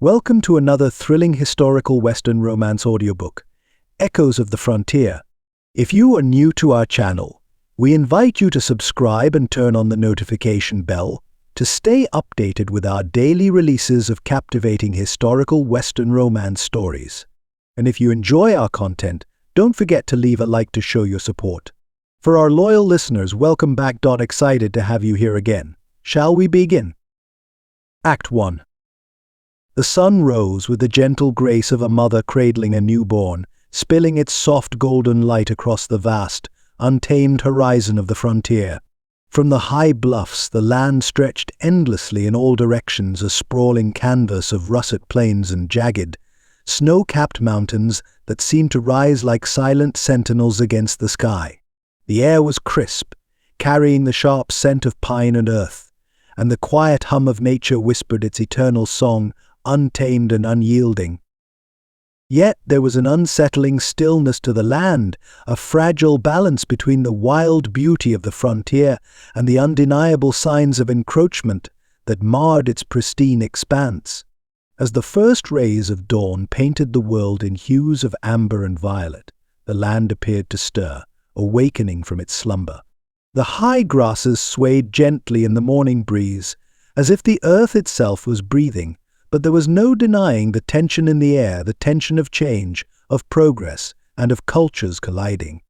Welcome to another thrilling historical Western romance audiobook, Echoes of the Frontier. If you are new to our channel, we invite you to subscribe and turn on the notification bell to stay updated with our daily releases of captivating historical Western romance stories. And if you enjoy our content, don't forget to leave a like to show your support. For our loyal listeners, welcome back. Excited to have you here again. Shall we begin? Act 1. The sun rose with the gentle grace of a mother cradling a newborn, spilling its soft golden light across the vast, untamed horizon of the frontier. From the high bluffs, the land stretched endlessly in all directions, a sprawling canvas of russet plains and jagged, snow-capped mountains that seemed to rise like silent sentinels against the sky. The air was crisp, carrying the sharp scent of pine and earth, and the quiet hum of nature whispered its eternal song, untamed and unyielding. Yet there was an unsettling stillness to the land, a fragile balance between the wild beauty of the frontier and the undeniable signs of encroachment that marred its pristine expanse. As the first rays of dawn painted the world in hues of amber and violet, the land appeared to stir, awakening from its slumber. The high grasses swayed gently in the morning breeze, as if the earth itself was breathing, but there was no denying the tension in the air, the tension of change, of progress, and of cultures colliding.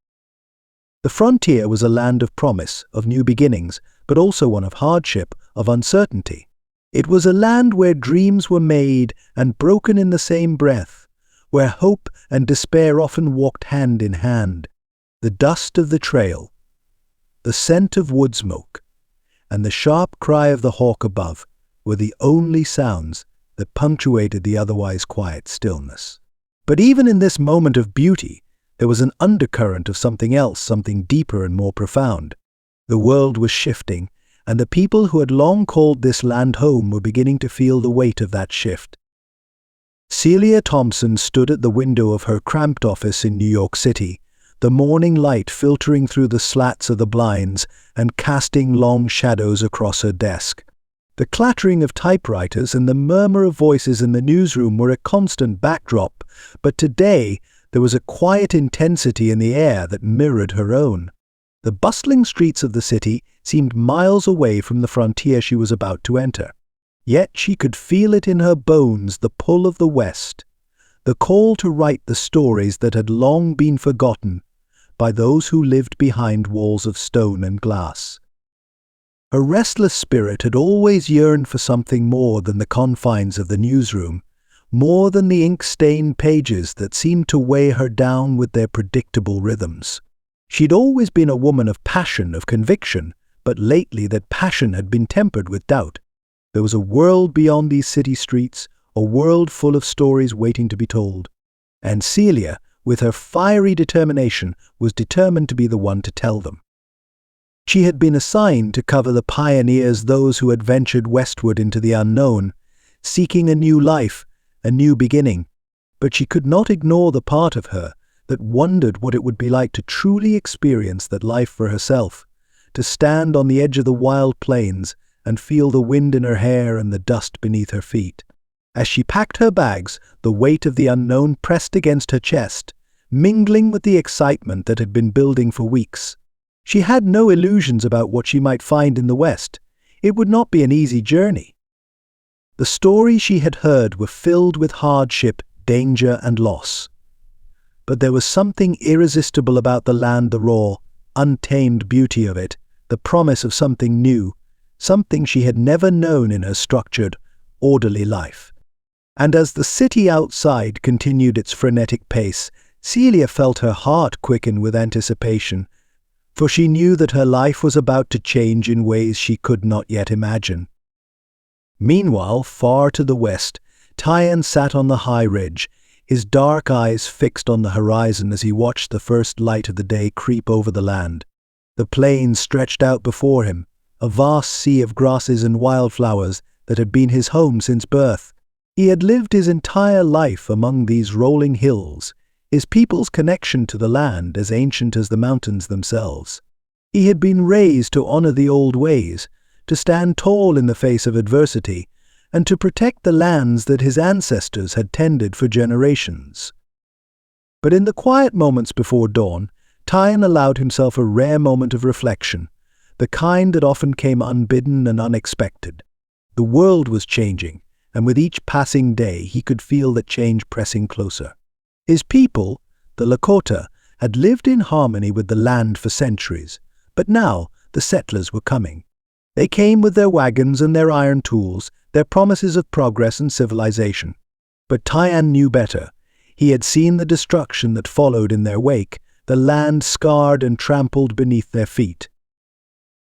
The frontier was a land of promise, of new beginnings, but also one of hardship, of uncertainty. It was a land where dreams were made and broken in the same breath, where hope and despair often walked hand in hand. The dust of the trail, the scent of wood smoke, and the sharp cry of the hawk above were the only sounds that punctuated the otherwise quiet stillness. But even in this moment of beauty, there was an undercurrent of something else, something deeper and more profound. The world was shifting, and the people who had long called this land home were beginning to feel the weight of that shift. Celia Thompson stood at the window of her cramped office in New York City, the morning light filtering through the slats of the blinds and casting long shadows across her desk. The clattering of typewriters and the murmur of voices in the newsroom were a constant backdrop, but today there was a quiet intensity in the air that mirrored her own. The bustling streets of the city seemed miles away from the frontier she was about to enter. Yet she could feel it in her bones, the pull of the West, the call to write the stories that had long been forgotten by those who lived behind walls of stone and glass. Her restless spirit had always yearned for something more than the confines of the newsroom, more than the ink-stained pages that seemed to weigh her down with their predictable rhythms. She'd always been a woman of passion, of conviction, but lately that passion had been tempered with doubt. There was a world beyond these city streets, a world full of stories waiting to be told. And Celia, with her fiery determination, was determined to be the one to tell them. She had been assigned to cover the pioneers, those who had ventured westward into the unknown, seeking a new life, a new beginning. But she could not ignore the part of her that wondered what it would be like to truly experience that life for herself, to stand on the edge of the wild plains and feel the wind in her hair and the dust beneath her feet. As she packed her bags, the weight of the unknown pressed against her chest, mingling with the excitement that had been building for weeks. She had no illusions about what she might find in the West. It would not be an easy journey. The stories she had heard were filled with hardship, danger, and loss. But there was something irresistible about the land, the raw, untamed beauty of it, the promise of something new, something she had never known in her structured, orderly life. And as the city outside continued its frenetic pace, Celia felt her heart quicken with anticipation, for she knew that her life was about to change in ways she could not yet imagine. Meanwhile, far to the west, Tyan sat on the high ridge, his dark eyes fixed on the horizon as he watched the first light of the day creep over the land. The plains stretched out before him, a vast sea of grasses and wildflowers that had been his home since birth. He had lived his entire life among these rolling hills, his people's connection to the land as ancient as the mountains themselves. He had been raised to honor the old ways, to stand tall in the face of adversity, and to protect the lands that his ancestors had tended for generations. But in the quiet moments before dawn, Tyon allowed himself a rare moment of reflection, the kind that often came unbidden and unexpected. The world was changing, and with each passing day he could feel that change pressing closer. His people, the Lakota, had lived in harmony with the land for centuries, but now the settlers were coming. They came with their wagons and their iron tools, their promises of progress and civilization. But Tyon knew better. He had seen the destruction that followed in their wake, the land scarred and trampled beneath their feet.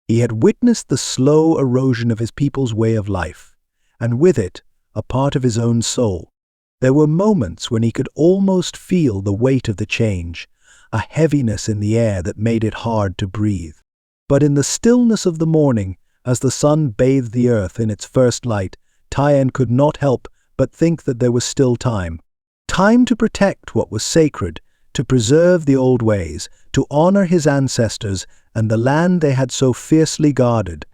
He had witnessed the slow erosion of his people's way of life, and with it, a part of his own soul. There were moments when he could almost feel the weight of the change, a heaviness in the air that made it hard to breathe. But in the stillness of the morning, as the sun bathed the earth in its first light, Tyon could not help but think that there was still time. Time to protect what was sacred, to preserve the old ways, to honor his ancestors and the land they had so fiercely guarded.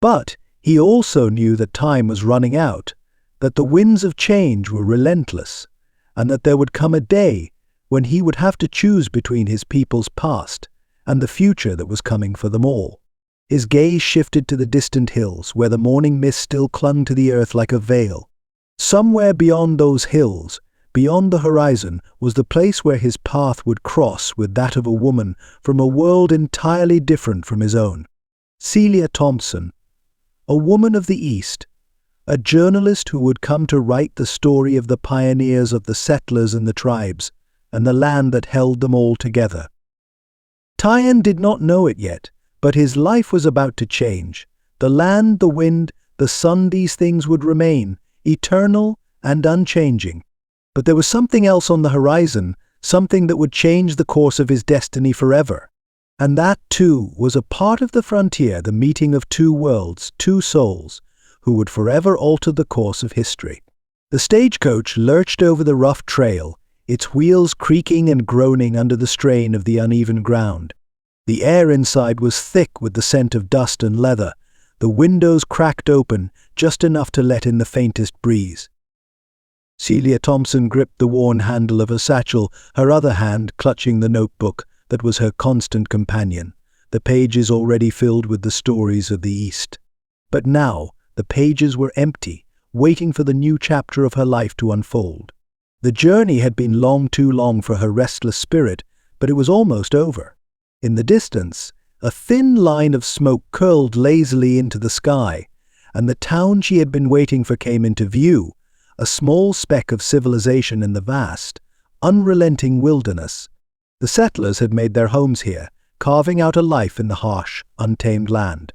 But he also knew that time was running out, that the winds of change were relentless, and that there would come a day when he would have to choose between his people's past and the future that was coming for them all. His gaze shifted to the distant hills, where the morning mist still clung to the earth like a veil. Somewhere beyond those hills, beyond the horizon, was the place where his path would cross with that of a woman from a world entirely different from his own. Celia Thompson, a woman of the East, a journalist who would come to write the story of the pioneers of the settlers and the tribes, and the land that held them all together. Tyon did not know it yet, but his life was about to change. The land, the wind, the sun, these things would remain, eternal and unchanging. But there was something else on the horizon, something that would change the course of his destiny forever. And that, too, was a part of the frontier, the meeting of two worlds, two souls, who would forever alter the course of history. The stagecoach lurched over the rough trail, its wheels creaking and groaning under the strain of the uneven ground. The air inside was thick with the scent of dust and leather, the windows cracked open just enough to let in the faintest breeze. Celia Thompson gripped the worn handle of her satchel, her other hand clutching the notebook that was her constant companion, the pages already filled with the stories of the East. But now the pages were empty, waiting for the new chapter of her life to unfold. The journey had been too long for her restless spirit, but it was almost over. In the distance, a thin line of smoke curled lazily into the sky, and the town she had been waiting for came into view, a small speck of civilization in the vast, unrelenting wilderness. The settlers had made their homes here, carving out a life in the harsh, untamed land.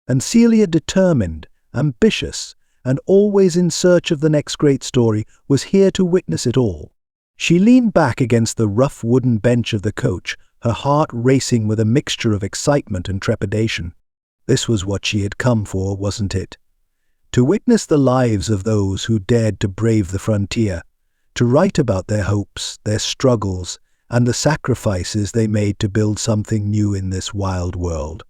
And Celia, determined, ambitious, and always in search of the next great story, was here to witness it all. She leaned back against the rough wooden bench of the coach, her heart racing with a mixture of excitement and trepidation. This was what she had come for, wasn't it? To witness the lives of those who dared to brave the frontier, to write about their hopes, their struggles, and the sacrifices they made to build something new in this wild world.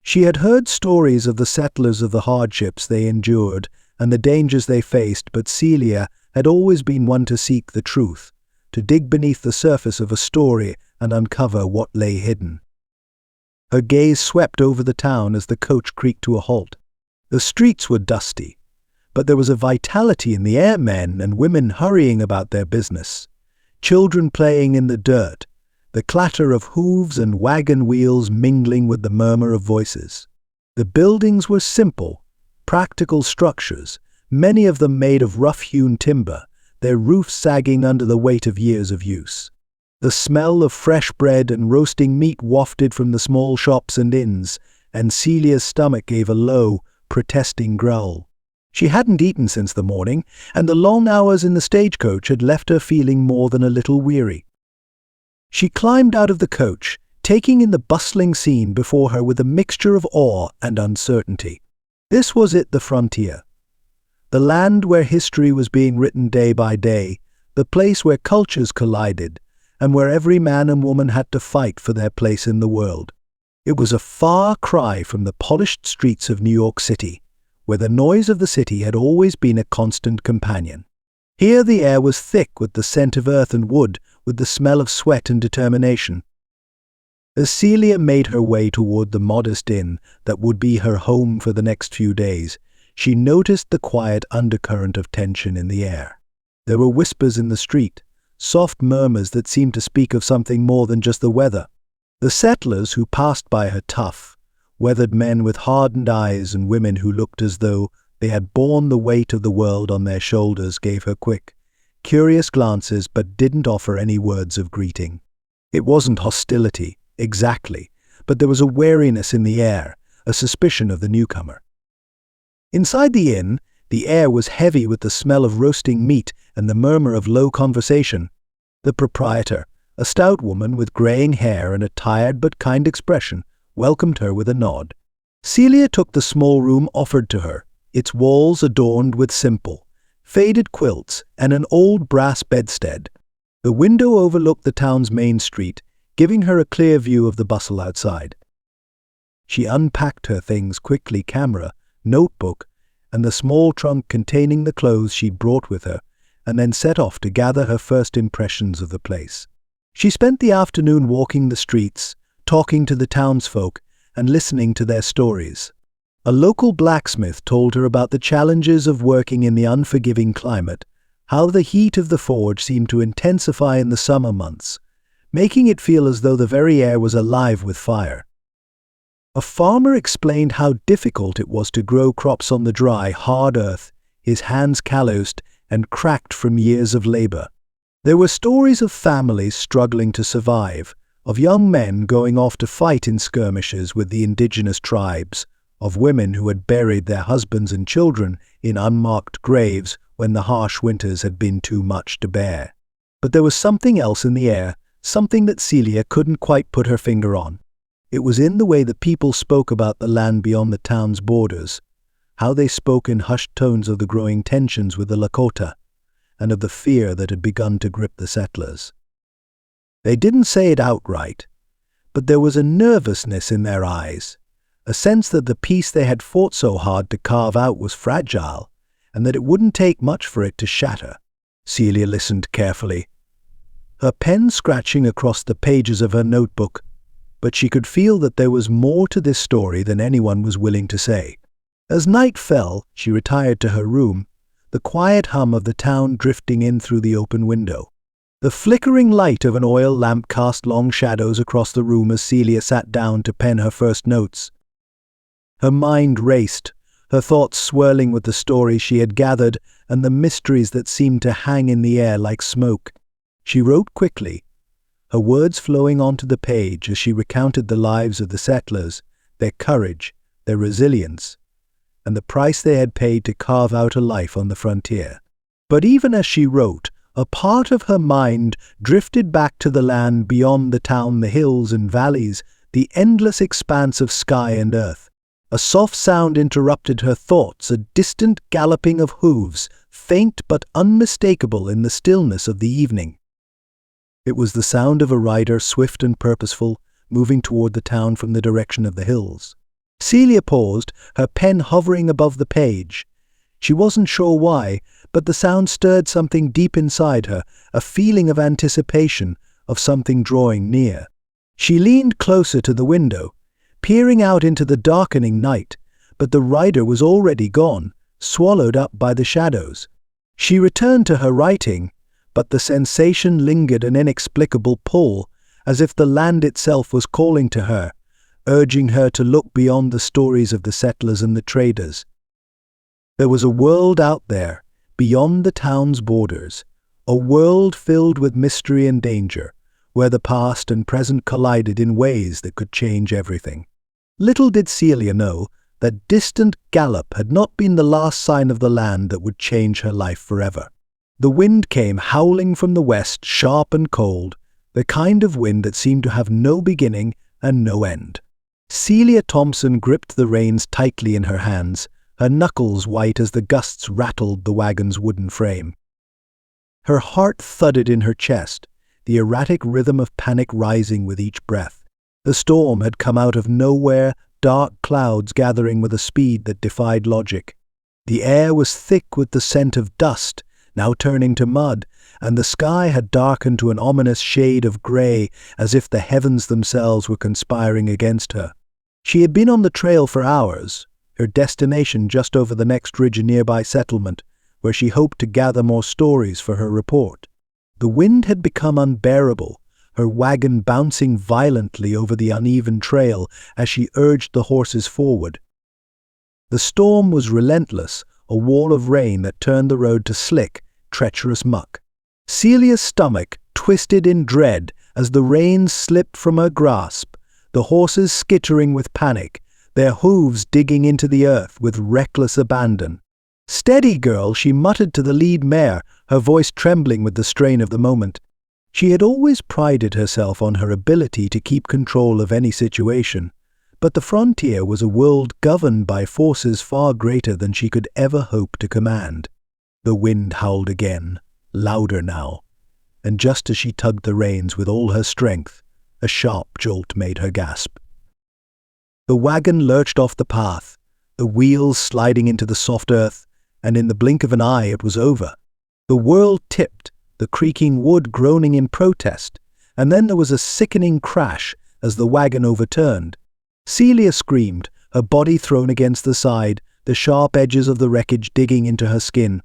She had heard stories of the settlers, of the hardships they endured and the dangers they faced, but Celia had always been one to seek the truth, to dig beneath the surface of a story and uncover what lay hidden. Her gaze swept over the town as the coach creaked to a halt. The streets were dusty, but there was a vitality in the air, men and women hurrying about their business, children playing in the dirt, the clatter of hooves and wagon wheels mingling with the murmur of voices. The buildings were simple, practical structures, many of them made of rough-hewn timber, their roofs sagging under the weight of years of use. The smell of fresh bread and roasting meat wafted from the small shops and inns, and Celia's stomach gave a low, protesting growl. She hadn't eaten since the morning, and the long hours in the stagecoach had left her feeling more than a little weary. She climbed out of the coach, taking in the bustling scene before her with a mixture of awe and uncertainty. This was it, the frontier. The land where history was being written day by day, the place where cultures collided, and where every man and woman had to fight for their place in the world. It was a far cry from the polished streets of New York City, where the noise of the city had always been a constant companion. Here the air was thick with the scent of earth and wood, with the smell of sweat and determination. As Celia made her way toward the modest inn that would be her home for the next few days, she noticed the quiet undercurrent of tension in the air. There were whispers in the street, soft murmurs that seemed to speak of something more than just the weather. The settlers who passed by her tough, weathered men with hardened eyes and women who looked as though they had borne the weight of the world on their shoulders gave her quick, curious glances but didn't offer any words of greeting. It wasn't hostility, exactly, but there was a wariness in the air, a suspicion of the newcomer. Inside the inn, the air was heavy with the smell of roasting meat and the murmur of low conversation. The proprietor, a stout woman with graying hair and a tired but kind expression, welcomed her with a nod. Celia took the small room offered to her, its walls adorned with simple, faded quilts and an old brass bedstead. The window overlooked the town's main street, giving her a clear view of the bustle outside. She unpacked her things quickly: camera, notebook, and the small trunk containing the clothes she'd brought with her, and then set off to gather her first impressions of the place. She spent the afternoon walking the streets, talking to the townsfolk, and listening to their stories. A local blacksmith told her about the challenges of working in the unforgiving climate, how the heat of the forge seemed to intensify in the summer months, making it feel as though the very air was alive with fire. A farmer explained how difficult it was to grow crops on the dry, hard earth, his hands calloused and cracked from years of labor. There were stories of families struggling to survive, of young men going off to fight in skirmishes with the indigenous tribes, of women who had buried their husbands and children in unmarked graves when the harsh winters had been too much to bear. But there was something else in the air, something that Celia couldn't quite put her finger on. It was in the way the people spoke about the land beyond the town's borders, how they spoke in hushed tones of the growing tensions with the Lakota, and of the fear that had begun to grip the settlers. They didn't say it outright, but there was a nervousness in their eyes, a sense that the peace they had fought so hard to carve out was fragile, and that it wouldn't take much for it to shatter. Celia listened carefully, her pen scratching across the pages of her notebook, but she could feel that there was more to this story than anyone was willing to say. As night fell, she retired to her room, the quiet hum of the town drifting in through the open window. The flickering light of an oil lamp cast long shadows across the room as Celia sat down to pen her first notes. Her mind raced, her thoughts swirling with the stories she had gathered and the mysteries that seemed to hang in the air like smoke. She wrote quickly, her words flowing onto the page as she recounted the lives of the settlers, their courage, their resilience, and the price they had paid to carve out a life on the frontier. But even as she wrote, a part of her mind drifted back to the land beyond the town, the hills and valleys, the endless expanse of sky and earth. A soft sound interrupted her thoughts, a distant galloping of hooves, faint but unmistakable in the stillness of the evening. It was the sound of a rider, swift and purposeful, moving toward the town from the direction of the hills. Celia paused, her pen hovering above the page. She wasn't sure why, but the sound stirred something deep inside her, a feeling of anticipation, of something drawing near. She leaned closer to the window, peering out into the darkening night, but the rider was already gone, swallowed up by the shadows. She returned to her writing, but the sensation lingered, an inexplicable pull, as if the land itself was calling to her, urging her to look beyond the stories of the settlers and the traders. There was a world out there, beyond the town's borders, a world filled with mystery and danger, where the past and present collided in ways that could change everything. Little did Celia know that distant gallop had not been the last sign of the land that would change her life forever. The wind came howling from the west, sharp and cold, the kind of wind that seemed to have no beginning and no end. Celia Thompson gripped the reins tightly in her hands, her knuckles white as the gusts rattled the wagon's wooden frame. Her heart thudded in her chest, the erratic rhythm of panic rising with each breath. The storm had come out of nowhere, dark clouds gathering with a speed that defied logic. The air was thick with the scent of dust, now turning to mud, and the sky had darkened to an ominous shade of grey, as if the heavens themselves were conspiring against her. She had been on the trail for hours, her destination just over the next ridge, a nearby settlement, where she hoped to gather more stories for her report. The wind had become unbearable, her wagon bouncing violently over the uneven trail as she urged the horses forward. The storm was relentless, a wall of rain that turned the road to slick, treacherous muck. Celia's stomach twisted in dread as the reins slipped from her grasp, the horses skittering with panic, their hooves digging into the earth with reckless abandon. "Steady, girl," she muttered to the lead mare, her voice trembling with the strain of the moment. She had always prided herself on her ability to keep control of any situation, but the frontier was a world governed by forces far greater than she could ever hope to command. The wind howled again, louder now, and just as she tugged the reins with all her strength, a sharp jolt made her gasp. The wagon lurched off the path, the wheels sliding into the soft earth, and in the blink of an eye it was over. The world tipped, the creaking wood groaning in protest, and then there was a sickening crash as the wagon overturned. Celia screamed, her body thrown against the side, the sharp edges of the wreckage digging into her skin.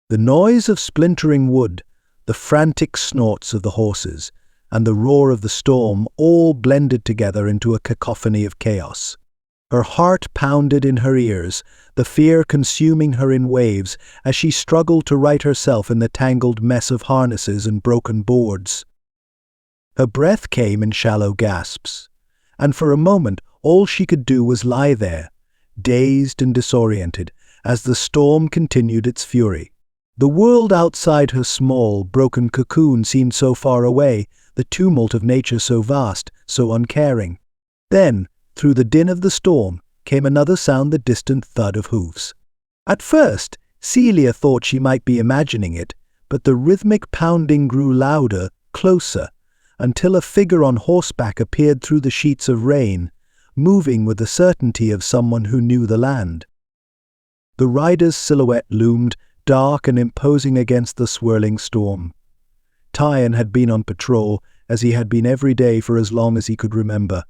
The noise of splintering wood, the frantic snorts of the horses, and the roar of the storm all blended together into a cacophony of chaos. Her heart pounded in her ears, the fear consuming her in waves as she struggled to right herself in the tangled mess of harnesses and broken boards. Her breath came in shallow gasps, and for a moment all she could do was lie there, dazed and disoriented, as the storm continued its fury. The world outside her small, broken cocoon seemed so far away, the tumult of nature so vast, so uncaring. Then, through the din of the storm, came another sound, the distant thud of hoofs. At first, Celia thought she might be imagining it, but the rhythmic pounding grew louder, closer, until a figure on horseback appeared through the sheets of rain, moving with the certainty of someone who knew the land. The rider's silhouette loomed, dark and imposing against the swirling storm. Tyan had been on patrol, as he had been every day for as long as he could remember.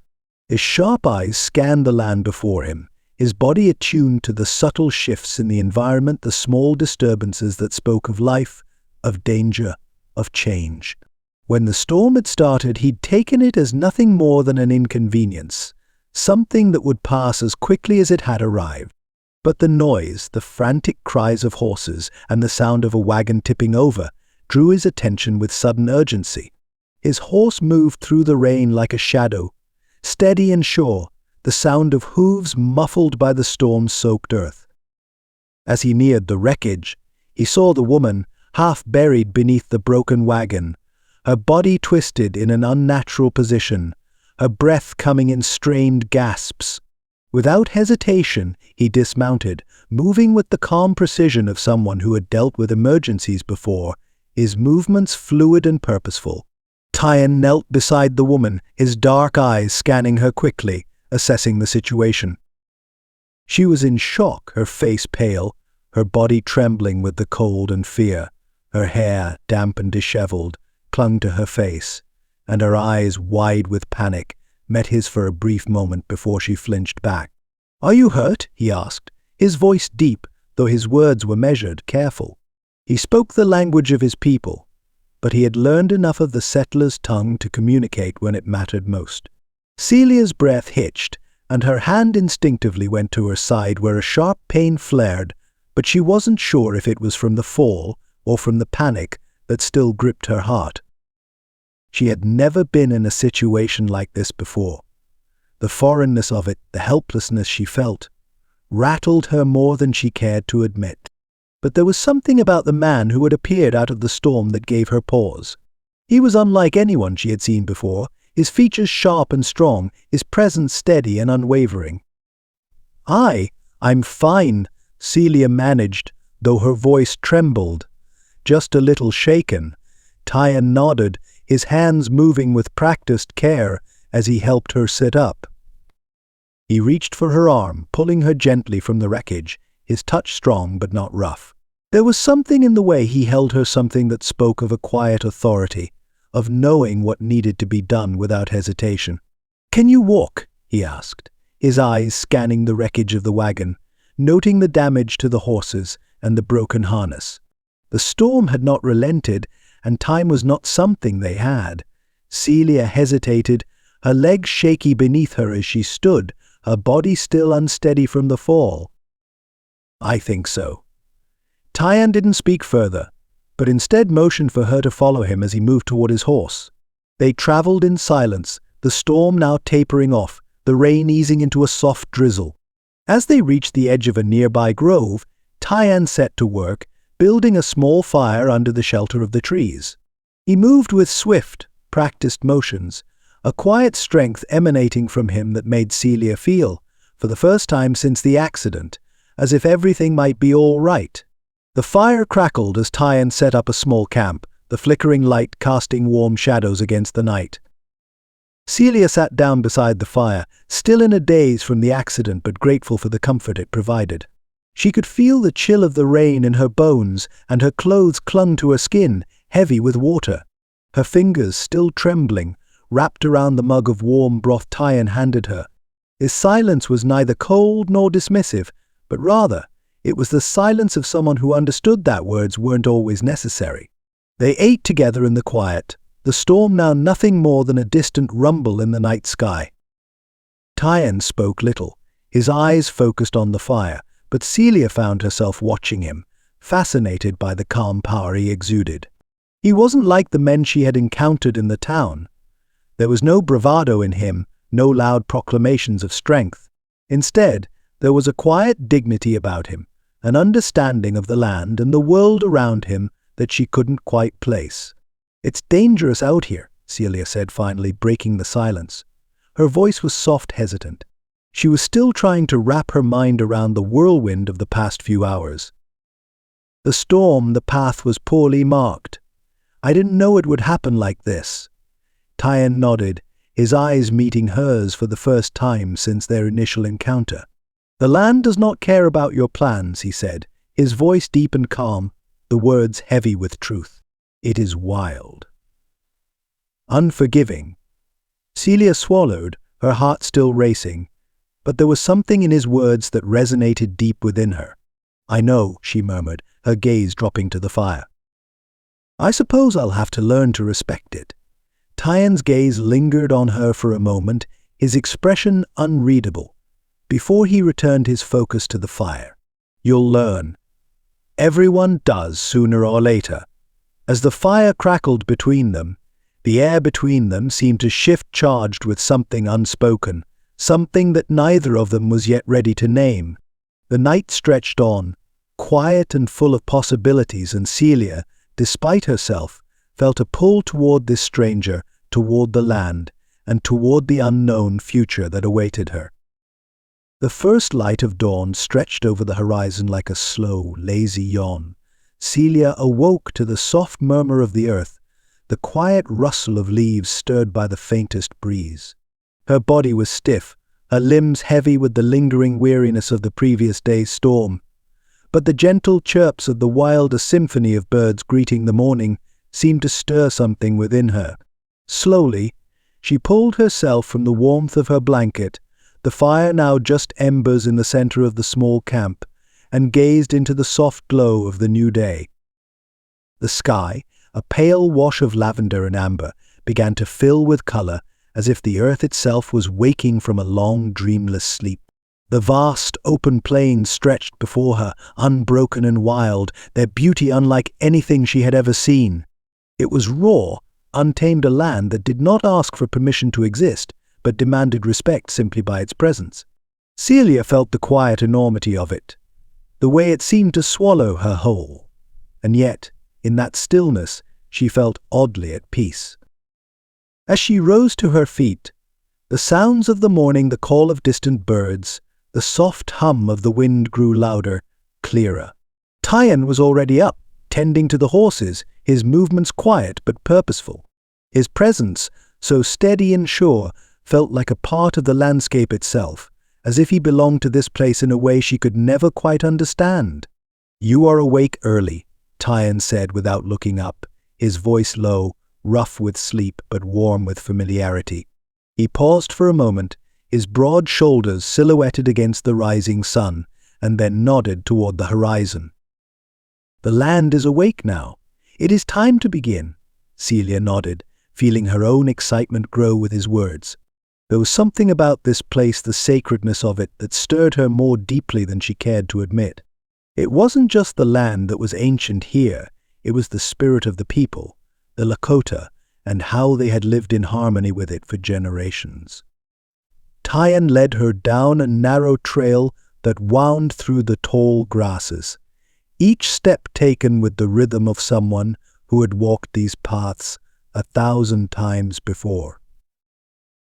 His sharp eyes scanned the land before him, his body attuned to the subtle shifts in the environment, the small disturbances that spoke of life, of danger, of change. When the storm had started, he'd taken it as nothing more than an inconvenience, something that would pass as quickly as it had arrived. But the noise, the frantic cries of horses, and the sound of a wagon tipping over drew his attention with sudden urgency. His horse moved through the rain like a shadow, steady and sure, the sound of hooves muffled by the storm-soaked earth. As he neared the wreckage, he saw the woman, half buried beneath the broken wagon, her body twisted in an unnatural position, her breath coming in strained gasps. Without hesitation, he dismounted, moving with the calm precision of someone who had dealt with emergencies before, his movements fluid and purposeful. Tyan knelt beside the woman, his dark eyes scanning her quickly, assessing the situation. She was in shock, her face pale, her body trembling with the cold and fear. Her hair, damp and disheveled, clung to her face, and her eyes, wide with panic, met his for a brief moment before she flinched back. "Are you hurt?" he asked, his voice deep, though his words were measured, careful. He spoke the language of his people, but he had learned enough of the settler's tongue to communicate when it mattered most. Celia's breath hitched, and her hand instinctively went to her side where a sharp pain flared, but she wasn't sure if it was from the fall or from the panic that still gripped her heart. She had never been in a situation like this before. The foreignness of it, the helplessness she felt, rattled her more than she cared to admit. But there was something about the man who had appeared out of the storm that gave her pause. He was unlike anyone she had seen before, his features sharp and strong, his presence steady and unwavering. I'm fine," Celia managed, though her voice trembled. "Just a little shaken." Tyan nodded, his hands moving with practiced care as he helped her sit up. He reached for her arm, pulling her gently from the wreckage, his touch strong but not rough. There was something in the way he held her, something that spoke of a quiet authority, of knowing what needed to be done without hesitation. "Can you walk?" he asked, his eyes scanning the wreckage of the wagon, noting the damage to the horses and the broken harness. The storm had not relented, and time was not something they had. Celia hesitated, her legs shaky beneath her as she stood, her body still unsteady from the fall. "I think so." Tyann didn't speak further, but instead motioned for her to follow him as he moved toward his horse. They traveled in silence, the storm now tapering off, the rain easing into a soft drizzle. As they reached the edge of a nearby grove, Tyann set to work, building a small fire under the shelter of the trees. He moved with swift, practiced motions, a quiet strength emanating from him that made Celia feel, for the first time since the accident, as if everything might be all right. The fire crackled as Tyann set up a small camp, the flickering light casting warm shadows against the night. Celia sat down beside the fire, still in a daze from the accident but grateful for the comfort it provided. She could feel the chill of the rain in her bones, and her clothes clung to her skin, heavy with water. Her fingers, still trembling, wrapped around the mug of warm broth Tyann handed her. His silence was neither cold nor dismissive, but rather, it was the silence of someone who understood that words weren't always necessary. They ate together in the quiet, the storm now nothing more than a distant rumble in the night sky. Tyann spoke little, his eyes focused on the fire, but Celia found herself watching him, fascinated by the calm power he exuded. He wasn't like the men she had encountered in the town. There was no bravado in him, no loud proclamations of strength. Instead, there was a quiet dignity about him, an understanding of the land and the world around him that she couldn't quite place. "It's dangerous out here," Celia said finally, breaking the silence. Her voice was soft, hesitant. She was still trying to wrap her mind around the whirlwind of the past few hours. "The storm, the path was poorly marked. I didn't know it would happen like this." Tyann nodded, his eyes meeting hers for the first time since their initial encounter. "The land does not care about your plans," he said, his voice deep and calm, the words heavy with truth. "It is wild. Unforgiving." Celia swallowed, her heart still racing, but there was something in his words that resonated deep within her. "I know," she murmured, her gaze dropping to the fire. "I suppose I'll have to learn to respect it." Tyann's gaze lingered on her for a moment, his expression unreadable, before he returned his focus to the fire. "You'll learn. Everyone does sooner or later." As the fire crackled between them, the air between them seemed to shift, charged with something unspoken, something that neither of them was yet ready to name. The night stretched on, quiet and full of possibilities, and Celia, despite herself, felt a pull toward this stranger, toward the land, and toward the unknown future that awaited her. The first light of dawn stretched over the horizon like a slow, lazy yawn. Celia awoke to the soft murmur of the earth, the quiet rustle of leaves stirred by the faintest breeze. Her body was stiff, her limbs heavy with the lingering weariness of the previous day's storm. But the gentle chirps of the wilder symphony of birds greeting the morning seemed to stir something within her. Slowly, she pulled herself from the warmth of her blanket, the fire now just embers in the center of the small camp, and gazed into the soft glow of the new day. The sky, a pale wash of lavender and amber, began to fill with color, as if the earth itself was waking from a long, dreamless sleep. The vast, open plains stretched before her, unbroken and wild, their beauty unlike anything she had ever seen. It was raw, untamed, a land that did not ask for permission to exist, but demanded respect simply by its presence. Celia felt the quiet enormity of it, the way it seemed to swallow her whole. And yet, in that stillness, she felt oddly at peace. As she rose to her feet, the sounds of the morning, the call of distant birds, the soft hum of the wind grew louder, clearer. Tyann was already up, tending to the horses, his movements quiet but purposeful. His presence, so steady and sure, felt like a part of the landscape itself, as if he belonged to this place in a way she could never quite understand. "You are awake early," Tyan said without looking up, his voice low, rough with sleep but warm with familiarity. He paused for a moment, his broad shoulders silhouetted against the rising sun, and then nodded toward the horizon. "The land is awake now. It is time to begin." Celia nodded, feeling her own excitement grow with his words. There was something about this place, the sacredness of it, that stirred her more deeply than she cared to admit. It wasn't just the land that was ancient here, it was the spirit of the people, the Lakota, and how they had lived in harmony with it for generations. Tyan led her down a narrow trail that wound through the tall grasses, each step taken with the rhythm of someone who had walked these paths 1,000 times before.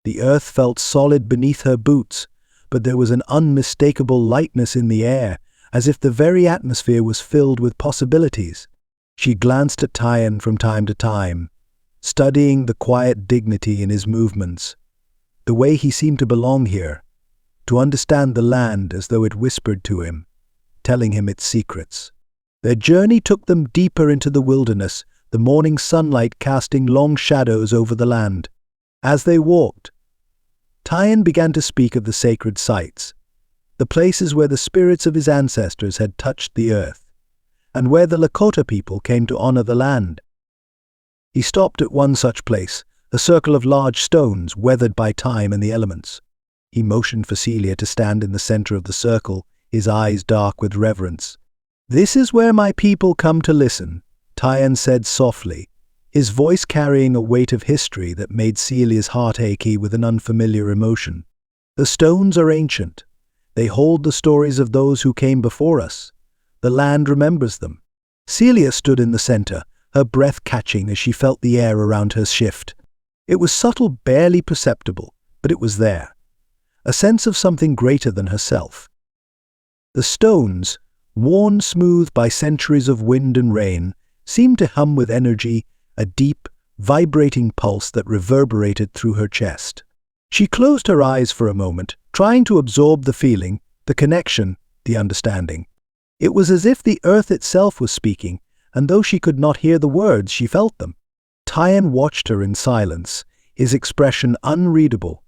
The earth felt solid beneath her boots, but there was an unmistakable lightness in the air, as if the very atmosphere was filled with possibilities. She glanced at Tyan from time to time, studying the quiet dignity in his movements, the way he seemed to belong here, to understand the land as though it whispered to him, telling him its secrets. Their journey took them deeper into the wilderness, the morning sunlight casting long shadows over the land. As they walked, Tyan began to speak of the sacred sites, the places where the spirits of his ancestors had touched the earth, and where the Lakota people came to honor the land. He stopped at one such place, a circle of large stones weathered by time and the elements. He motioned for Celia to stand in the center of the circle, his eyes dark with reverence. "This is where my people come to listen," Tyan said softly, his voice carrying a weight of history that made Celia's heart achy with an unfamiliar emotion. "The stones are ancient. They hold the stories of those who came before us. The land remembers them." Celia stood in the center, her breath catching as she felt the air around her shift. It was subtle, barely perceptible, but it was there. A sense of something greater than herself. The stones, worn smooth by centuries of wind and rain, seemed to hum with energy, a deep, vibrating pulse that reverberated through her chest. She closed her eyes for a moment, trying to absorb the feeling, the connection, the understanding. It was as if the earth itself was speaking, and though she could not hear the words, she felt them. Tyan watched her in silence, his expression unreadable,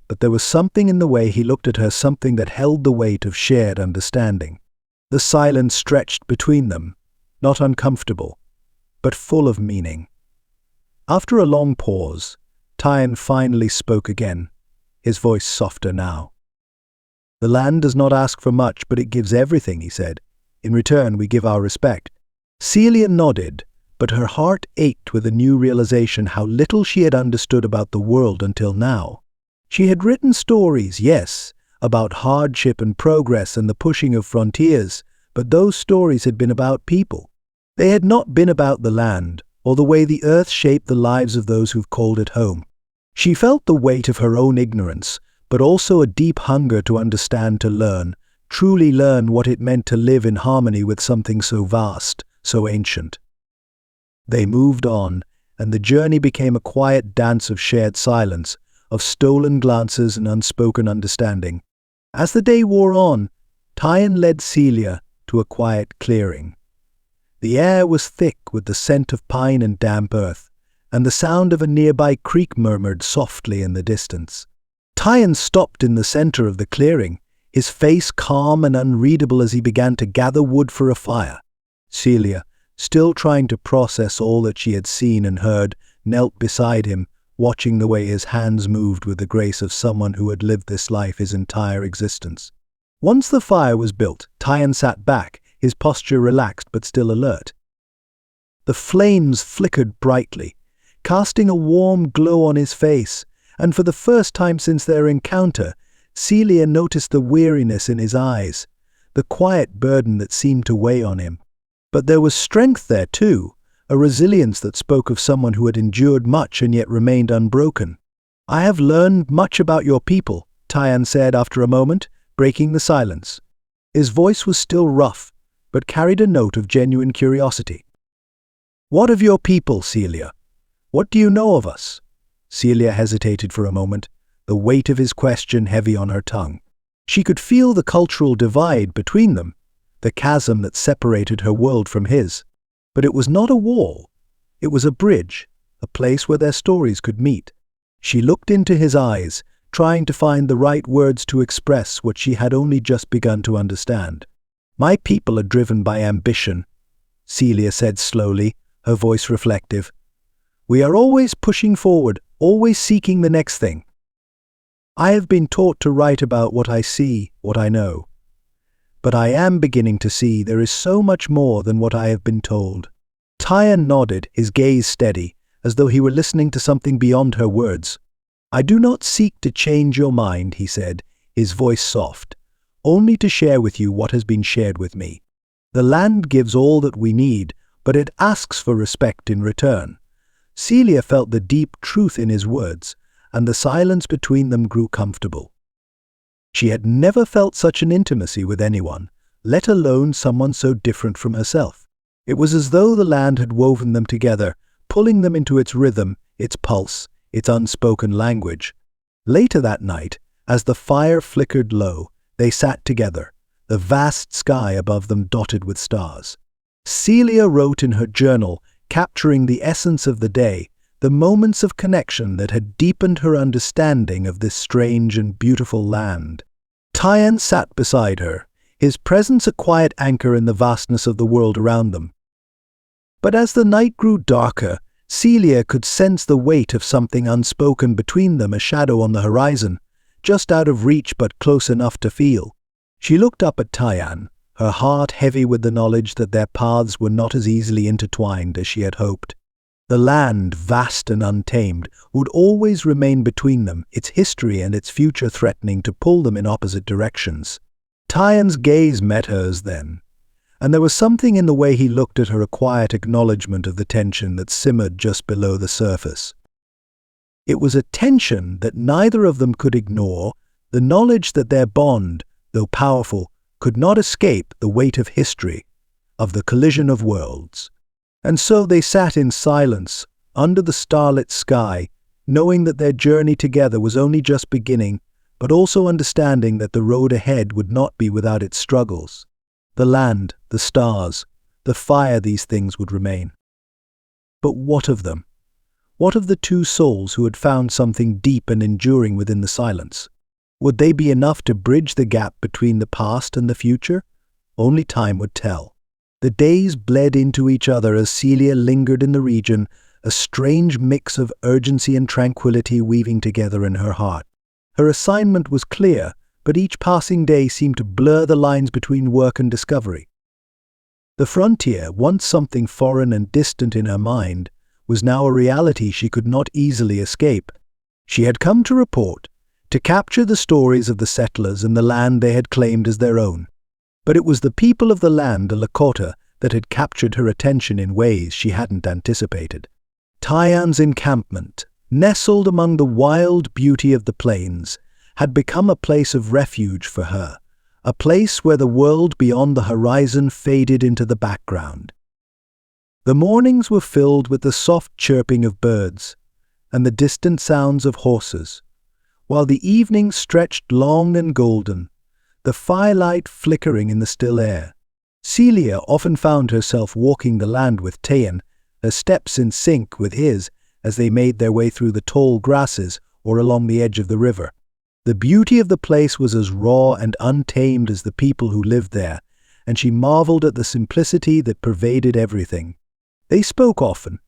but there was something in the way he looked at her, something that held the weight of shared understanding. The silence stretched between them, not uncomfortable, but full of meaning. After a long pause, Tyan finally spoke again, his voice softer now. "The land does not ask for much, but it gives everything," he said. "In return, we give our respect." Celia nodded, but her heart ached with a new realization how little she had understood about the world until now. She had written stories, yes, about hardship and progress and the pushing of frontiers, but those stories had been about people. They had not been about the land, or the way the earth shaped the lives of those who've called it home. She felt the weight of her own ignorance, but also a deep hunger to understand, to learn, truly learn what it meant to live in harmony with something so vast, so ancient. They moved on, and the journey became a quiet dance of shared silence, of stolen glances and unspoken understanding. As the day wore on, Tyan led Celia to a quiet clearing. The air was thick with the scent of pine and damp earth, and the sound of a nearby creek murmured softly in the distance. Tyan stopped in the center of the clearing, his face calm and unreadable as he began to gather wood for a fire. Celia, still trying to process all that she had seen and heard, knelt beside him, watching the way his hands moved with the grace of someone who had lived this life his entire existence. Once the fire was built, Tyan sat back, his posture relaxed but still alert. The flames flickered brightly, casting a warm glow on his face, and for the first time since their encounter, Celia noticed the weariness in his eyes, the quiet burden that seemed to weigh on him. But there was strength there too, a resilience that spoke of someone who had endured much and yet remained unbroken. "I have learned much about your people," Tyan said after a moment, breaking the silence. His voice was still rough, but carried a note of genuine curiosity. "What of your people, Celia? What do you know of us?" Celia hesitated for a moment, the weight of his question heavy on her tongue. She could feel the cultural divide between them, the chasm that separated her world from his. But it was not a wall. It was a bridge, a place where their stories could meet. She looked into his eyes, trying to find the right words to express what she had only just begun to understand. "My people are driven by ambition," Celia said slowly, her voice reflective. "We are always pushing forward, always seeking the next thing. I have been taught to write about what I see, what I know. But I am beginning to see there is so much more than what I have been told." Tyan nodded, his gaze steady, as though he were listening to something beyond her words. "I do not seek to change your mind," he said, his voice soft, "only to share with you what has been shared with me. The land gives all that we need, but it asks for respect in return." Celia felt the deep truth in his words, and the silence between them grew comfortable. She had never felt such an intimacy with anyone, let alone someone so different from herself. It was as though the land had woven them together, pulling them into its rhythm, its pulse, its unspoken language. Later that night, as the fire flickered low, they sat together, the vast sky above them dotted with stars. Celia wrote in her journal, capturing the essence of the day, the moments of connection that had deepened her understanding of this strange and beautiful land. Tyan sat beside her, his presence a quiet anchor in the vastness of the world around them. But as the night grew darker, Celia could sense the weight of something unspoken between them, a shadow on the horizon, just out of reach but close enough to feel. She looked up at Tyan, her heart heavy with the knowledge that their paths were not as easily intertwined as she had hoped. The land, vast and untamed, would always remain between them, its history and its future threatening to pull them in opposite directions. Tyan's gaze met hers then, and there was something in the way he looked at her, a quiet acknowledgement of the tension that simmered just below the surface. It was a tension that neither of them could ignore, the knowledge that their bond, though powerful, could not escape the weight of history, of the collision of worlds. And so they sat in silence, under the starlit sky, knowing that their journey together was only just beginning, but also understanding that the road ahead would not be without its struggles. The land, the stars, the fire, these things would remain. But what of them? What of the two souls who had found something deep and enduring within the silence? Would they be enough to bridge the gap between the past and the future? Only time would tell. The days bled into each other as Celia lingered in the region, a strange mix of urgency and tranquility weaving together in her heart. Her assignment was clear, but each passing day seemed to blur the lines between work and discovery. The frontier, once something foreign and distant in her mind, was now a reality she could not easily escape. She had come to report, to capture the stories of the settlers and the land they had claimed as their own. But it was the people of the land, the Lakota, that had captured her attention in ways she hadn't anticipated. Tyan's encampment, nestled among the wild beauty of the plains, had become a place of refuge for her, a place where the world beyond the horizon faded into the background. The mornings were filled with the soft chirping of birds and the distant sounds of horses, while the evenings stretched long and golden, the firelight flickering in the still air. Celia often found herself walking the land with Tyan, her steps in sync with his as they made their way through the tall grasses or along the edge of the river. The beauty of the place was as raw and untamed as the people who lived there, and she marveled at the simplicity that pervaded everything. They spoke often,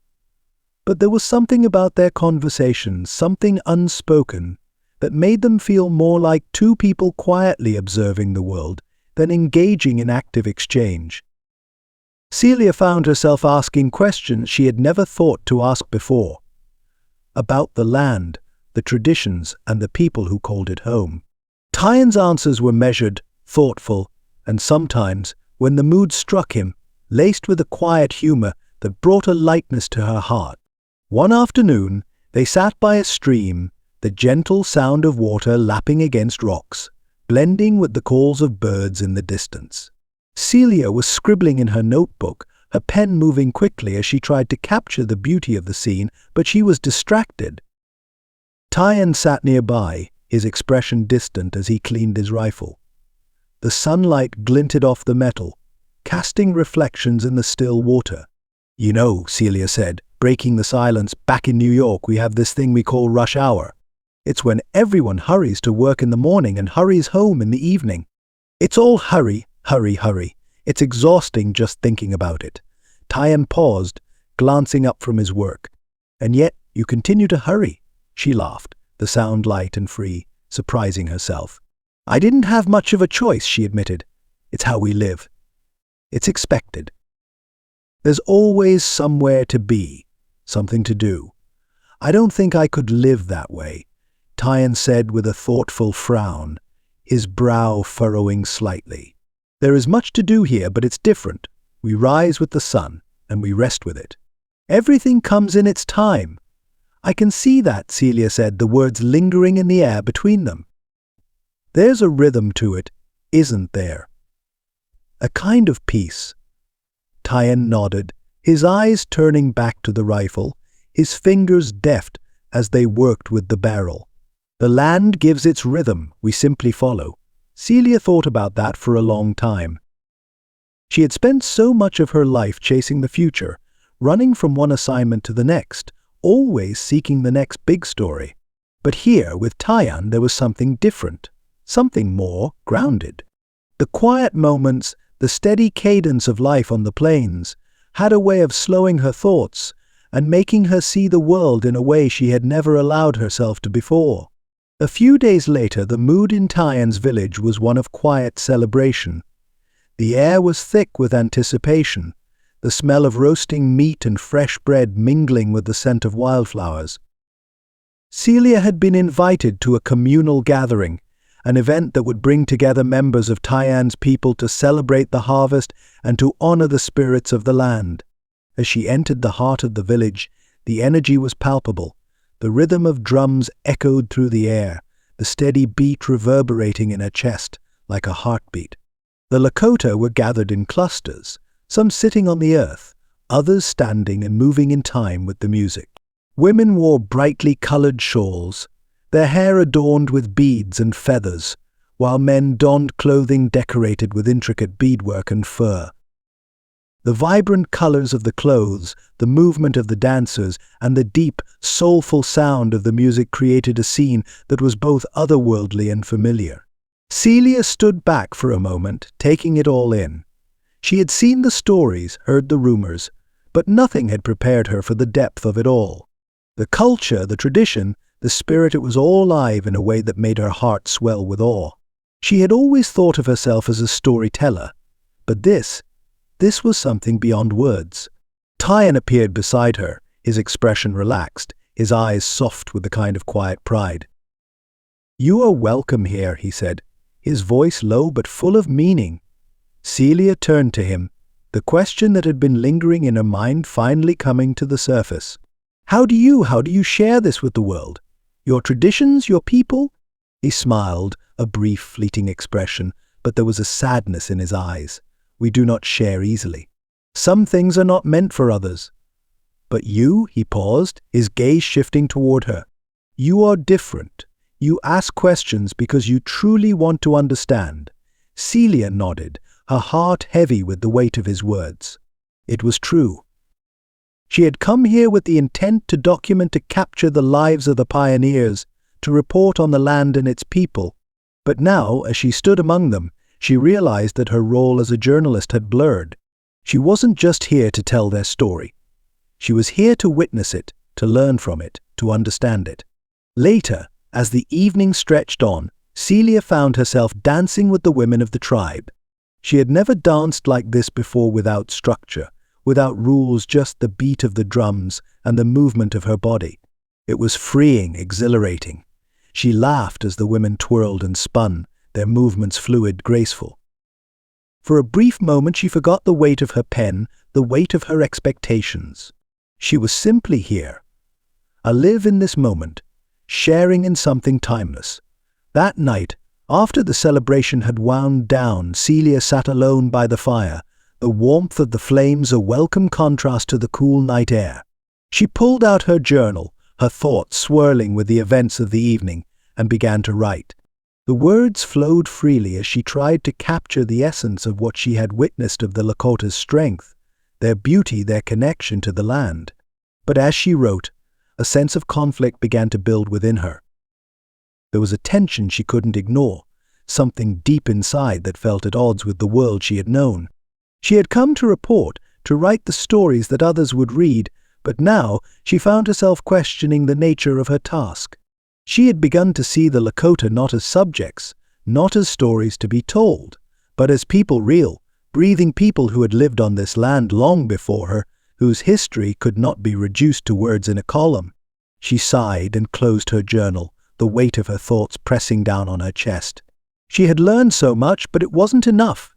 but there was something about their conversations, something unspoken, that made them feel more like two people quietly observing the world than engaging in active exchange. Celia found herself asking questions she had never thought to ask before, about the land, the traditions, and the people who called it home. Tyan's answers were measured, thoughtful, and sometimes, when the mood struck him, laced with a quiet humor that brought a lightness to her heart. One afternoon, they sat by a stream, the gentle sound of water lapping against rocks, blending with the calls of birds in the distance. Celia was scribbling in her notebook, her pen moving quickly as she tried to capture the beauty of the scene, but she was distracted. Tyan sat nearby, his expression distant as he cleaned his rifle. The sunlight glinted off the metal, casting reflections in the still water. "You know," Celia said, breaking the silence, "back in New York we have this thing we call rush hour. It's when everyone hurries to work in the morning and hurries home in the evening. It's all hurry, hurry, hurry. It's exhausting just thinking about it." Tyan paused, glancing up from his work. "And yet you continue to hurry," she laughed, the sound light and free, surprising herself. "I didn't have much of a choice," she admitted. "It's how we live. It's expected. There's always somewhere to be, something to do. I don't think I could live that way," Tyan said with a thoughtful frown, his brow furrowing slightly. "There is much to do here, but it's different. We rise with the sun, and we rest with it. Everything comes in its time." "I can see that," Celia said, the words lingering in the air between them. "There's a rhythm to it, isn't there? A kind of peace." Tyan nodded, his eyes turning back to the rifle, his fingers deft as they worked with the barrel. "The land gives its rhythm, we simply follow." Celia thought about that for a long time. She had spent so much of her life chasing the future, running from one assignment to the next, always seeking the next big story. But here, with Tyan, there was something different, something more grounded. The quiet moments, the steady cadence of life on the plains, had a way of slowing her thoughts and making her see the world in a way she had never allowed herself to before. A few days later, the mood in Tyan's village was one of quiet celebration. The air was thick with anticipation, the smell of roasting meat and fresh bread mingling with the scent of wildflowers. Celia had been invited to a communal gathering, an event that would bring together members of Tyan's people to celebrate the harvest and to honor the spirits of the land. As she entered the heart of the village, the energy was palpable. The rhythm of drums echoed through the air, the steady beat reverberating in her chest like a heartbeat. The Lakota were gathered in clusters, some sitting on the earth, others standing and moving in time with the music. Women wore brightly colored shawls, their hair adorned with beads and feathers, while men donned clothing decorated with intricate beadwork and fur. The vibrant colors of the clothes, the movement of the dancers, and the deep, soulful sound of the music created a scene that was both otherworldly and familiar. Celia stood back for a moment, taking it all in. She had seen the stories, heard the rumors, but nothing had prepared her for the depth of it all. The culture, the tradition, the spirit, it was all alive in a way that made her heart swell with awe. She had always thought of herself as a storyteller, but this was something beyond words. Tyan appeared beside her, his expression relaxed, his eyes soft with a kind of quiet pride. "You are welcome here," he said, his voice low but full of meaning. Celia turned to him, the question that had been lingering in her mind finally coming to the surface. How do you share this with the world? Your traditions, your people?" He smiled, a brief, fleeting expression, but there was a sadness in his eyes. "We do not share easily. Some things are not meant for others. But you," he paused, his gaze shifting toward her. "You are different. You ask questions because you truly want to understand." Celia nodded, her heart heavy with the weight of his words. It was true. She had come here with the intent to document, to capture the lives of the pioneers, to report on the land and its people. But now, as she stood among them, she realized that her role as a journalist had blurred. She wasn't just here to tell their story. She was here to witness it, to learn from it, to understand it. Later, as the evening stretched on, Celia found herself dancing with the women of the tribe. She had never danced like this before, without structure, without rules, just the beat of the drums and the movement of her body. It was freeing, exhilarating. She laughed as the women twirled and spun, their movements fluid, graceful. For a brief moment she forgot the weight of her pen, the weight of her expectations. She was simply here, alive in this moment, sharing in something timeless. That night, after the celebration had wound down, Celia sat alone by the fire, the warmth of the flames a welcome contrast to the cool night air. She pulled out her journal, her thoughts swirling with the events of the evening, and began to write. The words flowed freely as she tried to capture the essence of what she had witnessed of the Lakota's strength, their beauty, their connection to the land. But as she wrote, a sense of conflict began to build within her. There was a tension she couldn't ignore, something deep inside that felt at odds with the world she had known. She had come to report, to write the stories that others would read, but now she found herself questioning the nature of her task. She had begun to see the Lakota not as subjects, not as stories to be told, but as people, real, breathing people who had lived on this land long before her, whose history could not be reduced to words in a column. She sighed and closed her journal, the weight of her thoughts pressing down on her chest. She had learned so much, but it wasn't enough.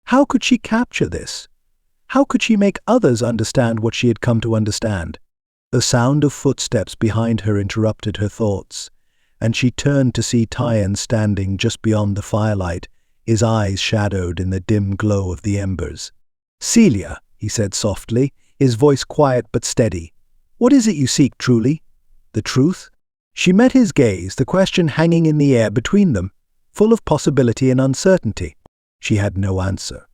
How could she capture this? How could she make others understand what she had come to understand? The sound of footsteps behind her interrupted her thoughts, and she turned to see Tyan standing just beyond the firelight, his eyes shadowed in the dim glow of the embers. "Celia," he said softly, his voice quiet but steady. "What is it you seek truly? The truth?" She met his gaze, the question hanging in the air between them, full of possibility and uncertainty. She had no answer.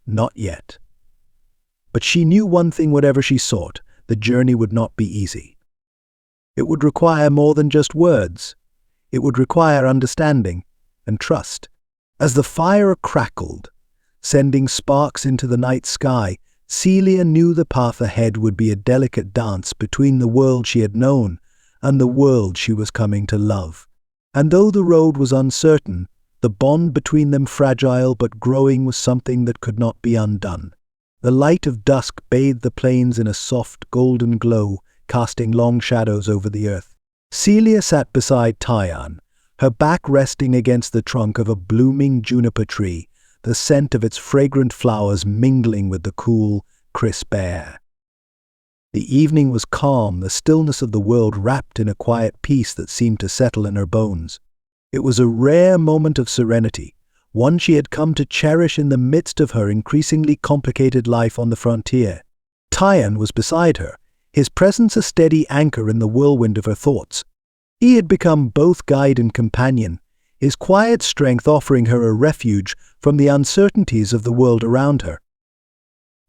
Not yet. But she knew one thing: whatever she sought, the journey would not be easy. It would require more than just words. It would require understanding and trust. As the fire crackled, sending sparks into the night sky, Celia knew the path ahead would be a delicate dance between the world she had known and the world she was coming to love. And though the road was uncertain, the bond between them fragile but growing was something that could not be undone. The light of dusk bathed the plains in a soft golden glow, casting long shadows over the earth. Celia sat beside Tyan, her back resting against the trunk of a blooming juniper tree, the scent of its fragrant flowers mingling with the cool, crisp air. The evening was calm, the stillness of the world wrapped in a quiet peace that seemed to settle in her bones. It was a rare moment of serenity, one she had come to cherish in the midst of her increasingly complicated life on the frontier. Tyan was beside her, his presence a steady anchor in the whirlwind of her thoughts. He had become both guide and companion, his quiet strength offering her a refuge from the uncertainties of the world around her.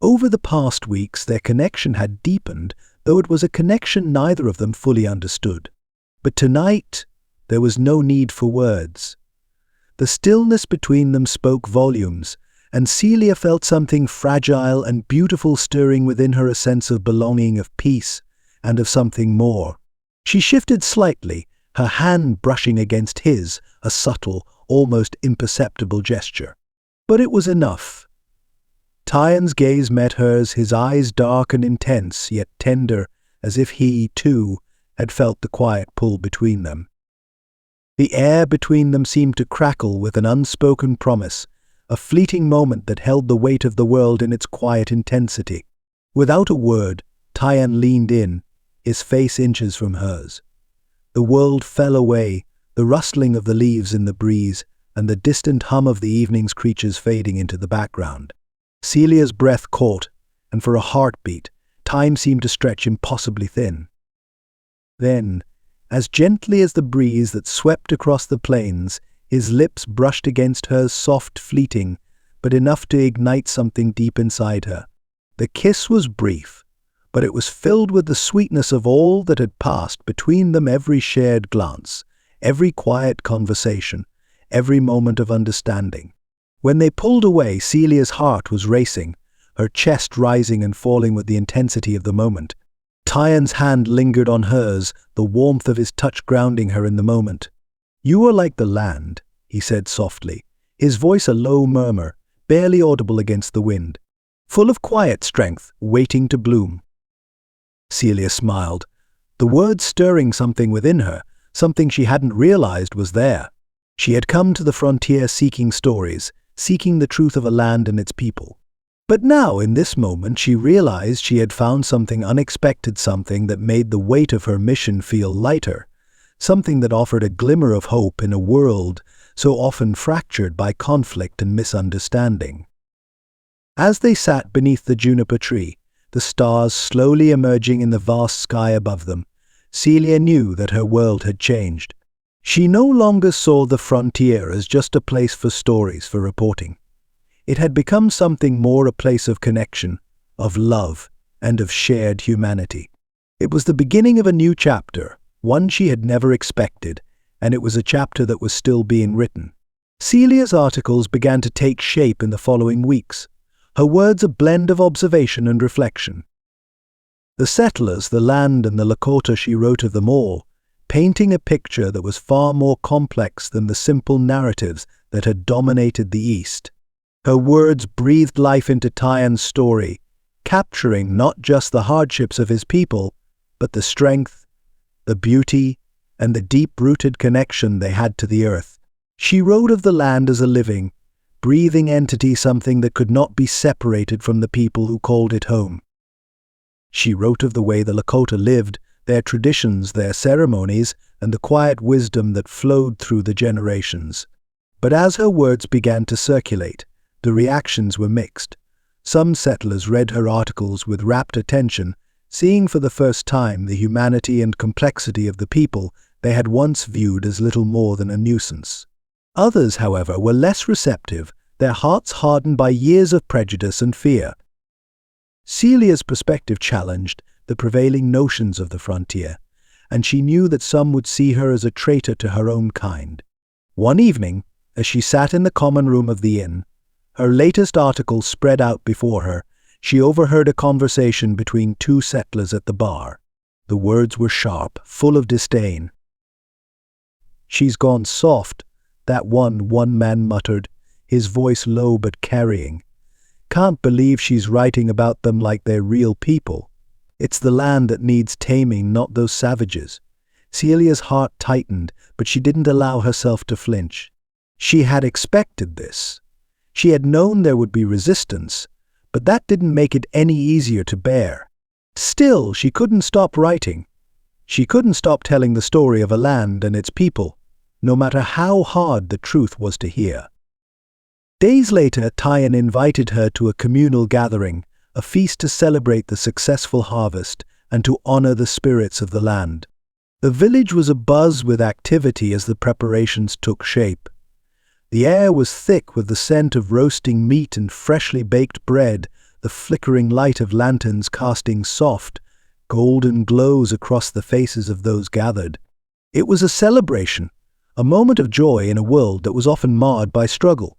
Over the past weeks, their connection had deepened, though it was a connection neither of them fully understood. But tonight, there was no need for words. The stillness between them spoke volumes, and Celia felt something fragile and beautiful stirring within her, a sense of belonging, of peace, and of something more. She shifted slightly, her hand brushing against his, a subtle, almost imperceptible gesture. But it was enough. Tyan's gaze met hers, his eyes dark and intense, yet tender, as if he, too, had felt the quiet pull between them. The air between them seemed to crackle with an unspoken promise, a fleeting moment that held the weight of the world in its quiet intensity. Without a word, Tyan leaned in, his face inches from hers. The world fell away, the rustling of the leaves in the breeze, and the distant hum of the evening's creatures fading into the background. Celia's breath caught, and for a heartbeat, time seemed to stretch impossibly thin. Then, as gently as the breeze that swept across the plains, his lips brushed against hers, soft, fleeting, but enough to ignite something deep inside her. The kiss was brief, but it was filled with the sweetness of all that had passed between them, every shared glance, every quiet conversation, every moment of understanding. When they pulled away, Celia's heart was racing, her chest rising and falling with the intensity of the moment. Tyan's hand lingered on hers, the warmth of his touch grounding her in the moment. "You are like the land," he said softly, his voice a low murmur, barely audible against the wind, full of quiet strength, waiting to bloom. Celia smiled, the words stirring something within her, something she hadn't realized was there. She had come to the frontier seeking stories, seeking the truth of a land and its people. But now, in this moment, she realized she had found something unexpected, something that made the weight of her mission feel lighter, something that offered a glimmer of hope in a world so often fractured by conflict and misunderstanding. As they sat beneath the juniper tree, the stars slowly emerging in the vast sky above them, Celia knew that her world had changed. She no longer saw the frontier as just a place for stories for reporting. It had become something more, a place of connection, of love, and of shared humanity. It was the beginning of a new chapter, one she had never expected, and it was a chapter that was still being written. Celia's articles began to take shape in the following weeks, her words a blend of observation and reflection. The settlers, the land, and the Lakota, she wrote of them all, painting a picture that was far more complex than the simple narratives that had dominated the East. Her words breathed life into Tyan's story, capturing not just the hardships of his people, but the strength, the beauty, and the deep-rooted connection they had to the earth. She wrote of the land as a living, breathing entity, something that could not be separated from the people who called it home. She wrote of the way the Lakota lived, their traditions, their ceremonies, and the quiet wisdom that flowed through the generations. But as her words began to circulate, the reactions were mixed. Some settlers read her articles with rapt attention, seeing for the first time the humanity and complexity of the people they had once viewed as little more than a nuisance. Others, however, were less receptive, their hearts hardened by years of prejudice and fear. Celia's perspective challenged the prevailing notions of the frontier, and she knew that some would see her as a traitor to her own kind. One evening, as she sat in the common room of the inn, her latest article spread out before her, she overheard a conversation between two settlers at the bar. The words were sharp, full of disdain. "She's gone soft," that one man muttered, his voice low but carrying. "Can't believe she's writing about them like they're real people. It's the land that needs taming, not those savages." Celia's heart tightened, but she didn't allow herself to flinch. She had expected this. She had known there would be resistance, but that didn't make it any easier to bear. Still, she couldn't stop writing. She couldn't stop telling the story of a land and its people, no matter how hard the truth was to hear. Days later, Tyan invited her to a communal gathering, a feast to celebrate the successful harvest and to honor the spirits of the land. The village was abuzz with activity as the preparations took shape. The air was thick with the scent of roasting meat and freshly baked bread, the flickering light of lanterns casting soft, golden glows across the faces of those gathered. It was a celebration, a moment of joy in a world that was often marred by struggle.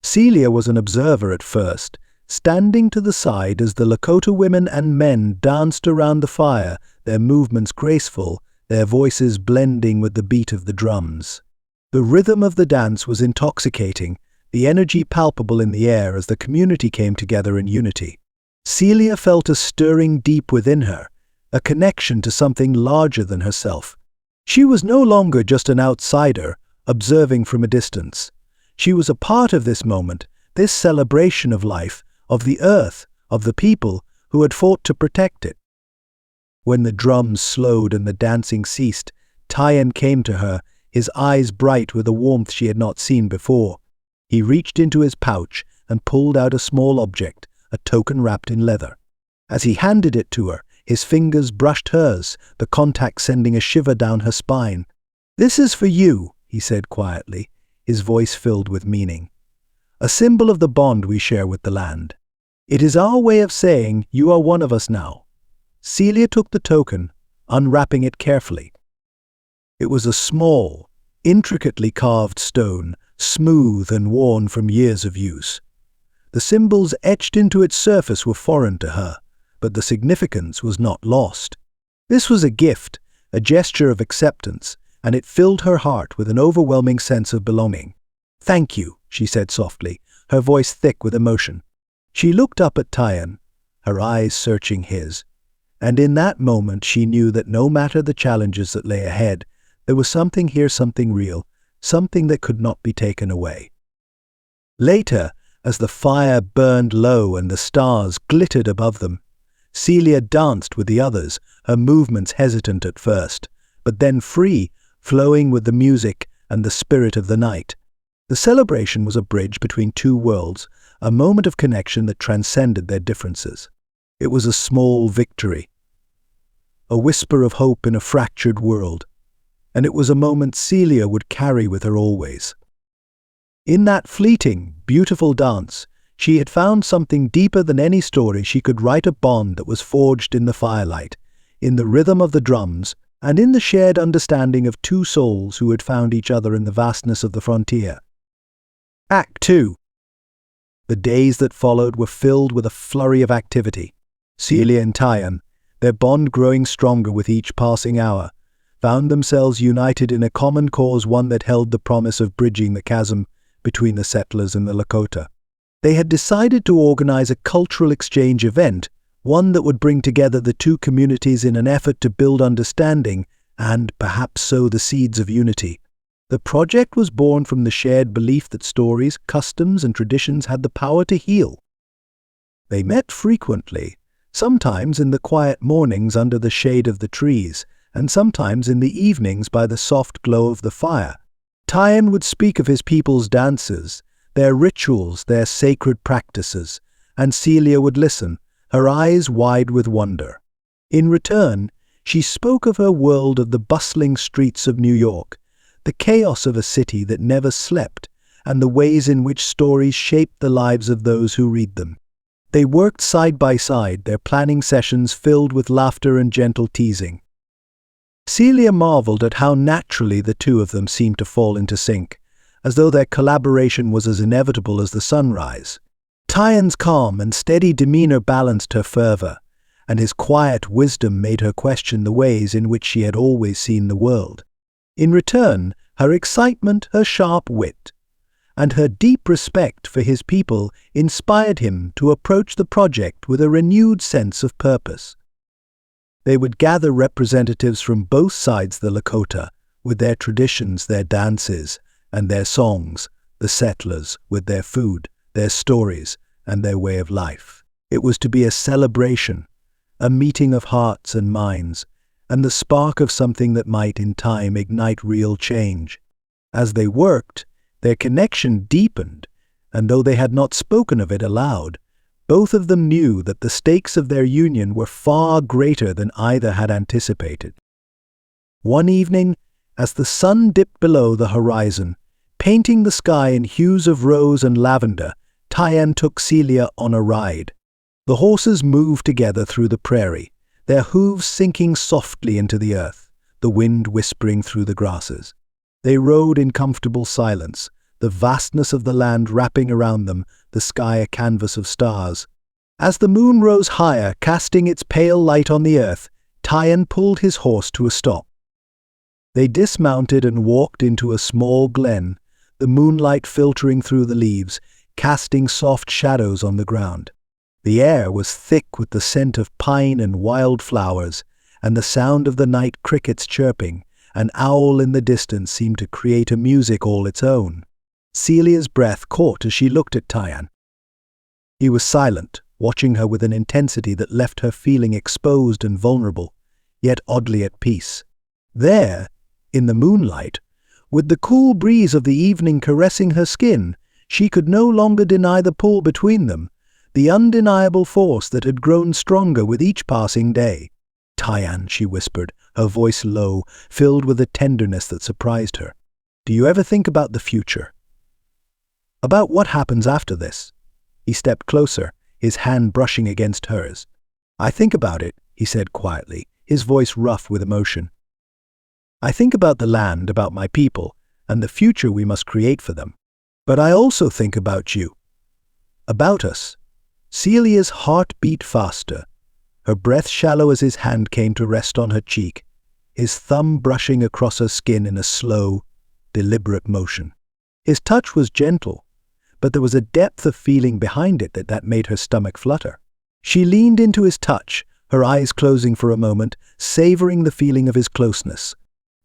Celia was an observer at first, standing to the side as the Lakota women and men danced around the fire, their movements graceful, their voices blending with the beat of the drums. The rhythm of the dance was intoxicating, the energy palpable in the air as the community came together in unity. Celia felt a stirring deep within her, a connection to something larger than herself. She was no longer just an outsider, observing from a distance. She was a part of this moment, this celebration of life, of the earth, of the people who had fought to protect it. When the drums slowed and the dancing ceased, Tyan came to her, his eyes bright with a warmth she had not seen before. He reached into his pouch and pulled out a small object, a token wrapped in leather. As he handed it to her, his fingers brushed hers, the contact sending a shiver down her spine. "This is for you," he said quietly, his voice filled with meaning. "A symbol of the bond we share with the land. It is our way of saying you are one of us now." Celia took the token, unwrapping it carefully. It was a small, intricately carved stone, smooth and worn from years of use. The symbols etched into its surface were foreign to her, but the significance was not lost. This was a gift, a gesture of acceptance, and it filled her heart with an overwhelming sense of belonging. "Thank you," she said softly, her voice thick with emotion. She looked up at Tyan, her eyes searching his, and in that moment she knew that no matter the challenges that lay ahead, there was something here, something real, something that could not be taken away. Later, as the fire burned low and the stars glittered above them, Celia danced with the others, her movements hesitant at first, but then free, flowing with the music and the spirit of the night. The celebration was a bridge between two worlds, a moment of connection that transcended their differences. It was a small victory, a whisper of hope in a fractured world. and it was a moment Celia would carry with her always. In that fleeting, beautiful dance, she had found something deeper than any story. She could write a bond that was forged in the firelight, in the rhythm of the drums, and in the shared understanding of two souls who had found each other in the vastness of the frontier. Act 2. The days that followed were filled with a flurry of activity. Celia and Tyan, their bond growing stronger with each passing hour, found themselves united in a common cause, one that held the promise of bridging the chasm between the settlers and the Lakota. They had decided to organize a cultural exchange event, one that would bring together the two communities in an effort to build understanding and, perhaps, sow the seeds of unity. The project was born from the shared belief that stories, customs, and traditions had the power to heal. They met frequently, sometimes in the quiet mornings under the shade of the trees, and sometimes in the evenings by the soft glow of the fire. Tyan would speak of his people's dances, their rituals, their sacred practices, and Celia would listen, her eyes wide with wonder. In return, she spoke of her world, of the bustling streets of New York, the chaos of a city that never slept, and the ways in which stories shaped the lives of those who read them. They worked side by side, their planning sessions filled with laughter and gentle teasing. Celia marveled at how naturally the two of them seemed to fall into sync, as though their collaboration was as inevitable as the sunrise. Tyan's calm and steady demeanor balanced her fervor, and his quiet wisdom made her question the ways in which she had always seen the world. In return, her excitement, her sharp wit, and her deep respect for his people inspired him to approach the project with a renewed sense of purpose. They would gather representatives from both sides the Lakota, with their traditions, their dances, and their songs, the settlers with their food, their stories, and their way of life. It was to be a celebration, a meeting of hearts and minds, and the spark of something that might in time ignite real change. As they worked, their connection deepened, and though they had not spoken of it aloud, both of them knew that the stakes of their union were far greater than either had anticipated. One evening, as the sun dipped below the horizon, painting the sky in hues of rose and lavender, Tyan took Celia on a ride. The horses moved together through the prairie, their hooves sinking softly into the earth, the wind whispering through the grasses. They rode in comfortable silence, the vastness of the land wrapping around them, the sky a canvas of stars. As the moon rose higher, casting its pale light on the earth, Tyan pulled his horse to a stop. They dismounted and walked into a small glen, the moonlight filtering through the leaves, casting soft shadows on the ground. The air was thick with the scent of pine and wild flowers, and the sound of the night crickets chirping. An owl in the distance seemed to create a music all its own. Celia's breath caught as she looked at Tyan. He was silent, watching her with an intensity that left her feeling exposed and vulnerable, yet oddly at peace. There, in the moonlight, with the cool breeze of the evening caressing her skin, she could no longer deny the pull between them, the undeniable force that had grown stronger with each passing day. "Tyan," she whispered, her voice low, filled with a tenderness that surprised her. "Do you ever think about the future? About what happens after this?" He stepped closer, his hand brushing against hers. "I think about it," he said quietly, his voice rough with emotion. "I think about the land, about my people, and the future we must create for them. But I also think about you. About us." Celia's heart beat faster, her breath shallow as his hand came to rest on her cheek, his thumb brushing across her skin in a slow, deliberate motion. His touch was gentle, but there was a depth of feeling behind it that made her stomach flutter. She leaned into his touch, her eyes closing for a moment, savoring the feeling of his closeness.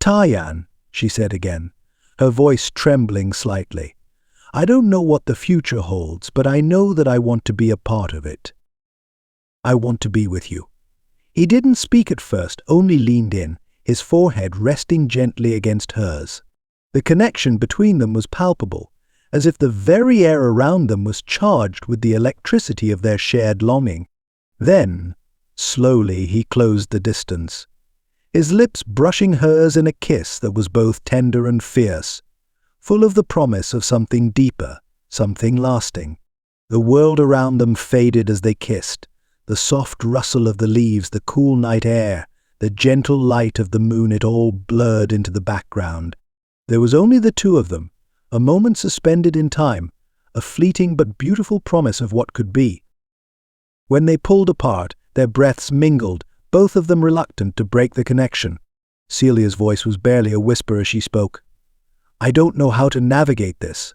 "Tyan," she said again, her voice trembling slightly. "I don't know what the future holds, but I know that I want to be a part of it. I want to be with you." He didn't speak at first, only leaned in, his forehead resting gently against hers. The connection between them was palpable, as if the very air around them was charged with the electricity of their shared longing. Then, slowly, he closed the distance. his lips brushing hers in a kiss that was both tender and fierce, full of the promise of something deeper, something lasting. The world around them faded as they kissed, the soft rustle of the leaves, the cool night air, the gentle light of the moon, it all blurred into the background. There was only the two of them, a moment suspended in time, a fleeting but beautiful promise of what could be. When they pulled apart, their breaths mingled, both of them reluctant to break the connection. Celia's voice was barely a whisper as she spoke. "I don't know how to navigate this.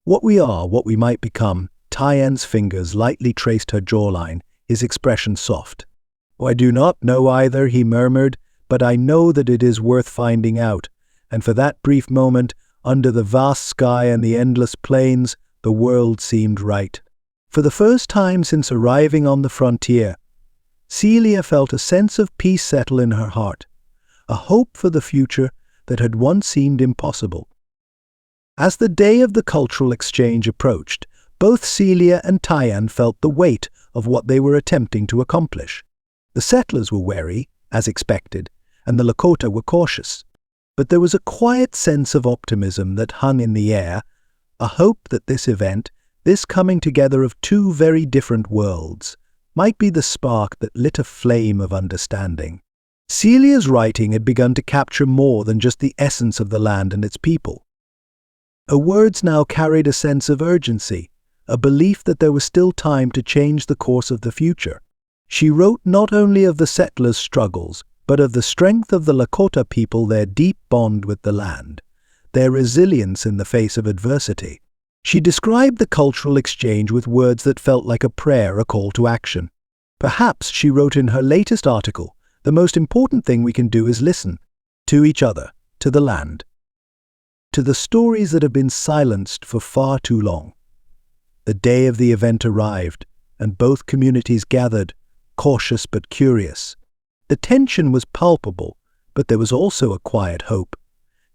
What we are, what we might become." Tyan's fingers lightly traced her jawline, his expression soft. "I do not know either," he murmured, "but I know that it is worth finding out." And for that brief moment, under the vast sky and the endless plains, the world seemed right. For the first time since arriving on the frontier, Celia felt a sense of peace settle in her heart, a hope for the future that had once seemed impossible. As the day of the cultural exchange approached, both Celia and Tyan felt the weight of what they were attempting to accomplish. The settlers were wary, as expected, and the Lakota were cautious. But there was a quiet sense of optimism that hung in the air, a hope that this event, this coming together of two very different worlds, might be the spark that lit a flame of understanding. Celia's writing had begun to capture more than just the essence of the land and its people. Her words now carried a sense of urgency, a belief that there was still time to change the course of the future. She wrote not only of the settlers' struggles, but of the strength of the Lakota people, their deep bond with the land, their resilience in the face of adversity. She described the cultural exchange with words that felt like a prayer, a call to action. Perhaps, she wrote in her latest article, the most important thing we can do is listen to each other, to the land, to the stories that have been silenced for far too long. The day of the event arrived, and both communities gathered, cautious but curious. The tension was palpable, but there was also a quiet hope.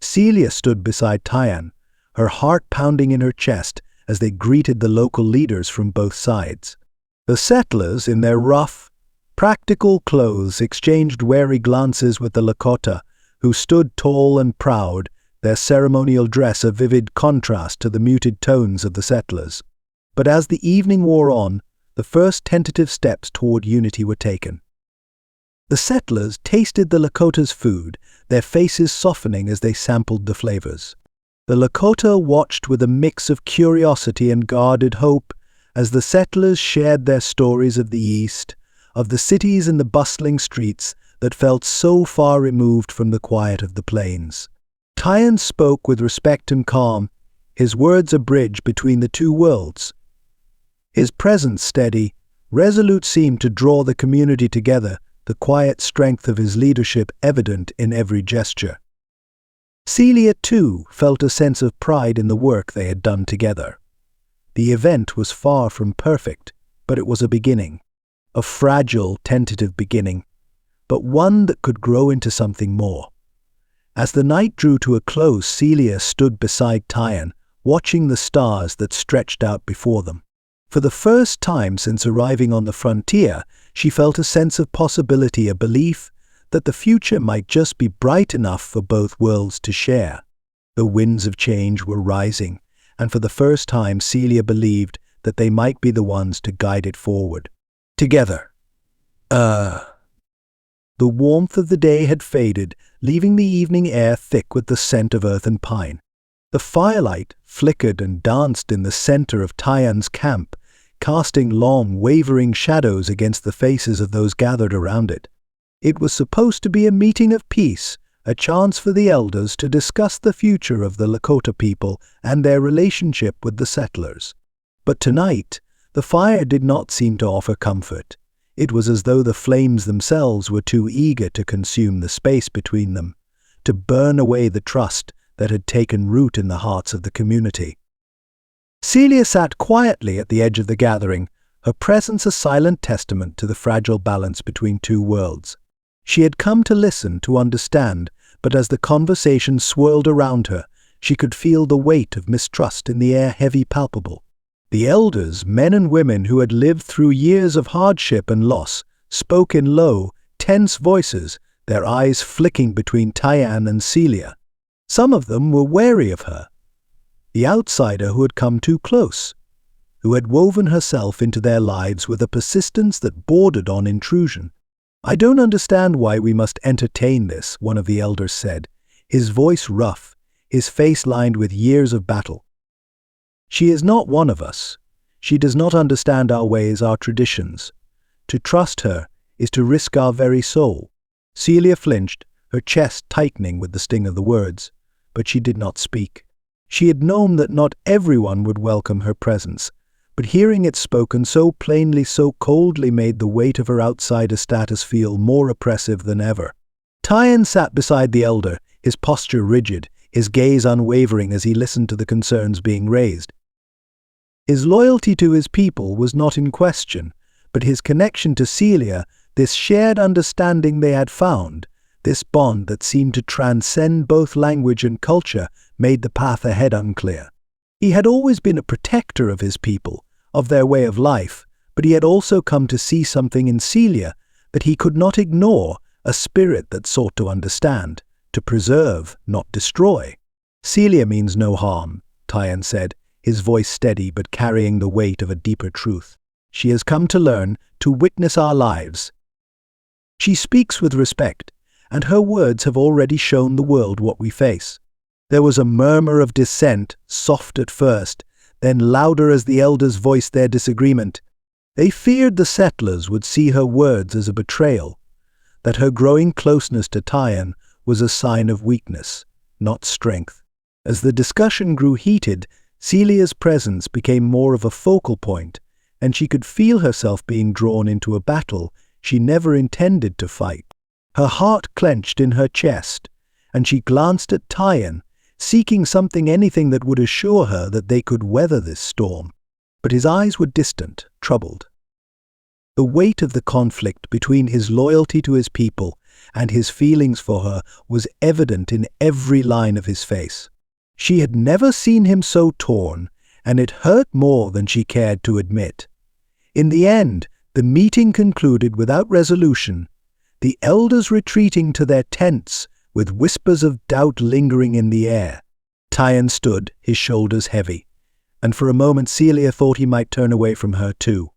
Celia stood beside Tyan, her heart pounding in her chest as they greeted the local leaders from both sides. The settlers, in their rough, practical clothes, exchanged wary glances with the Lakota, who stood tall and proud, their ceremonial dress a vivid contrast to the muted tones of the settlers. But as the evening wore on, the first tentative steps toward unity were taken. The settlers tasted the Lakota's food, their faces softening as they sampled the flavors. The Lakota watched with a mix of curiosity and guarded hope as the settlers shared their stories of the East, of the cities and the bustling streets that felt so far removed from the quiet of the plains. Tyan spoke with respect and calm, his words a bridge between the two worlds. His presence steady, resolute, seemed to draw the community together, the quiet strength of his leadership evident in every gesture. Celia, too, felt a sense of pride in the work they had done together. The event was far from perfect, but it was a beginning. A fragile, tentative beginning, but one that could grow into something more. As the night drew to a close, Celia stood beside Tyan, watching the stars that stretched out before them. For the first time since arriving on the frontier, she felt a sense of possibility, a belief that the future might just be bright enough for both worlds to share. The winds of change were rising, and for the first time Celia believed that they might be the ones to guide it forward. Together. The warmth of the day had faded, leaving the evening air thick with the scent of earth and pine. The firelight flickered and danced in the center of Tyan's camp, casting long, wavering shadows against the faces of those gathered around it. It was supposed to be a meeting of peace, a chance for the elders to discuss the future of the Lakota people and their relationship with the settlers. But tonight, the fire did not seem to offer comfort. It was as though the flames themselves were too eager to consume the space between them, to burn away the trust that had taken root in the hearts of the community. Celia sat quietly at the edge of the gathering, her presence a silent testament to the fragile balance between two worlds. She had come to listen, to understand, but as the conversation swirled around her, she could feel the weight of mistrust in the air, heavy, palpable. The elders, men and women who had lived through years of hardship and loss, spoke in low, tense voices, their eyes flicking between Tyann and Celia. Some of them were wary of her, the outsider who had come too close, who had woven herself into their lives with a persistence that bordered on intrusion. "I don't understand why we must entertain this," one of the elders said, his voice rough, his face lined with years of battle. "She is not one of us. She does not understand our ways, our traditions. To trust her is to risk our very soul." Celia flinched, her chest tightening with the sting of the words, but she did not speak. She had known that not everyone would welcome her presence, but hearing it spoken so plainly, so coldly, made the weight of her outsider status feel more oppressive than ever. Tyann sat beside the elder, his posture rigid, his gaze unwavering as he listened to the concerns being raised. His loyalty to his people was not in question, but his connection to Celia, this shared understanding they had found, this bond that seemed to transcend both language and culture, made the path ahead unclear. He had always been a protector of his people, of their way of life, but he had also come to see something in Celia that he could not ignore, a spirit that sought to understand, to preserve, not destroy. "Celia means no harm," Tyann said, his voice steady but carrying the weight of a deeper truth. "She has come to learn, to witness our lives. She speaks with respect, and her words have already shown the world what we face." There was a murmur of dissent, soft at first, then louder as the elders voiced their disagreement. They feared the settlers would see her words as a betrayal, that her growing closeness to Tyann was a sign of weakness, not strength. As the discussion grew heated, Celia's presence became more of a focal point, and she could feel herself being drawn into a battle she never intended to fight. Her heart clenched in her chest, and she glanced at Tyann, seeking anything that would assure her that they could weather this storm. But his eyes were distant, troubled. The weight of the conflict between his loyalty to his people and his feelings for her was evident in every line of his face. She had never seen him so torn, and it hurt more than she cared to admit. In the end, the meeting concluded without resolution, the elders retreating to their tents with whispers of doubt lingering in the air. Tyann stood, his shoulders heavy, and for a moment Celia thought he might turn away from her too.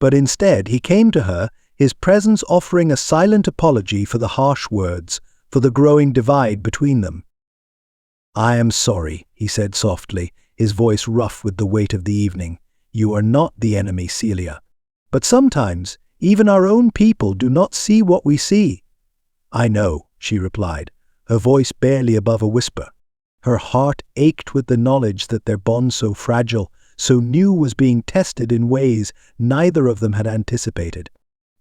But instead he came to her, his presence offering a silent apology for the harsh words, for the growing divide between them. "I am sorry," he said softly, his voice rough with the weight of the evening. "You are not the enemy, Celia. But sometimes, even our own people do not see what we see." "I know," she replied, her voice barely above a whisper. Her heart ached with the knowledge that their bond so fragile, so new, was being tested in ways neither of them had anticipated.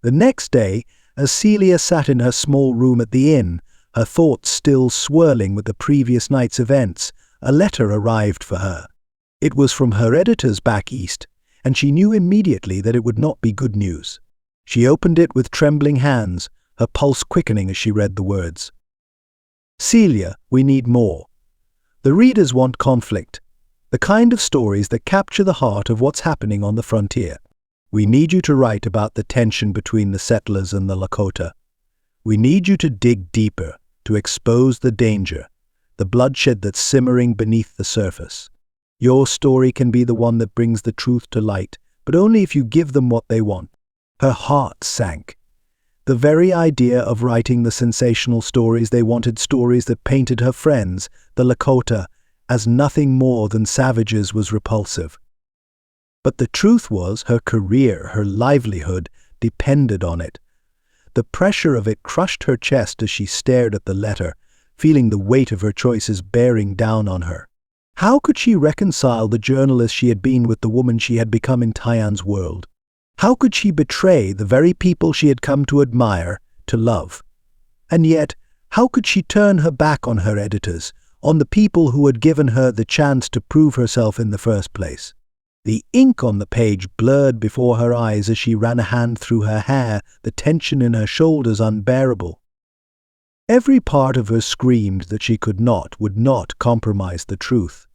The next day, as Celia sat in her small room at the inn, her thoughts still swirling with the previous night's events, a letter arrived for her. It was from her editors back east, and she knew immediately that it would not be good news. She opened it with trembling hands, her pulse quickening as she read the words. "Celia, we need more. The readers want conflict, the kind of stories that capture the heart of what's happening on the frontier. We need you to write about the tension between the settlers and the Lakota. We need you to dig deeper, to expose the danger, the bloodshed that's simmering beneath the surface. Your story can be the one that brings the truth to light, but only if you give them what they want." Her heart sank. The very idea of writing the sensational stories they wanted, stories that painted her friends, the Lakota, as nothing more than savages, was repulsive. But the truth was, her career, her livelihood, depended on it. The pressure of it crushed her chest as she stared at the letter, feeling the weight of her choices bearing down on her. How could she reconcile the journalist she had been with the woman she had become in Tyann's world? How could she betray the very people she had come to admire, to love? And yet, how could she turn her back on her editors, on the people who had given her the chance to prove herself in the first place? The ink on the page blurred before her eyes as she ran a hand through her hair, the tension in her shoulders unbearable. Every part of her screamed that she would not compromise the truth.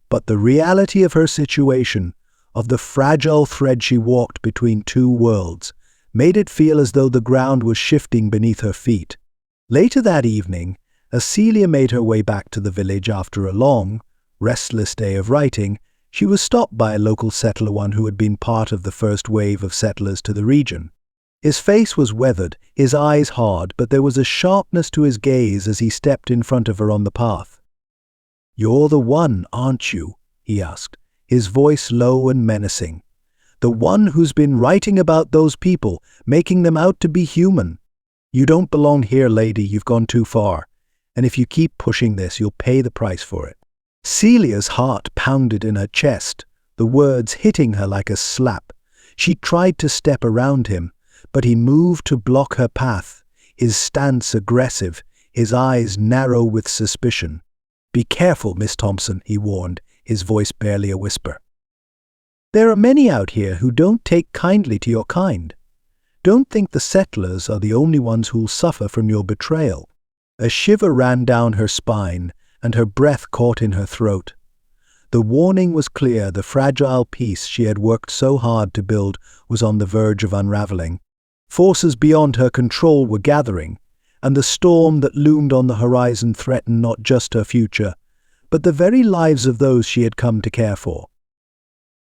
But the reality of her situation, of the fragile thread she walked between two worlds, made it feel as though the ground was shifting beneath her feet. Later that evening, as Celia made her way back to the village after a long, restless day of writing, she was stopped by a local settler, one who had been part of the first wave of settlers to the region. His face was weathered, his eyes hard, but there was a sharpness to his gaze as he stepped in front of her on the path. "You're the one, aren't you?" he asked, his voice low and menacing. "The one who's been writing about those people, making them out to be human. You don't belong here, lady, you've gone too far. And if you keep pushing this, you'll pay the price for it." Celia's heart pounded in her chest, the words hitting her like a slap. She tried to step around him, but he moved to block her path, his stance aggressive, his eyes narrow with suspicion. "Be careful, Miss Thompson," he warned, his voice barely a whisper. "There are many out here who don't take kindly to your kind. Don't think the settlers are the only ones who'll suffer from your betrayal." A shiver ran down her spine, and her breath caught in her throat. The warning was clear. The fragile peace she had worked so hard to build was on the verge of unraveling. Forces beyond her control were gathering, and the storm that loomed on the horizon threatened not just her future, but the very lives of those she had come to care for.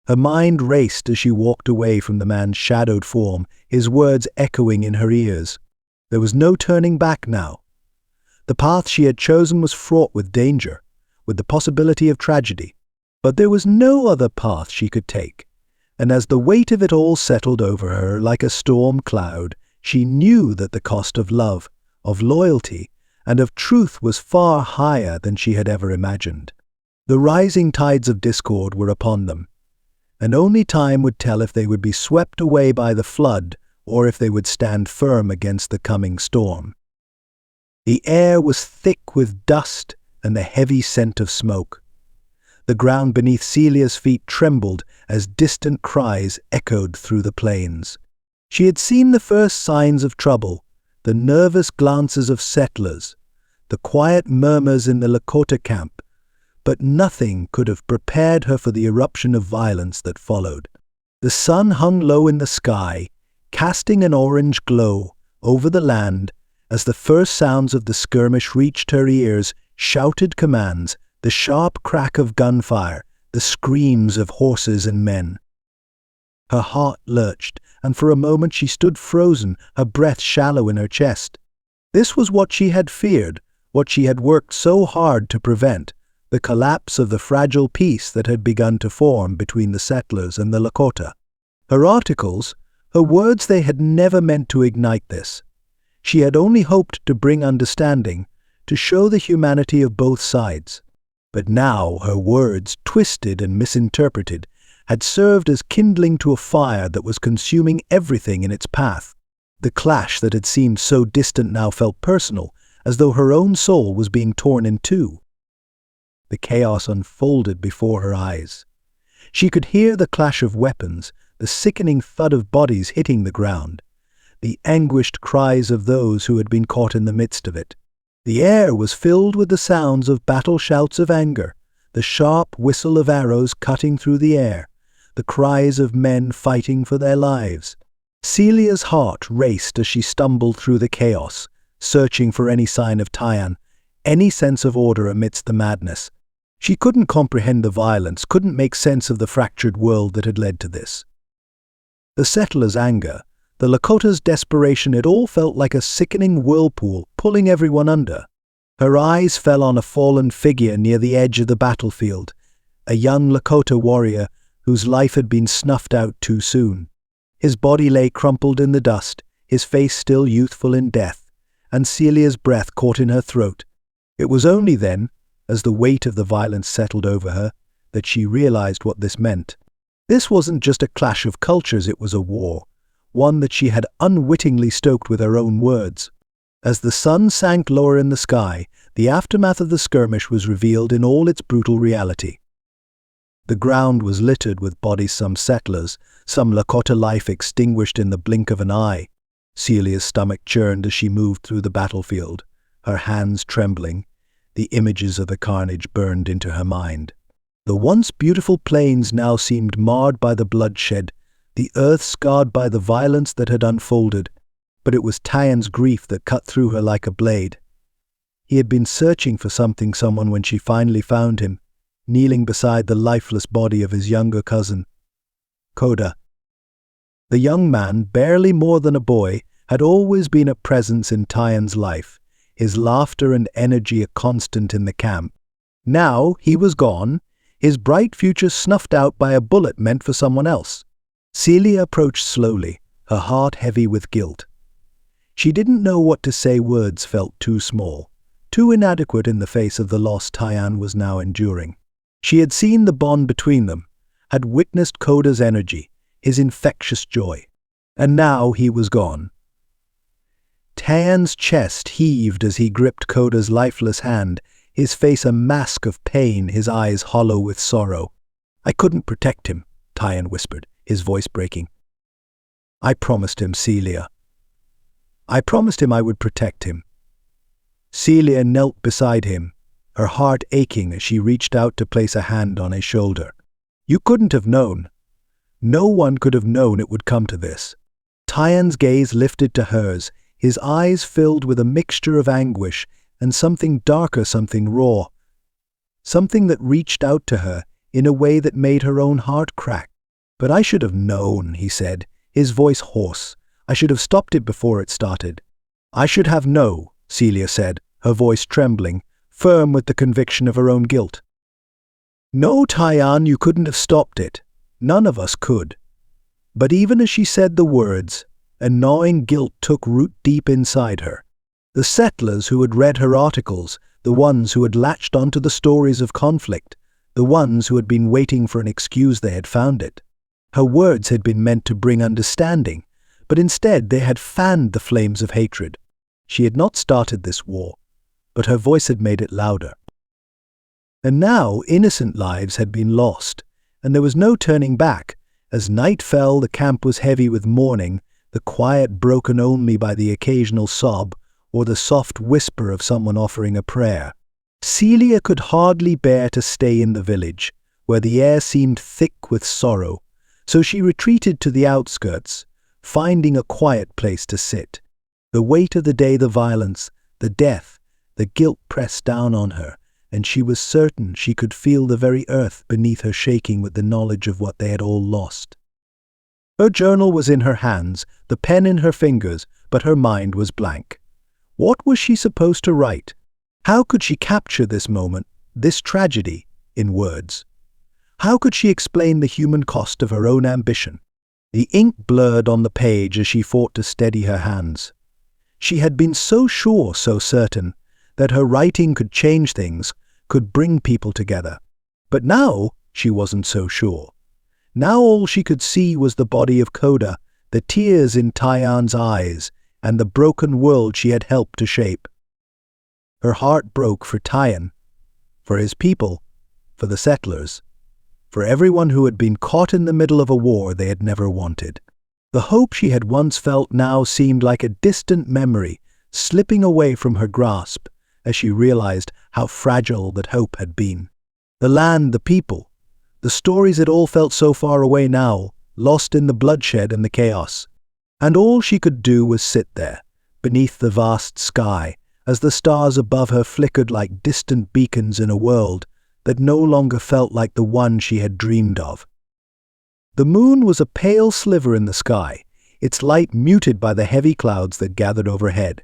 Her mind raced as she walked away from the man's shadowed form, his words echoing in her ears. There was no turning back now. The path she had chosen was fraught with danger, with the possibility of tragedy. But there was no other path she could take, and as the weight of it all settled over her like a storm cloud, she knew that the cost of love, of loyalty, and of truth was far higher than she had ever imagined. The rising tides of discord were upon them, and only time would tell if they would be swept away by the flood or if they would stand firm against the coming storm. The air was thick with dust and the heavy scent of smoke. The ground beneath Celia's feet trembled as distant cries echoed through the plains. She had seen the first signs of trouble, the nervous glances of settlers, the quiet murmurs in the Lakota camp, but nothing could have prepared her for the eruption of violence that followed. The sun hung low in the sky, casting an orange glow over the land as the first sounds of the skirmish reached her ears, shouted commands, the sharp crack of gunfire, the screams of horses and men. Her heart lurched, and for a moment she stood frozen, her breath shallow in her chest. This was what she had feared, what she had worked so hard to prevent, the collapse of the fragile peace that had begun to form between the settlers and the Lakota. Her articles, her words, they had never meant to ignite this. She had only hoped to bring understanding, to show the humanity of both sides. But now her words, twisted and misinterpreted, had served as kindling to a fire that was consuming everything in its path. The clash that had seemed so distant now felt personal, as though her own soul was being torn in two. The chaos unfolded before her eyes. She could hear the clash of weapons, the sickening thud of bodies hitting the ground, the anguished cries of those who had been caught in the midst of it. The air was filled with the sounds of battle shouts of anger, the sharp whistle of arrows cutting through the air, the cries of men fighting for their lives. Celia's heart raced as she stumbled through the chaos, searching for any sign of Tyan, any sense of order amidst the madness. She couldn't comprehend the violence, couldn't make sense of the fractured world that had led to this. The settlers' anger, the Lakota's desperation, it all felt like a sickening whirlpool pulling everyone under. Her eyes fell on a fallen figure near the edge of the battlefield, a young Lakota warrior whose life had been snuffed out too soon. His body lay crumpled in the dust, his face still youthful in death, and Celia's breath caught in her throat. It was only then, as the weight of the violence settled over her, that she realized what this meant. This wasn't just a clash of cultures, it was a war, one that she had unwittingly stoked with her own words. As the sun sank lower in the sky, the aftermath of the skirmish was revealed in all its brutal reality. The ground was littered with bodies, some settlers, some Lakota life extinguished in the blink of an eye. Celia's stomach churned as she moved through the battlefield, her hands trembling. The images of the carnage burned into her mind. The once beautiful plains now seemed marred by the bloodshed, the earth scarred by the violence that had unfolded. but it was Tyan's grief that cut through her like a blade. He had been searching for someone when she finally found him, kneeling beside the lifeless body of his younger cousin, Koda. The young man, barely more than a boy, had always been a presence in Tyan's life, his laughter and energy a constant in the camp. Now he was gone, his bright future snuffed out by a bullet meant for someone else. Celia approached slowly, her heart heavy with guilt. She didn't know what to say. Words felt too small, too inadequate in the face of the loss Tyan was now enduring. She had seen the bond between them, had witnessed Koda's energy, his infectious joy. And now he was gone. Tyan's chest heaved as he gripped Koda's lifeless hand, his face a mask of pain, his eyes hollow with sorrow. "I couldn't protect him," Tyan whispered, his voice breaking. "I promised him, Celia. I promised him I would protect him." Celia knelt beside him, her heart aching as she reached out to place a hand on his shoulder. "You couldn't have known. No one could have known it would come to this." Tyan's gaze lifted to hers, his eyes filled with a mixture of anguish and something darker, something raw, something that reached out to her in a way that made her own heart crack. "But I should have known," he said, his voice hoarse. "I should have stopped it before it started." "I should have known," Celia said, her voice trembling, firm with the conviction of her own guilt. "No, Tyan, you couldn't have stopped it. None of us could." But even as she said the words, a gnawing guilt took root deep inside her. The settlers who had read her articles, the ones who had latched onto the stories of conflict, the ones who had been waiting for an excuse, they had found it. Her words had been meant to bring understanding, but instead they had fanned the flames of hatred. She had not started this war, but her voice had made it louder. And now innocent lives had been lost, and there was no turning back. As night fell, the camp was heavy with mourning, the quiet broken only by the occasional sob or the soft whisper of someone offering a prayer. Celia could hardly bear to stay in the village, where the air seemed thick with sorrow, so she retreated to the outskirts, finding a quiet place to sit. The weight of the day, the violence, the death, the guilt pressed down on her, and she was certain she could feel the very earth beneath her shaking with the knowledge of what they had all lost. Her journal was in her hands, the pen in her fingers, but her mind was blank. What was she supposed to write? How could she capture this moment, this tragedy, in words? How could she explain the human cost of her own ambition? The ink blurred on the page as she fought to steady her hands. She had been so sure, so certain, that her writing could change things, could bring people together. But now she wasn't so sure. Now all she could see was the body of Koda, the tears in Tyan's eyes, and the broken world she had helped to shape. Her heart broke for Tyan, for his people, for the settlers, for everyone who had been caught in the middle of a war they had never wanted. The hope she had once felt now seemed like a distant memory, slipping away from her grasp as she realized how fragile that hope had been. The land, the people, the stories, it all felt so far away now, lost in the bloodshed and the chaos. And all she could do was sit there, beneath the vast sky, as the stars above her flickered like distant beacons in a world that no longer felt like the one she had dreamed of. The moon was a pale sliver in the sky, its light muted by the heavy clouds that gathered overhead.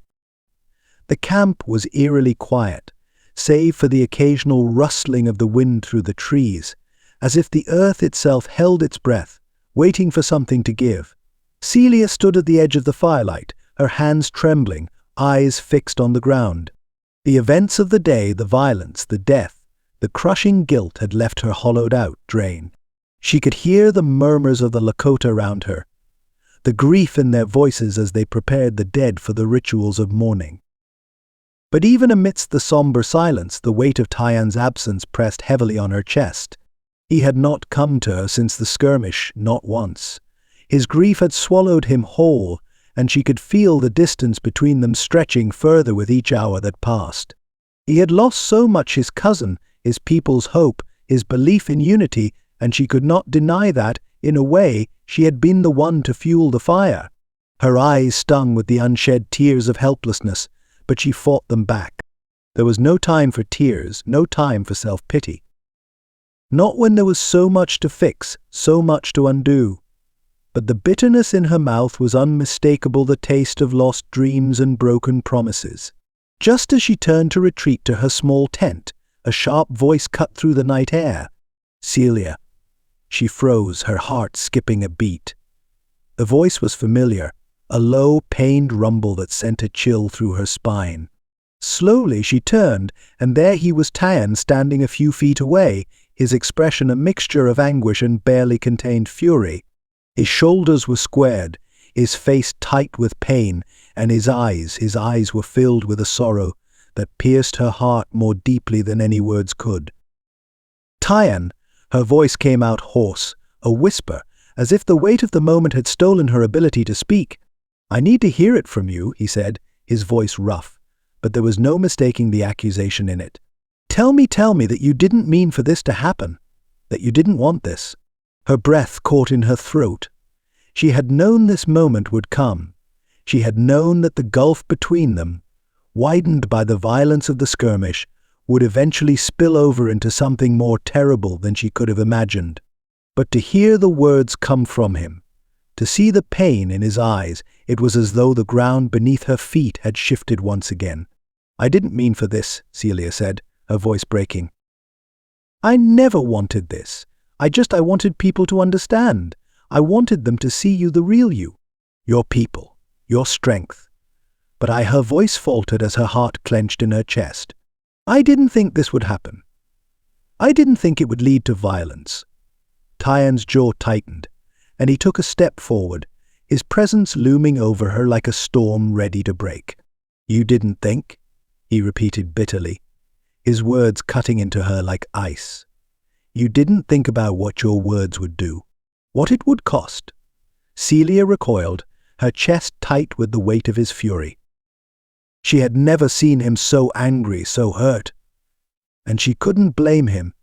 The camp was eerily quiet, save for the occasional rustling of the wind through the trees, as if the earth itself held its breath, waiting for something to give. Celia stood at the edge of the firelight, her hands trembling, eyes fixed on the ground. The events of the day, the violence, the death, the crushing guilt had left her hollowed out, drained. She could hear the murmurs of the Lakota around her, the grief in their voices as they prepared the dead for the rituals of mourning. But even amidst the somber silence, the weight of Tyan's absence pressed heavily on her chest. He had not come to her since the skirmish, not once. His grief had swallowed him whole, and she could feel the distance between them stretching further with each hour that passed. He had lost so much: his cousin, his people's hope, his belief in unity, and she could not deny that, in a way, she had been the one to fuel the fire. Her eyes stung with the unshed tears of helplessness, but she fought them back. There was no time for tears, no time for self-pity. Not when there was so much to fix, so much to undo. But the bitterness in her mouth was unmistakable, the taste of lost dreams and broken promises. Just as she turned to retreat to her small tent, a sharp voice cut through the night air. "Celia." She froze, her heart skipping a beat. The voice was familiar, a low, pained rumble that sent a chill through her spine. Slowly she turned, and there he was, Tyan, standing a few feet away, his expression a mixture of anguish and barely contained fury. His shoulders were squared, his face tight with pain, and his eyes were filled with a sorrow that pierced her heart more deeply than any words could. "Tyan," her voice came out hoarse, a whisper, as if the weight of the moment had stolen her ability to speak. "I need to hear it from you," he said, his voice rough, but there was no mistaking the accusation in it. Tell me that you didn't mean for this to happen, that you didn't want this." Her breath caught in her throat. She had known this moment would come. She had known that the gulf between them, widened by the violence of the skirmish, would eventually spill over into something more terrible than she could have imagined. But to hear the words come from him, to see the pain in his eyes, it was as though the ground beneath her feet had shifted once again. "I didn't mean for this," Celia said, her voice breaking. "I never wanted this. I wanted people to understand. I wanted them to see you, the real you. Your people, your strength." But her voice faltered as her heart clenched in her chest. "I didn't think this would happen. I didn't think it would lead to violence." Tyan's jaw tightened, and he took a step forward, his presence looming over her like a storm ready to break. "You didn't think?" he repeated bitterly, his words cutting into her like ice. "You didn't think about what your words would do, what it would cost." Celia recoiled, her chest tight with the weight of his fury. She had never seen him so angry, so hurt. And she couldn't blame him.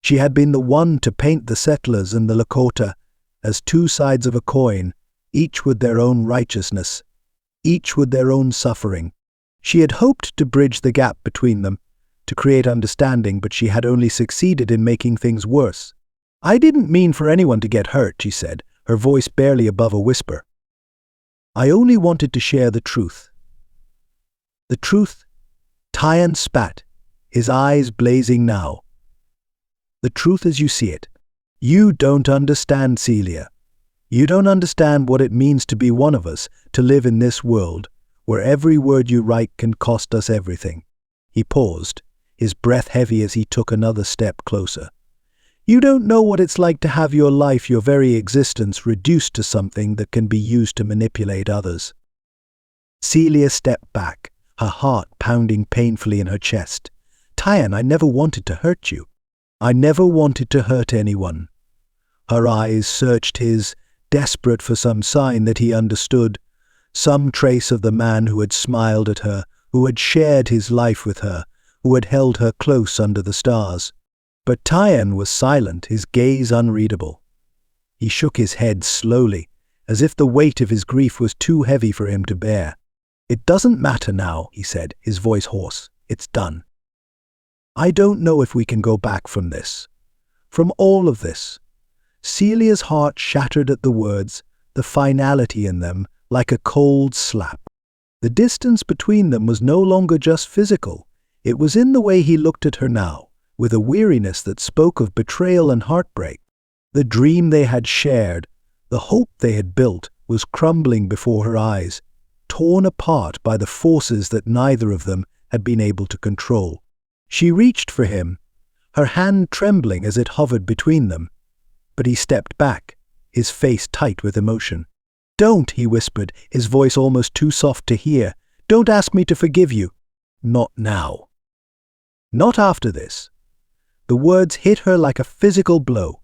She had been the one to paint the settlers and the Lakota as two sides of a coin, each with their own righteousness, each with their own suffering. She had hoped to bridge the gap between them, to create understanding, but she had only succeeded in making things worse. "I didn't mean for anyone to get hurt," she said, her voice barely above a whisper. "I only wanted to share the truth." "The truth?" Tyan spat, his eyes blazing now. "The truth as you see it. You don't understand, Celia. You don't understand what it means to be one of us, to live in this world, where every word you write can cost us everything." He paused, his breath heavy as he took another step closer. "You don't know what it's like to have your life, your very existence, reduced to something that can be used to manipulate others." Celia stepped back, her heart pounding painfully in her chest. "Tyan, I never wanted to hurt you. I never wanted to hurt anyone." Her eyes searched his, desperate for some sign that he understood, some trace of the man who had smiled at her, who had shared his life with her, who had held her close under the stars. But Tyan was silent, his gaze unreadable. He shook his head slowly, as if the weight of his grief was too heavy for him to bear. "It doesn't matter now," he said, his voice hoarse. "It's done. I don't know if we can go back from this, from all of this." Celia's heart shattered at the words, the finality in them, like a cold slap. The distance between them was no longer just physical. It was in the way he looked at her now, with a weariness that spoke of betrayal and heartbreak. The dream they had shared, the hope they had built, was crumbling before her eyes, torn apart by the forces that neither of them had been able to control. She reached for him, her hand trembling as it hovered between them. But he stepped back, his face tight with emotion. "Don't," he whispered, his voice almost too soft to hear. "Don't ask me to forgive you. Not now. Not after this." The words hit her like a physical blow.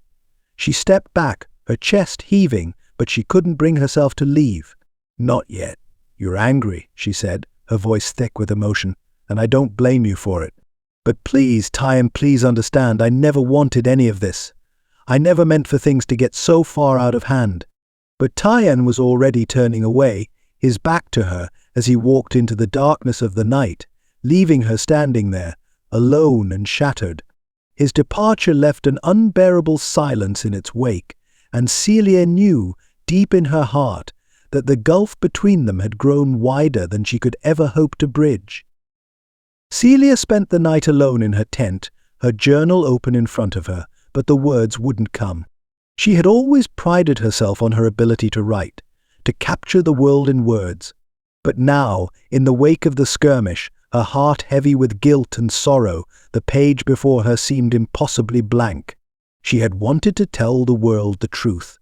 She stepped back, her chest heaving, but she couldn't bring herself to leave. "Not yet. You're angry," she said, her voice thick with emotion, "and I don't blame you for it. But please, Tyan, please understand, I never wanted any of this. I never meant for things to get so far out of hand. But Tyan was already turning away, his back to her, as he walked into the darkness of the night, leaving her standing there, alone and shattered. His departure left an unbearable silence in its wake, and Celia knew, deep in her heart, that the gulf between them had grown wider than she could ever hope to bridge. Celia spent the night alone in her tent, her journal open in front of her, but the words wouldn't come. She had always prided herself on her ability to write, to capture the world in words. But now, in the wake of the skirmish, her heart heavy with guilt and sorrow, the page before her seemed impossibly blank. She had wanted to tell the world the truth,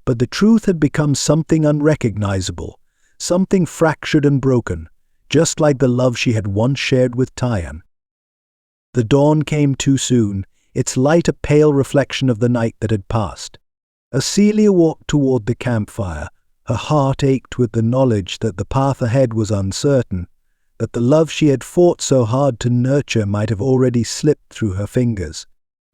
but the truth had become something unrecognizable, something fractured and broken, just like the love she had once shared with Tyan. The dawn came too soon, its light a pale reflection of the night that had passed. As Celia walked toward the campfire, her heart ached with the knowledge that the path ahead was uncertain, that the love she had fought so hard to nurture might have already slipped through her fingers.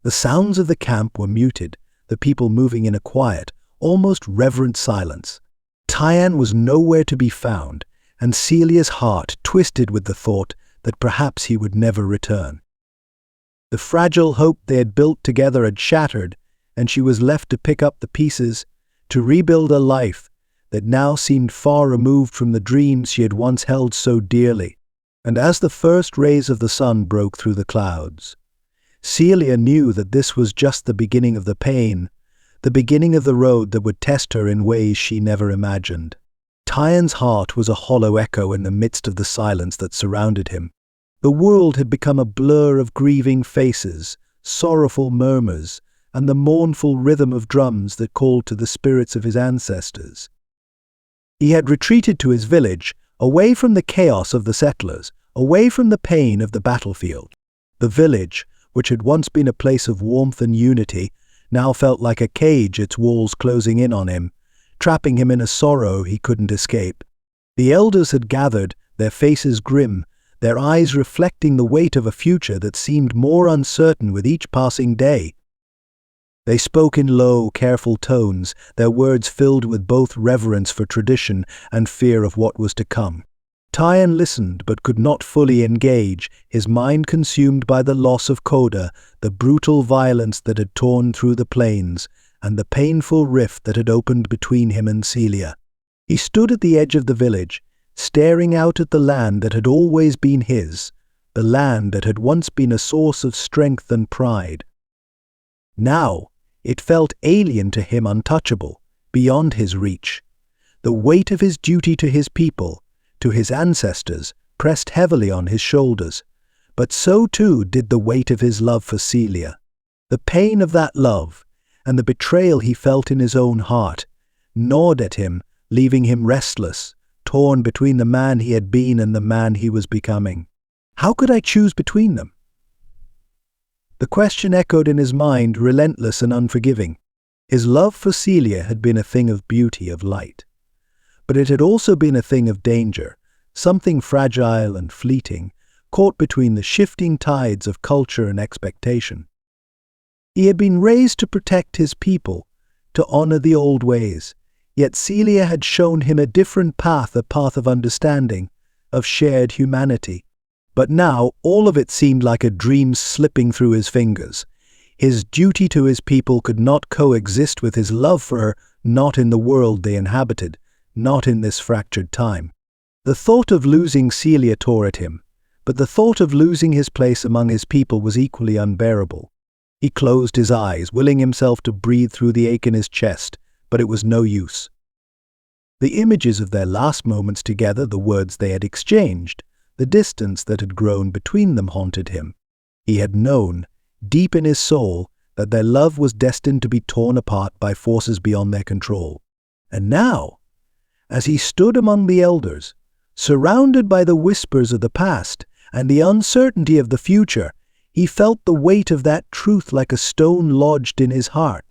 The sounds of the camp were muted, the people moving in a quiet, almost reverent silence. Tyan was nowhere to be found, and Celia's heart twisted with the thought that perhaps he would never return. The fragile hope they had built together had shattered, and she was left to pick up the pieces, to rebuild a life that now seemed far removed from the dreams she had once held so dearly. And as the first rays of the sun broke through the clouds, Celia knew that this was just the beginning of the pain, the beginning of the road that would test her in ways she never imagined. Tyan's heart was a hollow echo in the midst of the silence that surrounded him. The world had become a blur of grieving faces, sorrowful murmurs, and the mournful rhythm of drums that called to the spirits of his ancestors. He had retreated to his village, away from the chaos of the settlers, away from the pain of the battlefield. The village, which had once been a place of warmth and unity, now felt like a cage, its walls closing in on him, trapping him in a sorrow he couldn't escape. The elders had gathered, their faces grim, their eyes reflecting the weight of a future that seemed more uncertain with each passing day. They spoke in low, careful tones, their words filled with both reverence for tradition and fear of what was to come. Tyan listened but could not fully engage, his mind consumed by the loss of Coda, the brutal violence that had torn through the plains, and the painful rift that had opened between him and Celia. He stood at the edge of the village, staring out at the land that had always been his, the land that had once been a source of strength and pride. Now, it felt alien to him, untouchable, beyond his reach. The weight of his duty to his people, to his ancestors, pressed heavily on his shoulders, but so too did the weight of his love for Celia. The pain of that love, and the betrayal he felt in his own heart, gnawed at him, leaving him restless, torn between the man he had been and the man he was becoming. How could I choose between them? The question echoed in his mind, relentless and unforgiving. His love for Celia had been a thing of beauty, of light. But it had also been a thing of danger, something fragile and fleeting, caught between the shifting tides of culture and expectation. He had been raised to protect his people, to honor the old ways, yet Celia had shown him a different path, a path of understanding, of shared humanity. But now all of it seemed like a dream slipping through his fingers. His duty to his people could not coexist with his love for her, not in the world they inhabited, not in this fractured time. The thought of losing Celia tore at him, but the thought of losing his place among his people was equally unbearable. He closed his eyes, willing himself to breathe through the ache in his chest, but it was no use. The images of their last moments together, the words they had exchanged, the distance that had grown between them haunted him. He had known, deep in his soul, that their love was destined to be torn apart by forces beyond their control. And now, as he stood among the elders, surrounded by the whispers of the past and the uncertainty of the future, he felt the weight of that truth like a stone lodged in his heart.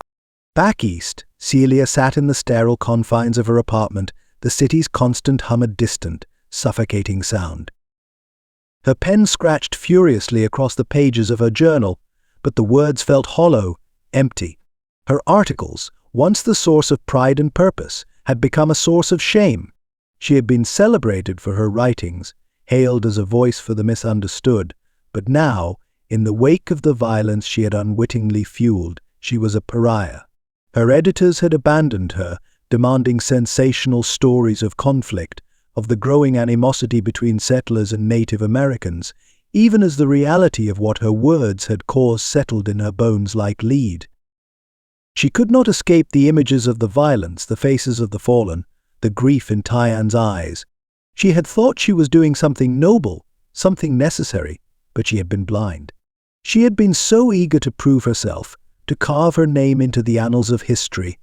Back east, Celia sat in the sterile confines of her apartment, the city's constant hum a distant, suffocating sound. Her pen scratched furiously across the pages of her journal, but the words felt hollow, empty. Her articles, once the source of pride and purpose, had become a source of shame. She had been celebrated for her writings, hailed as a voice for the misunderstood, but now, in the wake of the violence she had unwittingly fueled, she was a pariah. Her editors had abandoned her, demanding sensational stories of conflict, of the growing animosity between settlers and Native Americans, even as the reality of what her words had caused settled in her bones like lead. She could not escape the images of the violence, the faces of the fallen, the grief in Tyan's eyes. She had thought she was doing something noble, something necessary, but she had been blind. She had been so eager to prove herself, to carve her name into the annals of history,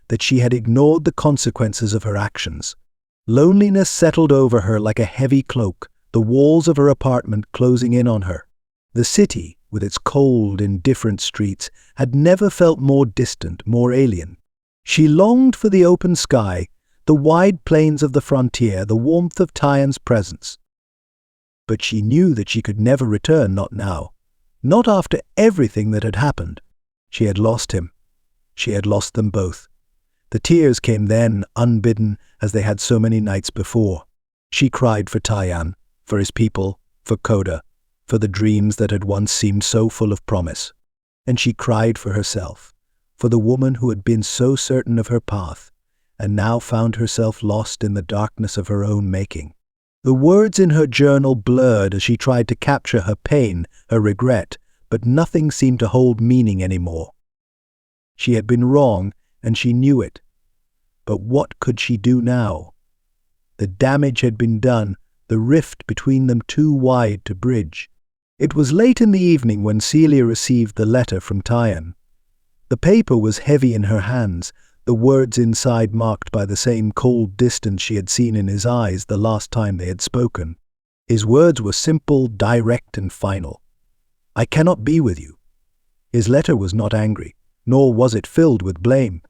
that she had ignored the consequences of her actions. Loneliness settled over her like a heavy cloak, the walls of her apartment closing in on her. The city, with its cold, indifferent streets, had never felt more distant, more alien. She longed for the open sky, the wide plains of the frontier, the warmth of Tyan's presence. But she knew that she could never return, not now. Not after everything that had happened. She had lost him. She had lost them both. The tears came then, unbidden, as they had so many nights before. She cried for Tyan, for his people, for Coda, for the dreams that had once seemed so full of promise. And she cried for herself, for the woman who had been so certain of her path, and now found herself lost in the darkness of her own making. The words in her journal blurred as she tried to capture her pain, her regret, but nothing seemed to hold meaning anymore. She had been wrong, and she knew it. But what could she do now? The damage had been done, the rift between them too wide to bridge. It was late in the evening when Celia received the letter from Tyan. The paper was heavy in her hands, the words inside marked by the same cold distance she had seen in his eyes the last time they had spoken. His words were simple, direct, and final. "I cannot be with you." His letter was not angry, nor was it filled with blame,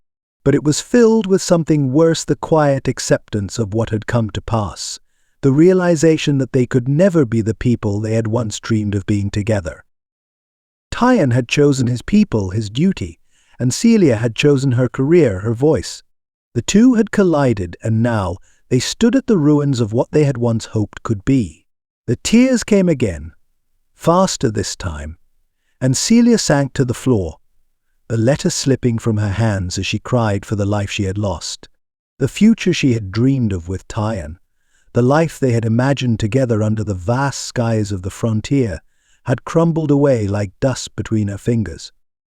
but it was filled with something worse, the quiet acceptance of what had come to pass, the realization that they could never be the people they had once dreamed of being together. Tyan had chosen his people, his duty, and Celia had chosen her career, her voice. The two had collided, and now they stood at the ruins of what they had once hoped could be. The tears came again, faster this time, and Celia sank to the floor, the letter slipping from her hands as she cried for the life she had lost, the future she had dreamed of with Tyan, the life they had imagined together under the vast skies of the frontier, had crumbled away like dust between her fingers.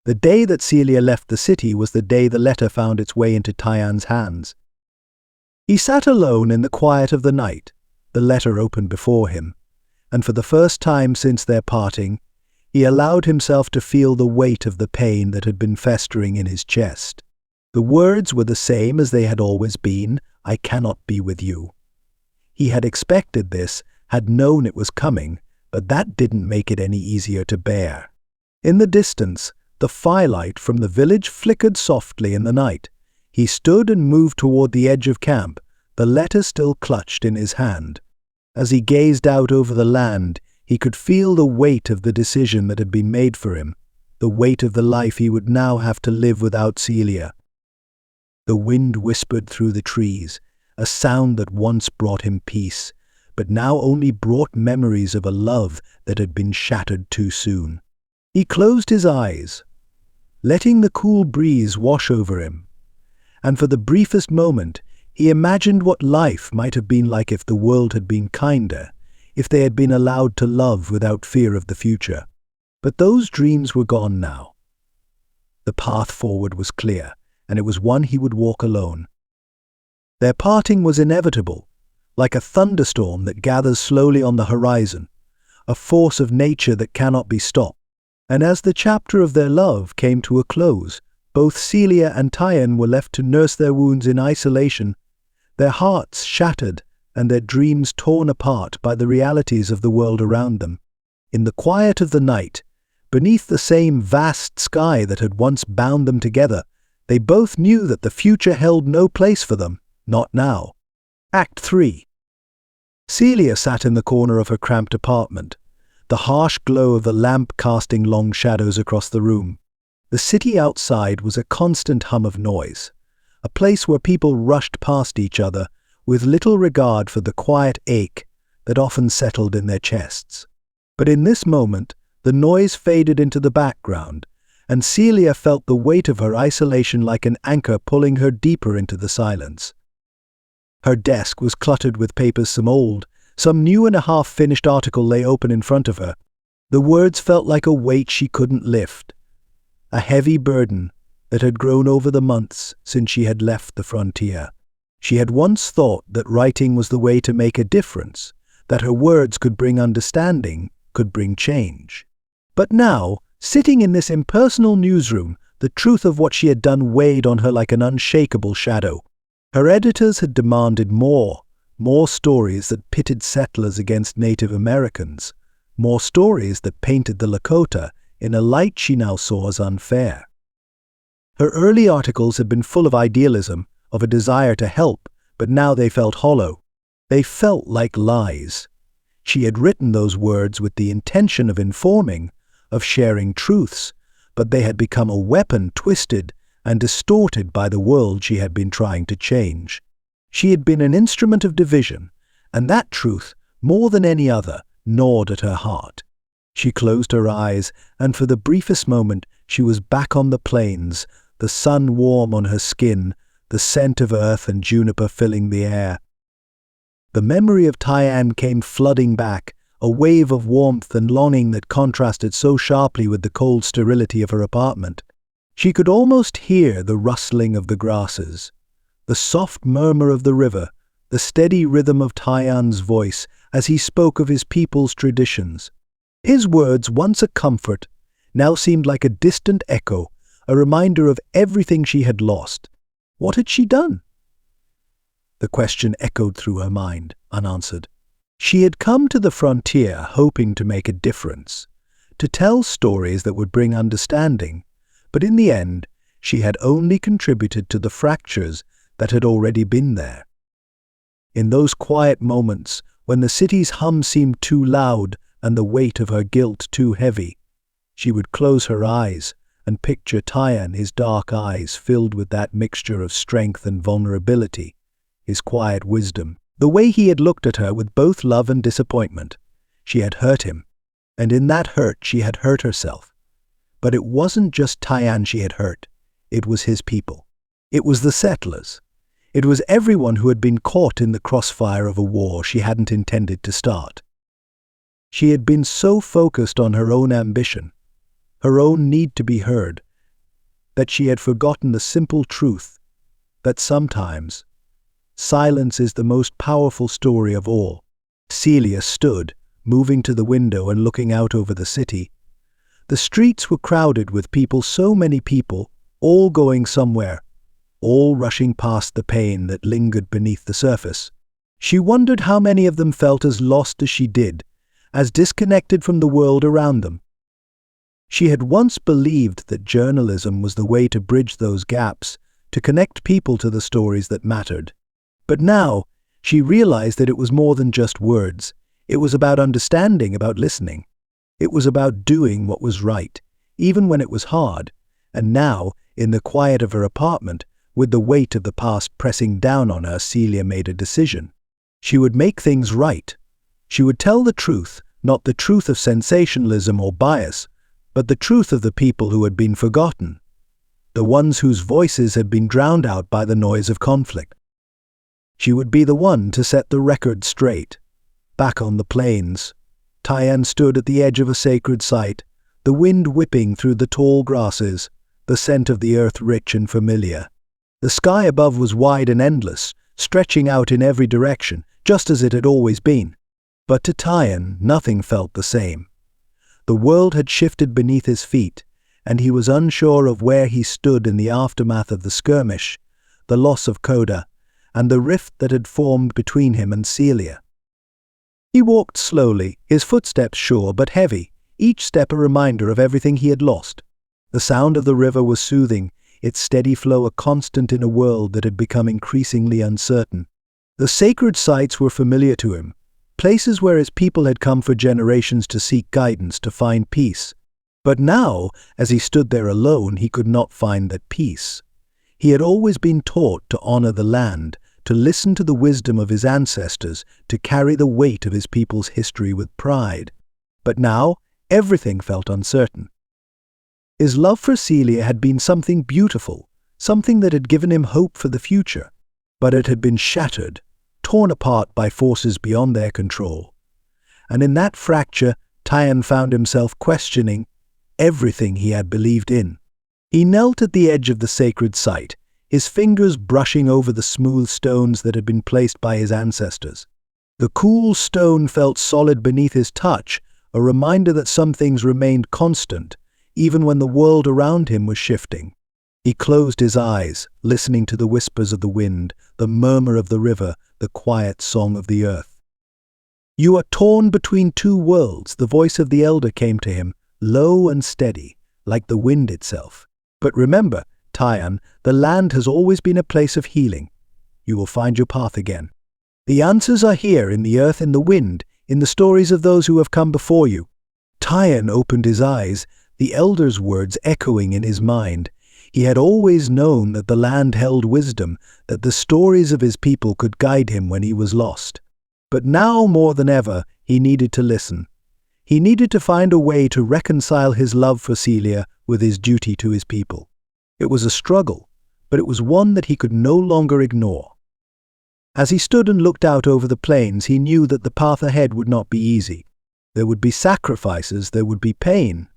The day that Celia left the city was the day the letter found its way into Tyan's hands. He sat alone in the quiet of the night, the letter open before him, and for the first time since their parting, he allowed himself to feel the weight of the pain that had been festering in his chest. The words were the same as they had always been, "I cannot be with you." He had expected this, had known it was coming, but that didn't make it any easier to bear. In the distance, the firelight from the village flickered softly in the night. He stood and moved toward the edge of camp, the letter still clutched in his hand. As he gazed out over the land, he could feel the weight of the decision that had been made for him, the weight of the life he would now have to live without Celia. The wind whispered through the trees, a sound that once brought him peace, but now only brought memories of a love that had been shattered too soon. He closed his eyes, letting the cool breeze wash over him, and for the briefest moment he imagined what life might have been like if the world had been kinder, if they had been allowed to love without fear of the future. But those dreams were gone now. The path forward was clear, and it was one he would walk alone. Their parting was inevitable, like a thunderstorm that gathers slowly on the horizon, a force of nature that cannot be stopped. And as the chapter of their love came to a close, both Celia and Tyan were left to nurse their wounds in isolation, their hearts shattered and their dreams torn apart by the realities of the world around them. In the quiet of the night, beneath the same vast sky that had once bound them together, they both knew that the future held no place for them, not now. Act 3. Celia sat in the corner of her cramped apartment, the harsh glow of the lamp casting long shadows across the room. The city outside was a constant hum of noise, a place where people rushed past each other with little regard for the quiet ache that often settled in their chests. But in this moment, the noise faded into the background, and Celia felt the weight of her isolation like an anchor pulling her deeper into the silence. Her desk was cluttered with papers, some old, some new, and a half-finished article lay open in front of her. The words felt like a weight she couldn't lift, a heavy burden that had grown over the months since she had left the frontier. She had once thought that writing was the way to make a difference, that her words could bring understanding, could bring change. But now, sitting in this impersonal newsroom, the truth of what she had done weighed on her like an unshakable shadow. Her editors had demanded more stories that pitted settlers against Native Americans, more stories that painted the Lakota in a light she now saw as unfair. Her early articles had been full of idealism, of a desire to help, but now they felt hollow. They felt like lies. She had written those words with the intention of informing, of sharing truths, but they had become a weapon twisted and distorted by the world she had been trying to change. She had been an instrument of division, and that truth, more than any other, gnawed at her heart. She closed her eyes, and for the briefest moment she was back on the plains, the sun warm on her skin, the scent of earth and juniper filling the air. The memory of Tyann came flooding back, a wave of warmth and longing that contrasted so sharply with the cold sterility of her apartment. She could almost hear the rustling of the grasses, the soft murmur of the river, the steady rhythm of Tyann's voice as he spoke of his people's traditions. His words, once a comfort, now seemed like a distant echo, a reminder of everything she had lost. What had she done? The question echoed through her mind, unanswered. She had come to the frontier hoping to make a difference, to tell stories that would bring understanding, but in the end, she had only contributed to the fractures that had already been there. In those quiet moments, when the city's hum seemed too loud and the weight of her guilt too heavy, she would close her eyes and picture Tyann, his dark eyes filled with that mixture of strength and vulnerability, his quiet wisdom, the way he had looked at her with both love and disappointment. She had hurt him, and in that hurt she had hurt herself. But it wasn't just Tyann she had hurt, it was his people. It was the settlers. It was everyone who had been caught in the crossfire of a war she hadn't intended to start. She had been so focused on her own ambition, her own need to be heard, that she had forgotten the simple truth that sometimes silence is the most powerful story of all. Celia stood, moving to the window and looking out over the city. The streets were crowded with people, so many people, all going somewhere, all rushing past the pain that lingered beneath the surface. She wondered how many of them felt as lost as she did, as disconnected from the world around them. She had once believed that journalism was the way to bridge those gaps, to connect people to the stories that mattered. But now, she realized that it was more than just words. It was about understanding, about listening. It was about doing what was right, even when it was hard. And now, in the quiet of her apartment, with the weight of the past pressing down on her, Celia made a decision. She would make things right. She would tell the truth, not the truth of sensationalism or bias, but the truth of the people who had been forgotten, the ones whose voices had been drowned out by the noise of conflict. She would be the one to set the record straight. Back on the plains, Tyann stood at the edge of a sacred site, the wind whipping through the tall grasses, the scent of the earth rich and familiar. The sky above was wide and endless, stretching out in every direction, just as it had always been. But to Tyann, nothing felt the same. The world had shifted beneath his feet, and he was unsure of where he stood in the aftermath of the skirmish, the loss of Coda, and the rift that had formed between him and Celia. He walked slowly, his footsteps sure but heavy, each step a reminder of everything he had lost. The sound of the river was soothing, its steady flow a constant in a world that had become increasingly uncertain. The sacred sites were familiar to him, places where his people had come for generations to seek guidance, to find peace. But now, as he stood there alone, he could not find that peace. He had always been taught to honor the land, to listen to the wisdom of his ancestors, to carry the weight of his people's history with pride. But now, everything felt uncertain. His love for Celia had been something beautiful, something that had given him hope for the future, but it had been shattered, torn apart by forces beyond their control. And in that fracture, Tyan found himself questioning everything he had believed in. He knelt at the edge of the sacred site, his fingers brushing over the smooth stones that had been placed by his ancestors. The cool stone felt solid beneath his touch, a reminder that some things remained constant, even when the world around him was shifting. He closed his eyes, listening to the whispers of the wind, the murmur of the river, the quiet song of the earth. "You are torn between two worlds," the voice of the elder came to him, low and steady, like the wind itself. "But remember, Tyan, the land has always been a place of healing. You will find your path again. The answers are here in the earth and the wind, in the stories of those who have come before you." Tyan opened his eyes, the elder's words echoing in his mind. He had always known that the land held wisdom, that the stories of his people could guide him when he was lost. But now more than ever, he needed to listen. He needed to find a way to reconcile his love for Celia with his duty to his people. It was a struggle, but it was one that he could no longer ignore. As he stood and looked out over the plains, he knew that the path ahead would not be easy. There would be sacrifices, there would be pain.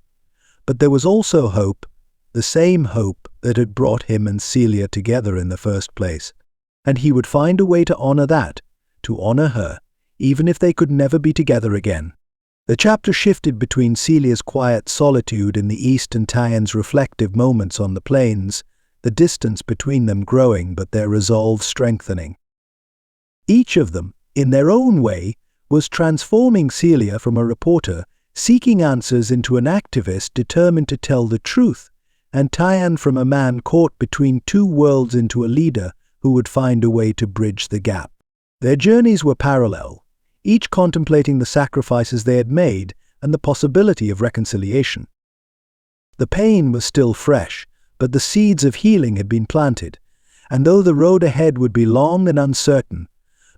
But there was also hope, the same hope that had brought him and Celia together in the first place. And he would find a way to honor that, to honor her, even if they could never be together again. The chapter shifted between Celia's quiet solitude in the east and Tyan's reflective moments on the plains, the distance between them growing but their resolve strengthening. Each of them, in their own way, was transforming Celia from a reporter seeking answers into an activist determined to tell the truth, and Tyan from a man caught between two worlds into a leader who would find a way to bridge the gap. Their journeys were parallel, each contemplating the sacrifices they had made and the possibility of reconciliation. The pain was still fresh, but the seeds of healing had been planted, and though the road ahead would be long and uncertain,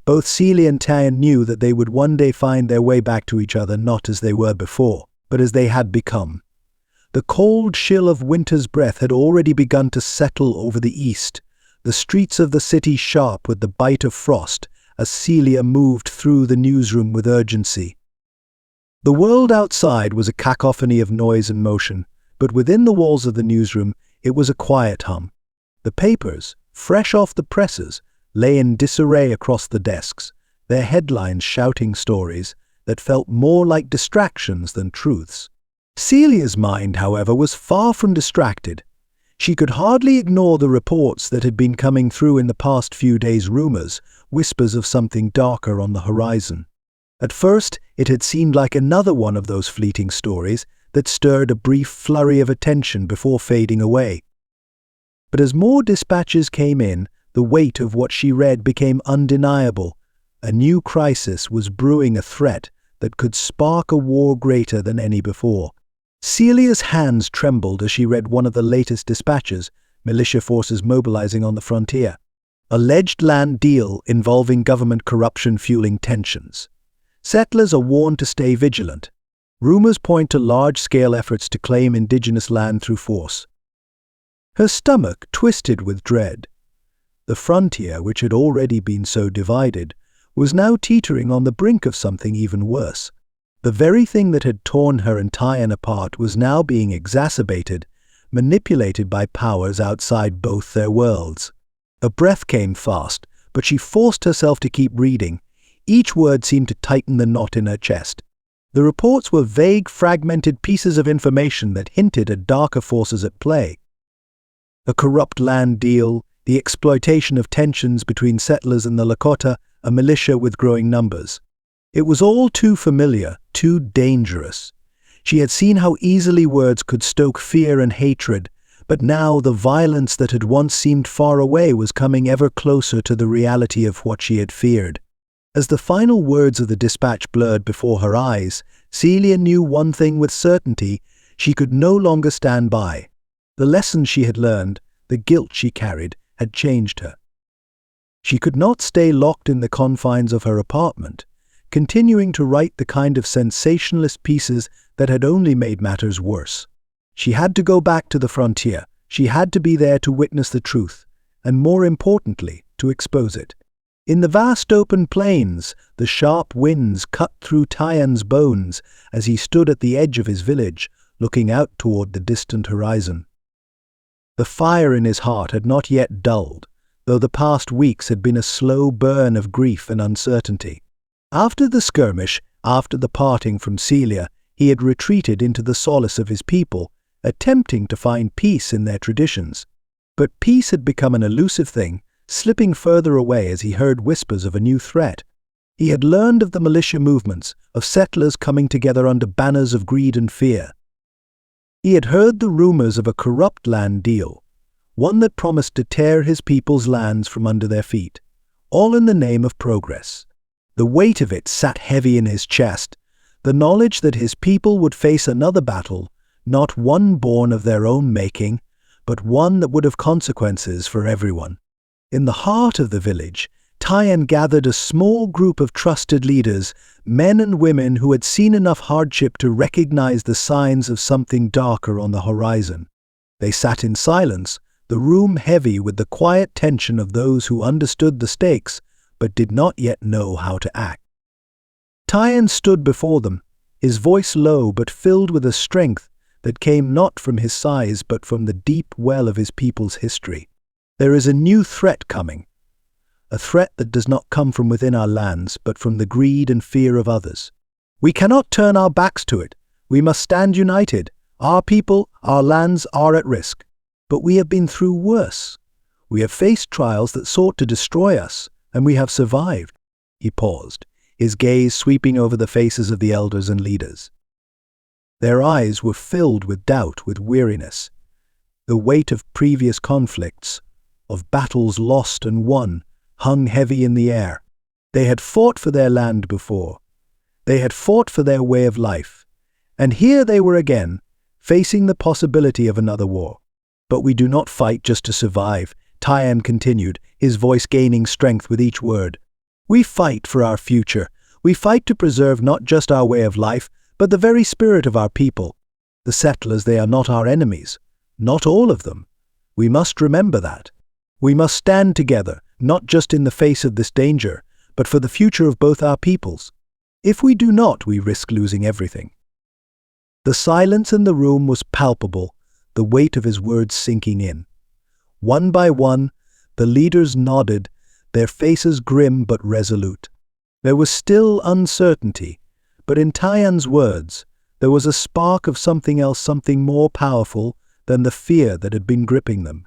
both Celia and Tyan knew that they would one day find their way back to each other not as they were before, but as they had become. The cold chill of winter's breath had already begun to settle over the east, the streets of the city sharp with the bite of frost, as Celia moved through the newsroom with urgency. The world outside was a cacophony of noise and motion, but within the walls of the newsroom it was a quiet hum. The papers, fresh off the presses, lay in disarray across the desks, their headlines shouting stories that felt more like distractions than truths. Celia's mind, however, was far from distracted. She could hardly ignore the reports that had been coming through in the past few days, rumors, whispers of something darker on the horizon. At first, it had seemed like another one of those fleeting stories that stirred a brief flurry of attention before fading away. But as more dispatches came in, the weight of what she read became undeniable. A new crisis was brewing, a threat that could spark a war greater than any before. Celia's hands trembled as she read one of the latest dispatches, militia forces mobilizing on the frontier. Alleged land deal involving government corruption fueling tensions. Settlers are warned to stay vigilant. Rumors point to large-scale efforts to claim indigenous land through force. Her stomach twisted with dread. The frontier, which had already been so divided, was now teetering on the brink of something even worse. The very thing that had torn her and Tyan apart was now being exacerbated, manipulated by powers outside both their worlds. A breath came fast, but she forced herself to keep reading. Each word seemed to tighten the knot in her chest. The reports were vague, fragmented pieces of information that hinted at darker forces at play. A corrupt land deal, the exploitation of tensions between settlers and the Lakota, a militia with growing numbers. It was all too familiar, too dangerous. She had seen how easily words could stoke fear and hatred, but now the violence that had once seemed far away was coming ever closer to the reality of what she had feared. As the final words of the dispatch blurred before her eyes, Celia knew one thing with certainty: she could no longer stand by. The lessons she had learned, The guilt she carried had changed her. She could not stay locked in the confines of her apartment, continuing to write the kind of sensationalist pieces that had only made matters worse. She had to go back to the frontier. She had to be there to witness the truth, and more importantly, to expose it. In the vast open plains, the sharp winds cut through Tyan's bones as he stood at the edge of his village, looking out toward the distant horizon. The fire in his heart had not yet dulled, though the past weeks had been a slow burn of grief and uncertainty. After the skirmish, after the parting from Celia, he had retreated into the solace of his people, attempting to find peace in their traditions. But peace had become an elusive thing, slipping further away as he heard whispers of a new threat. He had learned of the militia movements, of settlers coming together under banners of greed and fear. He had heard the rumors of a corrupt land deal, one that promised to tear his people's lands from under their feet, all in the name of progress. The weight of it sat heavy in his chest, the knowledge that his people would face another battle, not one born of their own making, but one that would have consequences for everyone. In the heart of the village, Tyan gathered a small group of trusted leaders, men and women who had seen enough hardship to recognize the signs of something darker on the horizon. They sat in silence, the room heavy with the quiet tension of those who understood the stakes but did not yet know how to act. Tyan stood before them, his voice low but filled with a strength that came not from his size but from the deep well of his people's history. There is a new threat coming, a threat that does not come from within our lands but from the greed and fear of others. We cannot turn our backs to it. We must stand united. Our people, our lands are at risk. But we have been through worse. We have faced trials that sought to destroy us, and we have survived. He paused, his gaze sweeping over the faces of the elders and leaders. Their eyes were filled with doubt, with weariness. The weight of previous conflicts, of battles lost and won, hung heavy in the air. They had fought for their land before. They had fought for their way of life. And here they were again, facing the possibility of another war. But we do not fight just to survive, Tyan continued, his voice gaining strength with each word. We fight for our future. We fight to preserve not just our way of life, but the very spirit of our people. The settlers, they are not our enemies. Not all of them. We must remember that. We must stand together, not just in the face of this danger, but for the future of both our peoples. If we do not, we risk losing everything. The silence in the room was palpable, the weight of his words sinking in. One by one, the leaders nodded, their faces grim but resolute. There was still uncertainty, but in Tyan's words, there was a spark of something else, something more powerful than the fear that had been gripping them.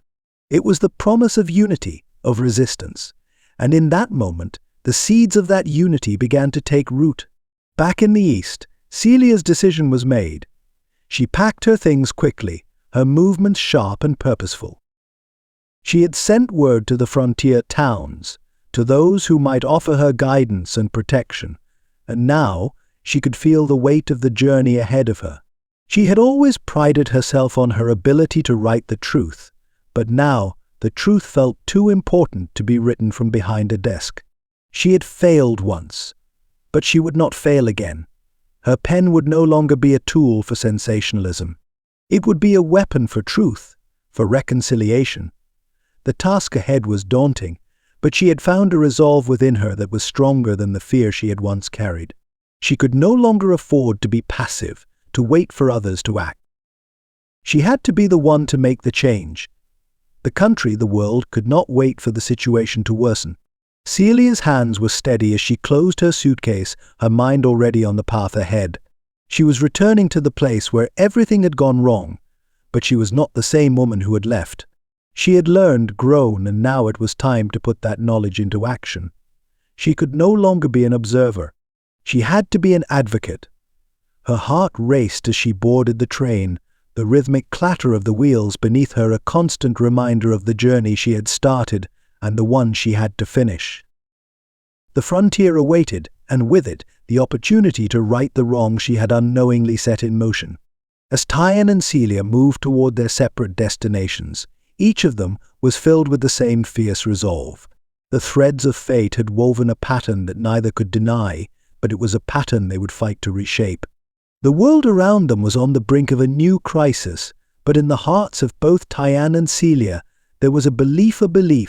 It was the promise of unity, of resistance, and in that moment, the seeds of that unity began to take root. Back in the east, Celia's decision was made. She packed her things quickly, her movements sharp and purposeful. She had sent word to the frontier towns, to those who might offer her guidance and protection, and now she could feel the weight of the journey ahead of her. She had always prided herself on her ability to write the truth, but now the truth felt too important to be written from behind a desk. She had failed once, but she would not fail again. Her pen would no longer be a tool for sensationalism. It would be a weapon for truth, for reconciliation. The task ahead was daunting, but she had found a resolve within her that was stronger than the fear she had once carried. She could no longer afford to be passive, to wait for others to act. She had to be the one to make the change. The country, the world, could not wait for the situation to worsen. Celia's hands were steady as she closed her suitcase, her mind already on the path ahead. She was returning to the place where everything had gone wrong, but she was not the same woman who had left. She had learned, grown, and now it was time to put that knowledge into action. She could no longer be an observer. She had to be an advocate. Her heart raced as she boarded the train, the rhythmic clatter of the wheels beneath her a constant reminder of the journey she had started and the one she had to finish. The frontier awaited, and with it, the opportunity to right the wrong she had unknowingly set in motion. As Tyan and Celia moved toward their separate destinations, Each of them was filled with the same fierce resolve. The threads of fate had woven a pattern that neither could deny, but it was a pattern they would fight to reshape. The world around them was on the brink of a new crisis, but in the hearts of both Tyann and Celia, there was a belief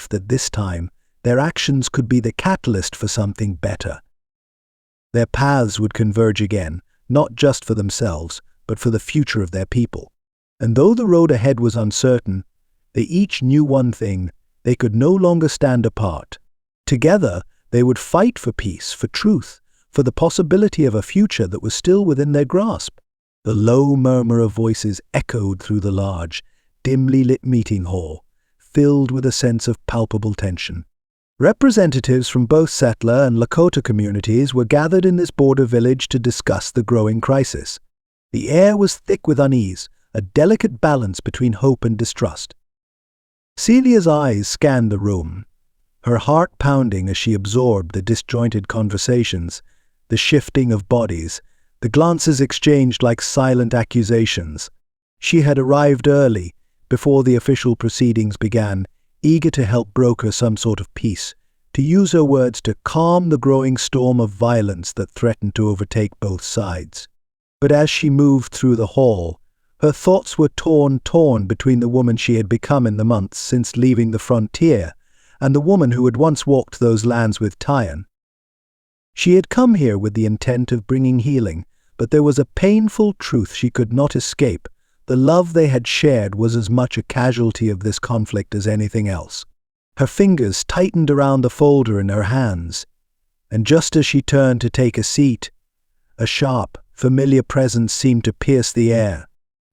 that this time, their actions could be the catalyst for something better. Their paths would converge again, not just for themselves, but for the future of their people. And though the road ahead was uncertain, they each knew one thing: they could no longer stand apart. Together, they would fight for peace, for truth, for the possibility of a future that was still within their grasp. The low murmur of voices echoed through the large, dimly lit meeting hall, filled with a sense of palpable tension. Representatives from both settler and Lakota communities were gathered in this border village to discuss the growing crisis. The air was thick with unease, a delicate balance between hope and distrust. Celia's eyes scanned the room, her heart pounding as she absorbed the disjointed conversations, the shifting of bodies, the glances exchanged like silent accusations. She had arrived early, before the official proceedings began, eager to help broker some sort of peace, to use her words to calm the growing storm of violence that threatened to overtake both sides. But as she moved through the hall, her thoughts were torn between the woman she had become in the months since leaving the frontier and the woman who had once walked those lands with Tyann. She had come here with the intent of bringing healing, but there was a painful truth she could not escape. The love they had shared was as much a casualty of this conflict as anything else. Her fingers tightened around the folder in her hands, and just as she turned to take a seat, a sharp, familiar presence seemed to pierce the air.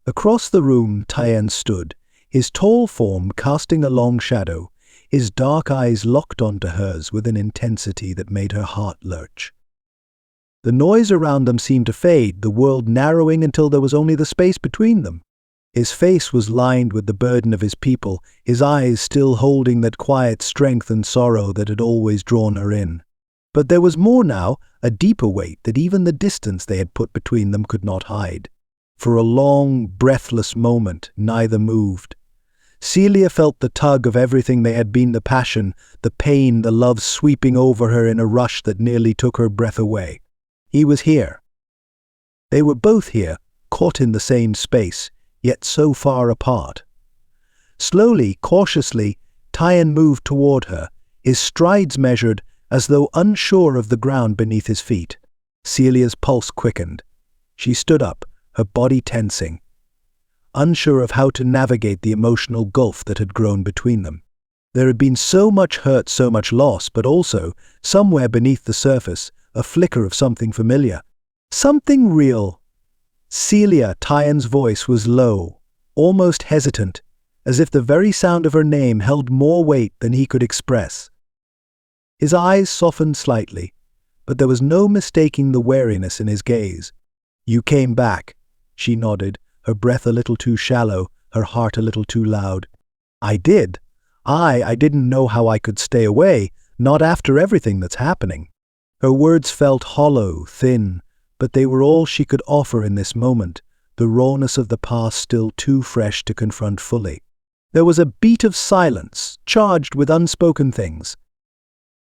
Across the room Tyann stood, his tall form casting a long shadow, his dark eyes locked onto hers with an intensity that made her heart lurch. The noise around them seemed to fade, the world narrowing until there was only the space between them. His face was lined with the burden of his people, his eyes still holding that quiet strength and sorrow that had always drawn her in. But there was more now, a deeper weight that even the distance they had put between them could not hide. For a long, breathless moment, neither moved. Celia felt the tug of everything they had been, the passion, the pain, the love sweeping over her in a rush that nearly took her breath away. He was here. They were both here, caught in the same space, yet so far apart. Slowly, cautiously, Tyann moved toward her, his strides measured, as though unsure of the ground beneath his feet. Celia's pulse quickened. She stood up, her body tensing, unsure of how to navigate the emotional gulf that had grown between them. There had been so much hurt, so much loss, but also, somewhere beneath the surface, a flicker of something familiar. Something real. Celia, Tyann's voice was low, almost hesitant, as if the very sound of her name held more weight than he could express. His eyes softened slightly, but there was no mistaking the wariness in his gaze. "You came back," she nodded, her breath a little too shallow, her heart a little too loud. "I did. I didn't know how I could stay away, not after everything that's happening." Her words felt hollow, thin, but they were all she could offer in this moment, the rawness of the past still too fresh to confront fully. There was a beat of silence, charged with unspoken things.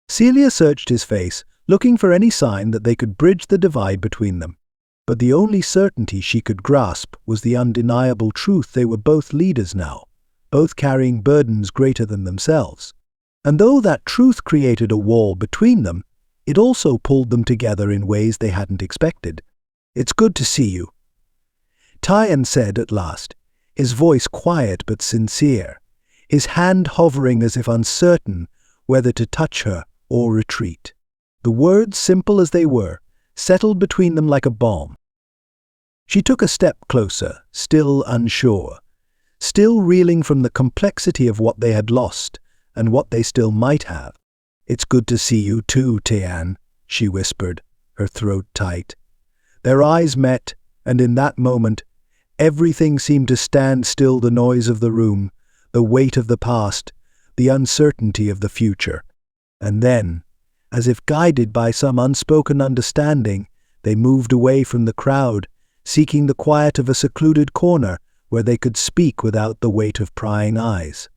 Celia searched his face, looking for any sign that they could bridge the divide between them. But the only certainty she could grasp was the undeniable truth they were both leaders now, both carrying burdens greater than themselves. And though that truth created a wall between them, it also pulled them together in ways they hadn't expected. "It's good to see you," Tyann said at last, his voice quiet but sincere, his hand hovering as if uncertain whether to touch her or retreat. The words, simple as they were, settled between them like a balm. She took a step closer, still unsure, still reeling from the complexity of what they had lost and what they still might have. "It's good to see you too, Tyann," she whispered, her throat tight. Their eyes met, and in that moment, everything seemed to stand still, the noise of the room, the weight of the past, the uncertainty of the future. And then, as if guided by some unspoken understanding, they moved away from the crowd, seeking the quiet of a secluded corner where they could speak without the weight of prying eyes.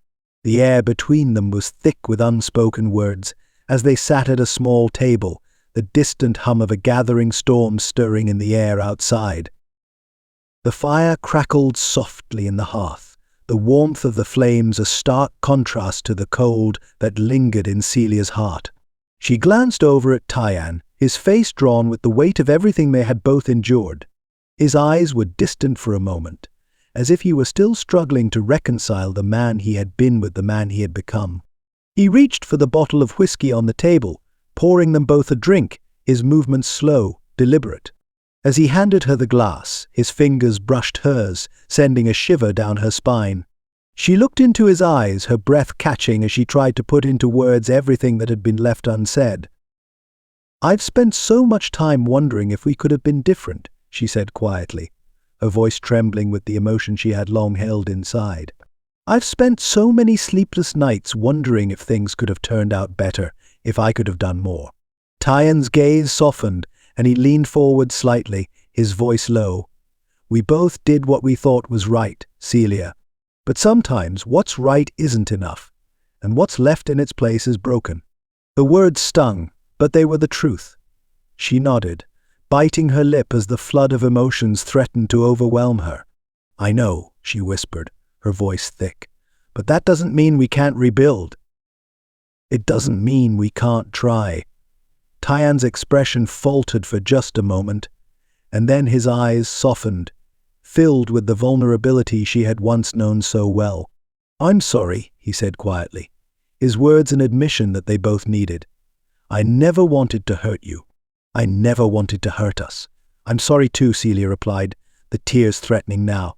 The air between them was thick with unspoken words as they sat at a small table, the distant hum of a gathering storm stirring in the air outside. The fire crackled softly in the hearth, the warmth of the flames a stark contrast to the cold that lingered in Celia's heart. She glanced over at Tyann, his face drawn with the weight of everything they had both endured. His eyes were distant for a moment, as if he were still struggling to reconcile the man he had been with the man he had become. He reached for the bottle of whiskey on the table, pouring them both a drink, his movements slow, deliberate. As he handed her the glass, his fingers brushed hers, sending a shiver down her spine. She looked into his eyes, her breath catching as she tried to put into words everything that had been left unsaid. "I've spent so much time wondering if we could have been different," she said quietly, her voice trembling with the emotion she had long held inside. "I've spent so many sleepless nights wondering if things could have turned out better, if I could have done more." Tyann's gaze softened, and he leaned forward slightly, his voice low. "We both did what we thought was right, Celia. But sometimes what's right isn't enough, and what's left in its place is broken." The words stung, but they were the truth. She nodded, biting her lip as the flood of emotions threatened to overwhelm her. "I know," she whispered, her voice thick, "but that doesn't mean we can't rebuild. It doesn't mean we can't try." Tyann's expression faltered for just a moment, and then his eyes softened, filled with the vulnerability she had once known so well. "I'm sorry," he said quietly, his words an admission that they both needed. "I never wanted to hurt you. I never wanted to hurt us." "I'm sorry too," Celia replied, the tears threatening now.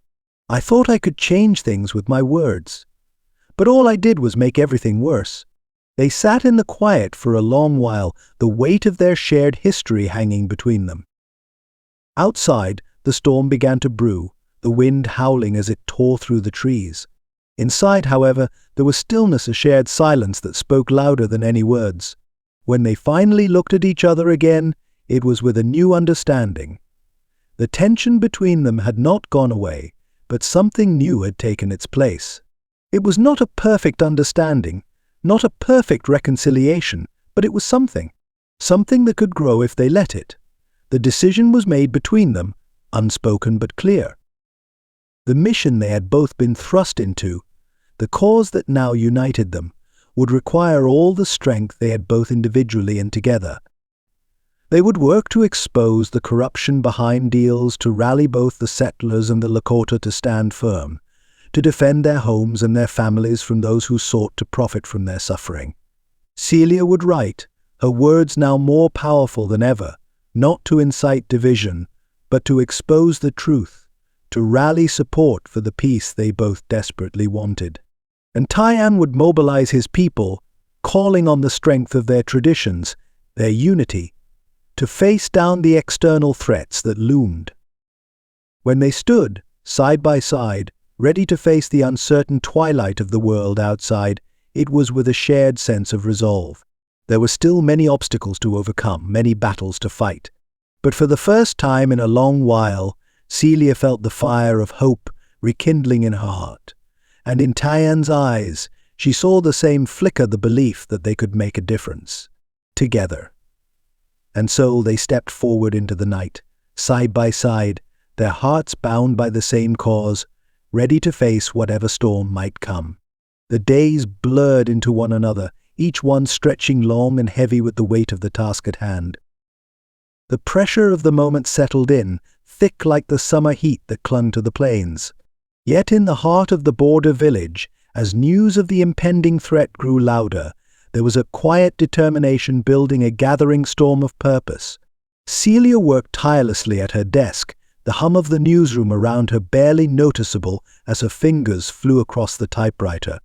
"I thought I could change things with my words. But all I did was make everything worse." They sat in the quiet for a long while, the weight of their shared history hanging between them. Outside, the storm began to brew, the wind howling as it tore through the trees. Inside, however, there was stillness, a shared silence that spoke louder than any words. When they finally looked at each other again, it was with a new understanding. The tension between them had not gone away, but something new had taken its place. It was not a perfect understanding, not a perfect reconciliation, but it was something that could grow if they let it. The decision was made between them, unspoken but clear. The mission they had both been thrust into, the cause that now united them, would require all the strength they had both individually and together. They would work to expose the corruption behind deals, to rally both the settlers and the Lakota to stand firm, to defend their homes and their families from those who sought to profit from their suffering. Celia would write, her words now more powerful than ever, not to incite division, but to expose the truth, to rally support for the peace they both desperately wanted. And Tyann would mobilize his people, calling on the strength of their traditions, their unity, to face down the external threats that loomed. When they stood, side by side, ready to face the uncertain twilight of the world outside, it was with a shared sense of resolve. There were still many obstacles to overcome, many battles to fight. But for the first time in a long while, Celia felt the fire of hope rekindling in her heart. And in Tyann's eyes, she saw the same flicker, the belief that they could make a difference. Together. And so they stepped forward into the night, side by side, their hearts bound by the same cause, ready to face whatever storm might come. The days blurred into one another, each one stretching long and heavy with the weight of the task at hand. The pressure of the moment settled in, thick like the summer heat that clung to the plains. Yet in the heart of the border village, as news of the impending threat grew louder, there was a quiet determination building, a gathering storm of purpose. Celia worked tirelessly at her desk, the hum of the newsroom around her barely noticeable as her fingers flew across the typewriter.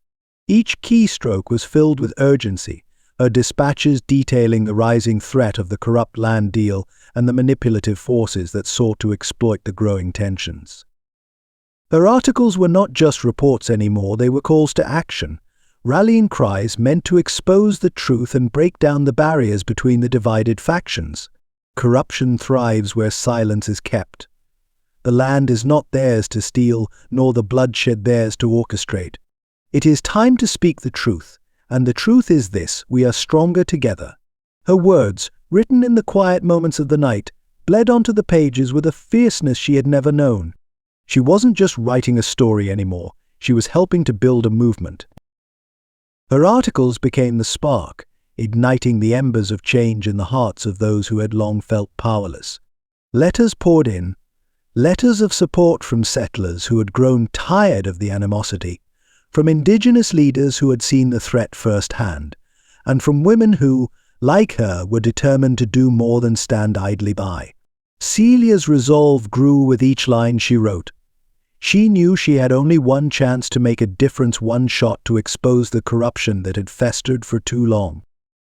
Each keystroke was filled with urgency, her dispatches detailing the rising threat of the corrupt land deal and the manipulative forces that sought to exploit the growing tensions. Her articles were not just reports anymore, they were calls to action, rallying cries meant to expose the truth and break down the barriers between the divided factions. Corruption thrives where silence is kept. The land is not theirs to steal, nor the bloodshed theirs to orchestrate. It is time to speak the truth, and the truth is this: we are stronger together. Her words, written in the quiet moments of the night, bled onto the pages with a fierceness she had never known. She wasn't just writing a story anymore, she was helping to build a movement. Her articles became the spark, igniting the embers of change in the hearts of those who had long felt powerless. Letters poured in, letters of support from settlers who had grown tired of the animosity, from indigenous leaders who had seen the threat firsthand, and from women who, like her, were determined to do more than stand idly by. Celia's resolve grew with each line she wrote. She knew she had only one chance to make a difference, one shot to expose the corruption that had festered for too long.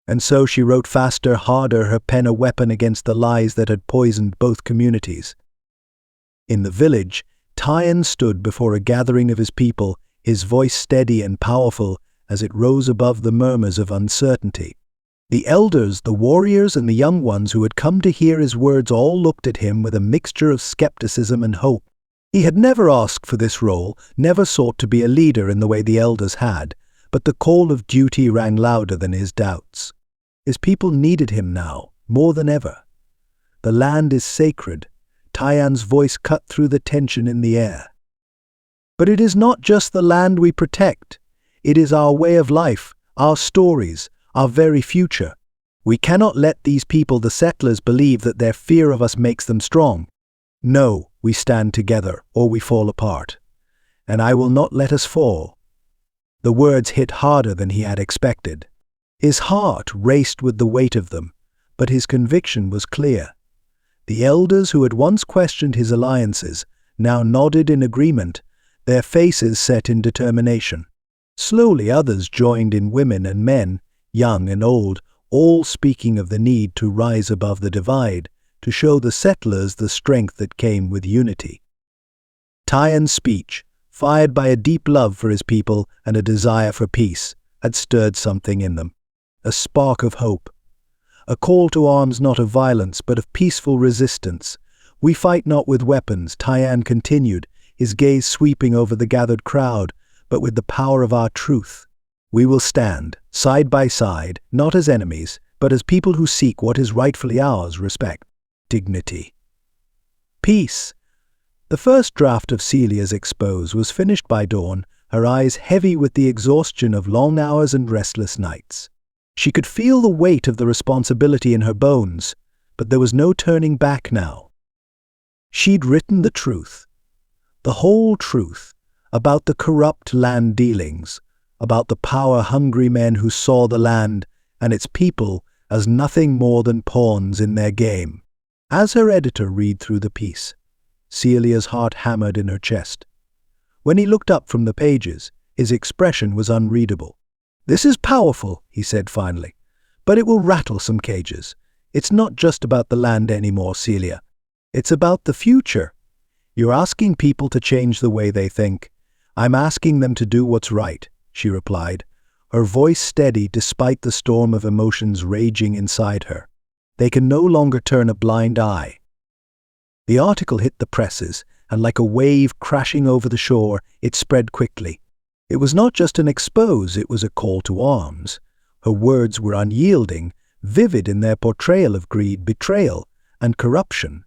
And so she wrote faster, harder, her pen a weapon against the lies that had poisoned both communities. In the village, Tyan stood before a gathering of his people, his voice steady and powerful as it rose above the murmurs of uncertainty. The elders, the warriors, and the young ones who had come to hear his words all looked at him with a mixture of skepticism and hope. He had never asked for this role, never sought to be a leader in the way the elders had, but the call of duty rang louder than his doubts. His people needed him now, more than ever. The land is sacred. Tyan's voice cut through the tension in the air. But it is not just the land we protect. It is our way of life, our stories, our very future. We cannot let these people, the settlers, believe that their fear of us makes them strong. No, we stand together, or we fall apart. And I will not let us fall. The words hit harder than he had expected. His heart raced with the weight of them, but his conviction was clear. The elders who had once questioned his alliances now nodded in agreement, their faces set in determination. Slowly others joined in, women and men, young and old, all speaking of the need to rise above the divide, to show the settlers the strength that came with unity. Tyan's speech, fired by a deep love for his people and a desire for peace, had stirred something in them. A spark of hope. A call to arms, not of violence, but of peaceful resistance. We fight not with weapons, Tyan continued, his gaze sweeping over the gathered crowd, but with the power of our truth. We will stand, side by side, not as enemies, but as people who seek what is rightfully ours: respect, dignity, peace. The first draft of Celia's expose was finished by dawn, her eyes heavy with the exhaustion of long hours and restless nights. She could feel the weight of the responsibility in her bones, but there was no turning back now. She'd written the truth, the whole truth, about the corrupt land dealings, about the power-hungry men who saw the land and its people as nothing more than pawns in their game. As her editor read through the piece, Celia's heart hammered in her chest. When he looked up from the pages, his expression was unreadable. "This is powerful," he said finally, "but it will rattle some cages. It's not just about the land anymore, Celia. It's about the future. You're asking people to change the way they think. I'm asking them to do what's right," she replied, her voice steady despite the storm of emotions raging inside her. They can no longer turn a blind eye. The article hit the presses, and like a wave crashing over the shore, it spread quickly. It was not just an expose, it was a call to arms. Her words were unyielding, vivid in their portrayal of greed, betrayal, and corruption.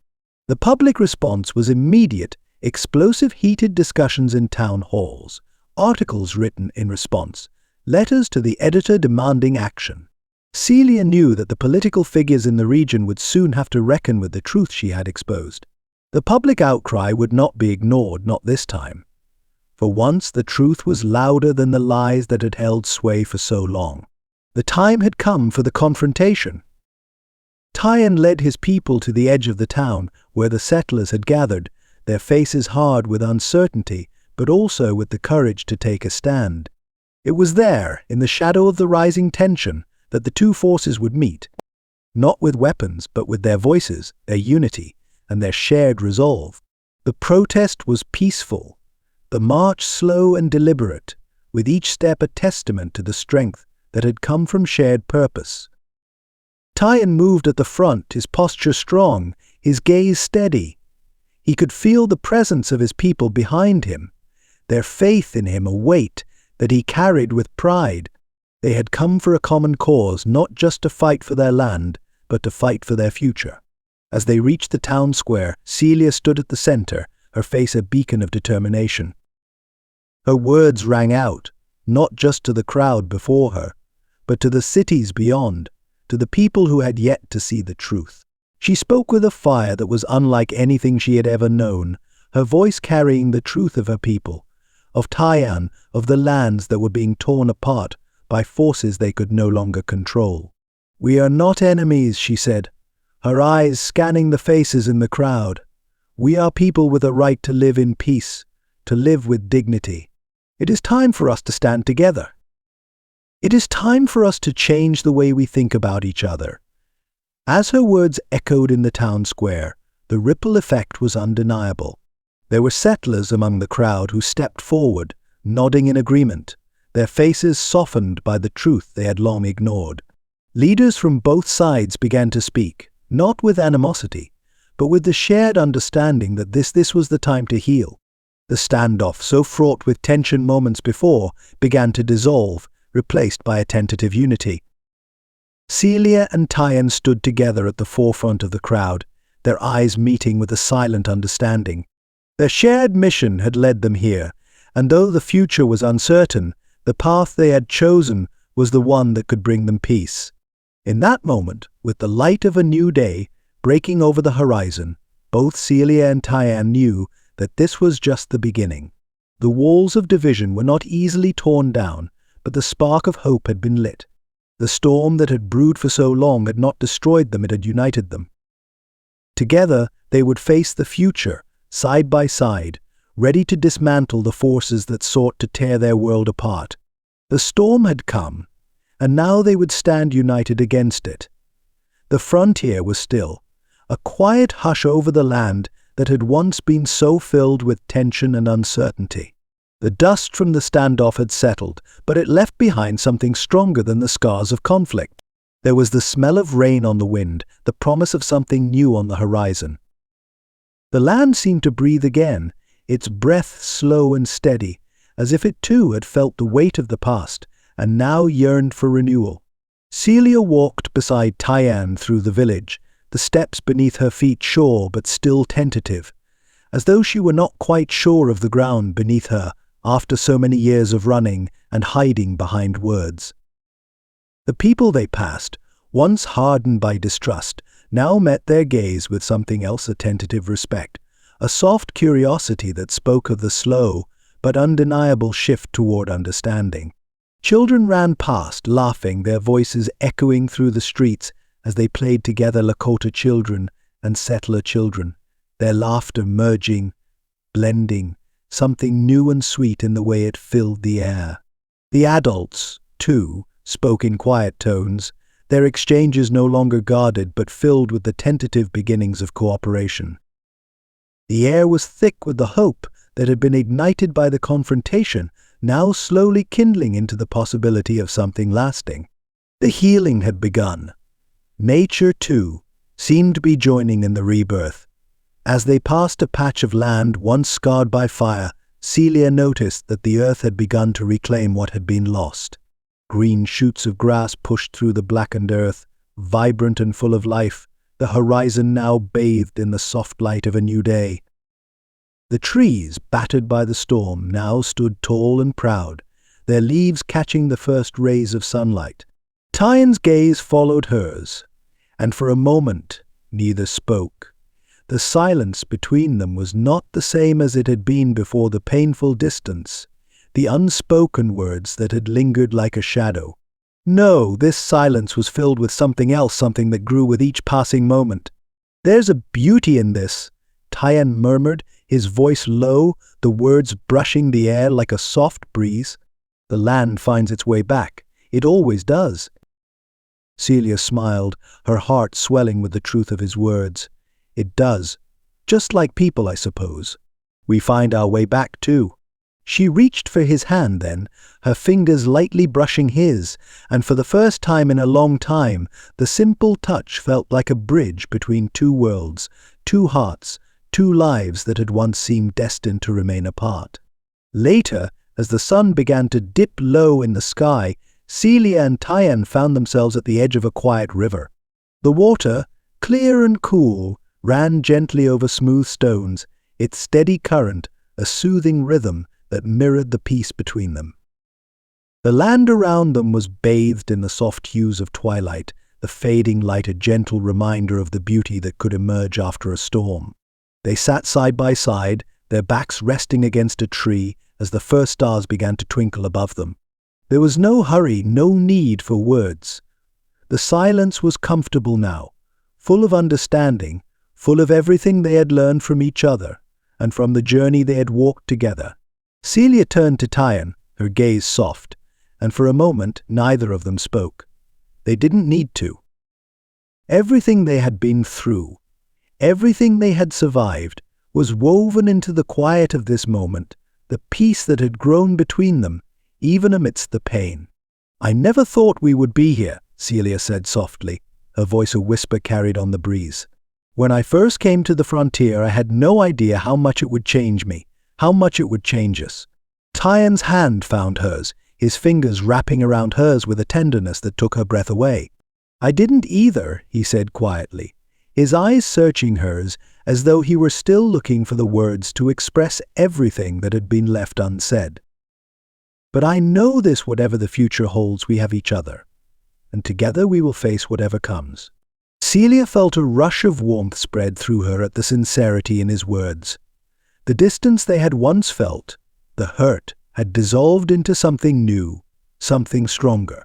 The public response was immediate, explosive, heated discussions in town halls, articles written in response, letters to the editor demanding action. Celia knew that the political figures in the region would soon have to reckon with the truth she had exposed. The public outcry would not be ignored, not this time. For once, the truth was louder than the lies that had held sway for so long. The time had come for the confrontation. Tyan led his people to the edge of the town, where the settlers had gathered, their faces hard with uncertainty, but also with the courage to take a stand. It was there, in the shadow of the rising tension, that the two forces would meet, not with weapons, but with their voices, their unity, and their shared resolve. The protest was peaceful, the march slow and deliberate, with each step a testament to the strength that had come from shared purpose. Tyan moved at the front, his posture strong, his gaze steady. He could feel the presence of his people behind him, their faith in him a weight that he carried with pride. They had come for a common cause, not just to fight for their land, but to fight for their future. As they reached the town square, Celia stood at the center, her face a beacon of determination. Her words rang out, not just to the crowd before her, but to the cities beyond, to the people who had yet to see the truth. She spoke with a fire that was unlike anything she had ever known, her voice carrying the truth of her people, of Taiwan, of the lands that were being torn apart by forces they could no longer control. "We are not enemies," she said, her eyes scanning the faces in the crowd. "We are people with a right to live in peace, to live with dignity. It is time for us to stand together. It is time for us to change the way we think about each other." As her words echoed in the town square, the ripple effect was undeniable. There were settlers among the crowd who stepped forward, nodding in agreement, their faces softened by the truth they had long ignored. Leaders from both sides began to speak, not with animosity, but with the shared understanding that this was the time to heal. The standoff, so fraught with tension moments before, began to dissolve, replaced by a tentative unity. Celia and Taiwan stood together at the forefront of the crowd, their eyes meeting with a silent understanding. Their shared mission had led them here, and though the future was uncertain, the path they had chosen was the one that could bring them peace. In that moment, with the light of a new day breaking over the horizon, both Celia and Taiwan knew that this was just the beginning. The walls of division were not easily torn down, but the spark of hope had been lit. The storm that had brewed for so long had not destroyed them, it had united them. Together, they would face the future, side by side, ready to dismantle the forces that sought to tear their world apart. The storm had come, and now they would stand united against it. The frontier was still, a quiet hush over the land that had once been so filled with tension and uncertainty. The dust from the standoff had settled, but it left behind something stronger than the scars of conflict. There was the smell of rain on the wind, the promise of something new on the horizon. The land seemed to breathe again, its breath slow and steady, as if it too had felt the weight of the past and now yearned for renewal. Celia walked beside Taiwan through the village, the steps beneath her feet sure but still tentative, as though she were not quite sure of the ground beneath her after so many years of running and hiding behind words. The people they passed, once hardened by distrust, now met their gaze with something else, a tentative respect, a soft curiosity that spoke of the slow but undeniable shift toward understanding. Children ran past, laughing, their voices echoing through the streets as they played together, Lakota children and settler children, their laughter merging, blending, something new and sweet in the way it filled the air. The adults, too, spoke in quiet tones, their exchanges no longer guarded but filled with the tentative beginnings of cooperation. The air was thick with the hope that had been ignited by the confrontation, now slowly kindling into the possibility of something lasting. The healing had begun. Nature, too, seemed to be joining in the rebirth. As they passed a patch of land once scarred by fire, Celia noticed that the earth had begun to reclaim what had been lost. Green shoots of grass pushed through the blackened earth, vibrant and full of life, the horizon now bathed in the soft light of a new day. The trees, battered by the storm, now stood tall and proud, their leaves catching the first rays of sunlight. Taiwan's gaze followed hers, and for a moment neither spoke. The silence between them was not the same as it had been before the painful distance, the unspoken words that had lingered like a shadow. No, this silence was filled with something else, something that grew with each passing moment. "There's a beauty in this," Taiwan murmured, his voice low, the words brushing the air like a soft breeze. "The land finds its way back. It always does." Celia smiled, her heart swelling with the truth of his words. "It does. Just like people, I suppose. We find our way back, too." She reached for his hand then, her fingers lightly brushing his, and for the first time in a long time, the simple touch felt like a bridge between two worlds, two hearts, two lives that had once seemed destined to remain apart. Later, as the sun began to dip low in the sky, Celia and Tyann found themselves at the edge of a quiet river. The water, clear and cool, ran gently over smooth stones, its steady current a soothing rhythm that mirrored the peace between them. The land around them was bathed in the soft hues of twilight, the fading light a gentle reminder of the beauty that could emerge after a storm. They sat side by side, their backs resting against a tree as the first stars began to twinkle above them. There was no hurry, no need for words. The silence was comfortable now, full of understanding, full of everything they had learned from each other, and from the journey they had walked together. Celia turned to Tyann, her gaze soft, and for a moment neither of them spoke. They didn't need to. Everything they had been through, everything they had survived, was woven into the quiet of this moment, the peace that had grown between them, even amidst the pain. "I never thought we would be here," Celia said softly, her voice a whisper carried on the breeze. "When I first came to the frontier, I had no idea how much it would change me, how much it would change us." Tyann's hand found hers, his fingers wrapping around hers with a tenderness that took her breath away. "I didn't either," he said quietly, his eyes searching hers as though he were still looking for the words to express everything that had been left unsaid. "But I know this, whatever the future holds, we have each other, and together we will face whatever comes." Celia felt a rush of warmth spread through her at the sincerity in his words. The distance they had once felt, the hurt, had dissolved into something new, something stronger.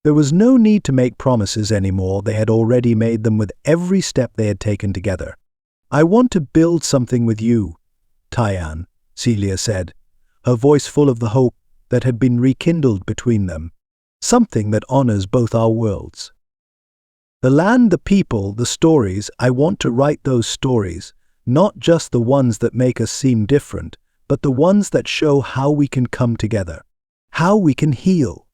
There was no need to make promises anymore, they had already made them with every step they had taken together. "I want to build something with you, Tyann," Celia said, her voice full of the hope that had been rekindled between them. "Something that honors both our worlds. The land, the people, the stories, I want to write those stories, not just the ones that make us seem different, but the ones that show how we can come together, how we can heal."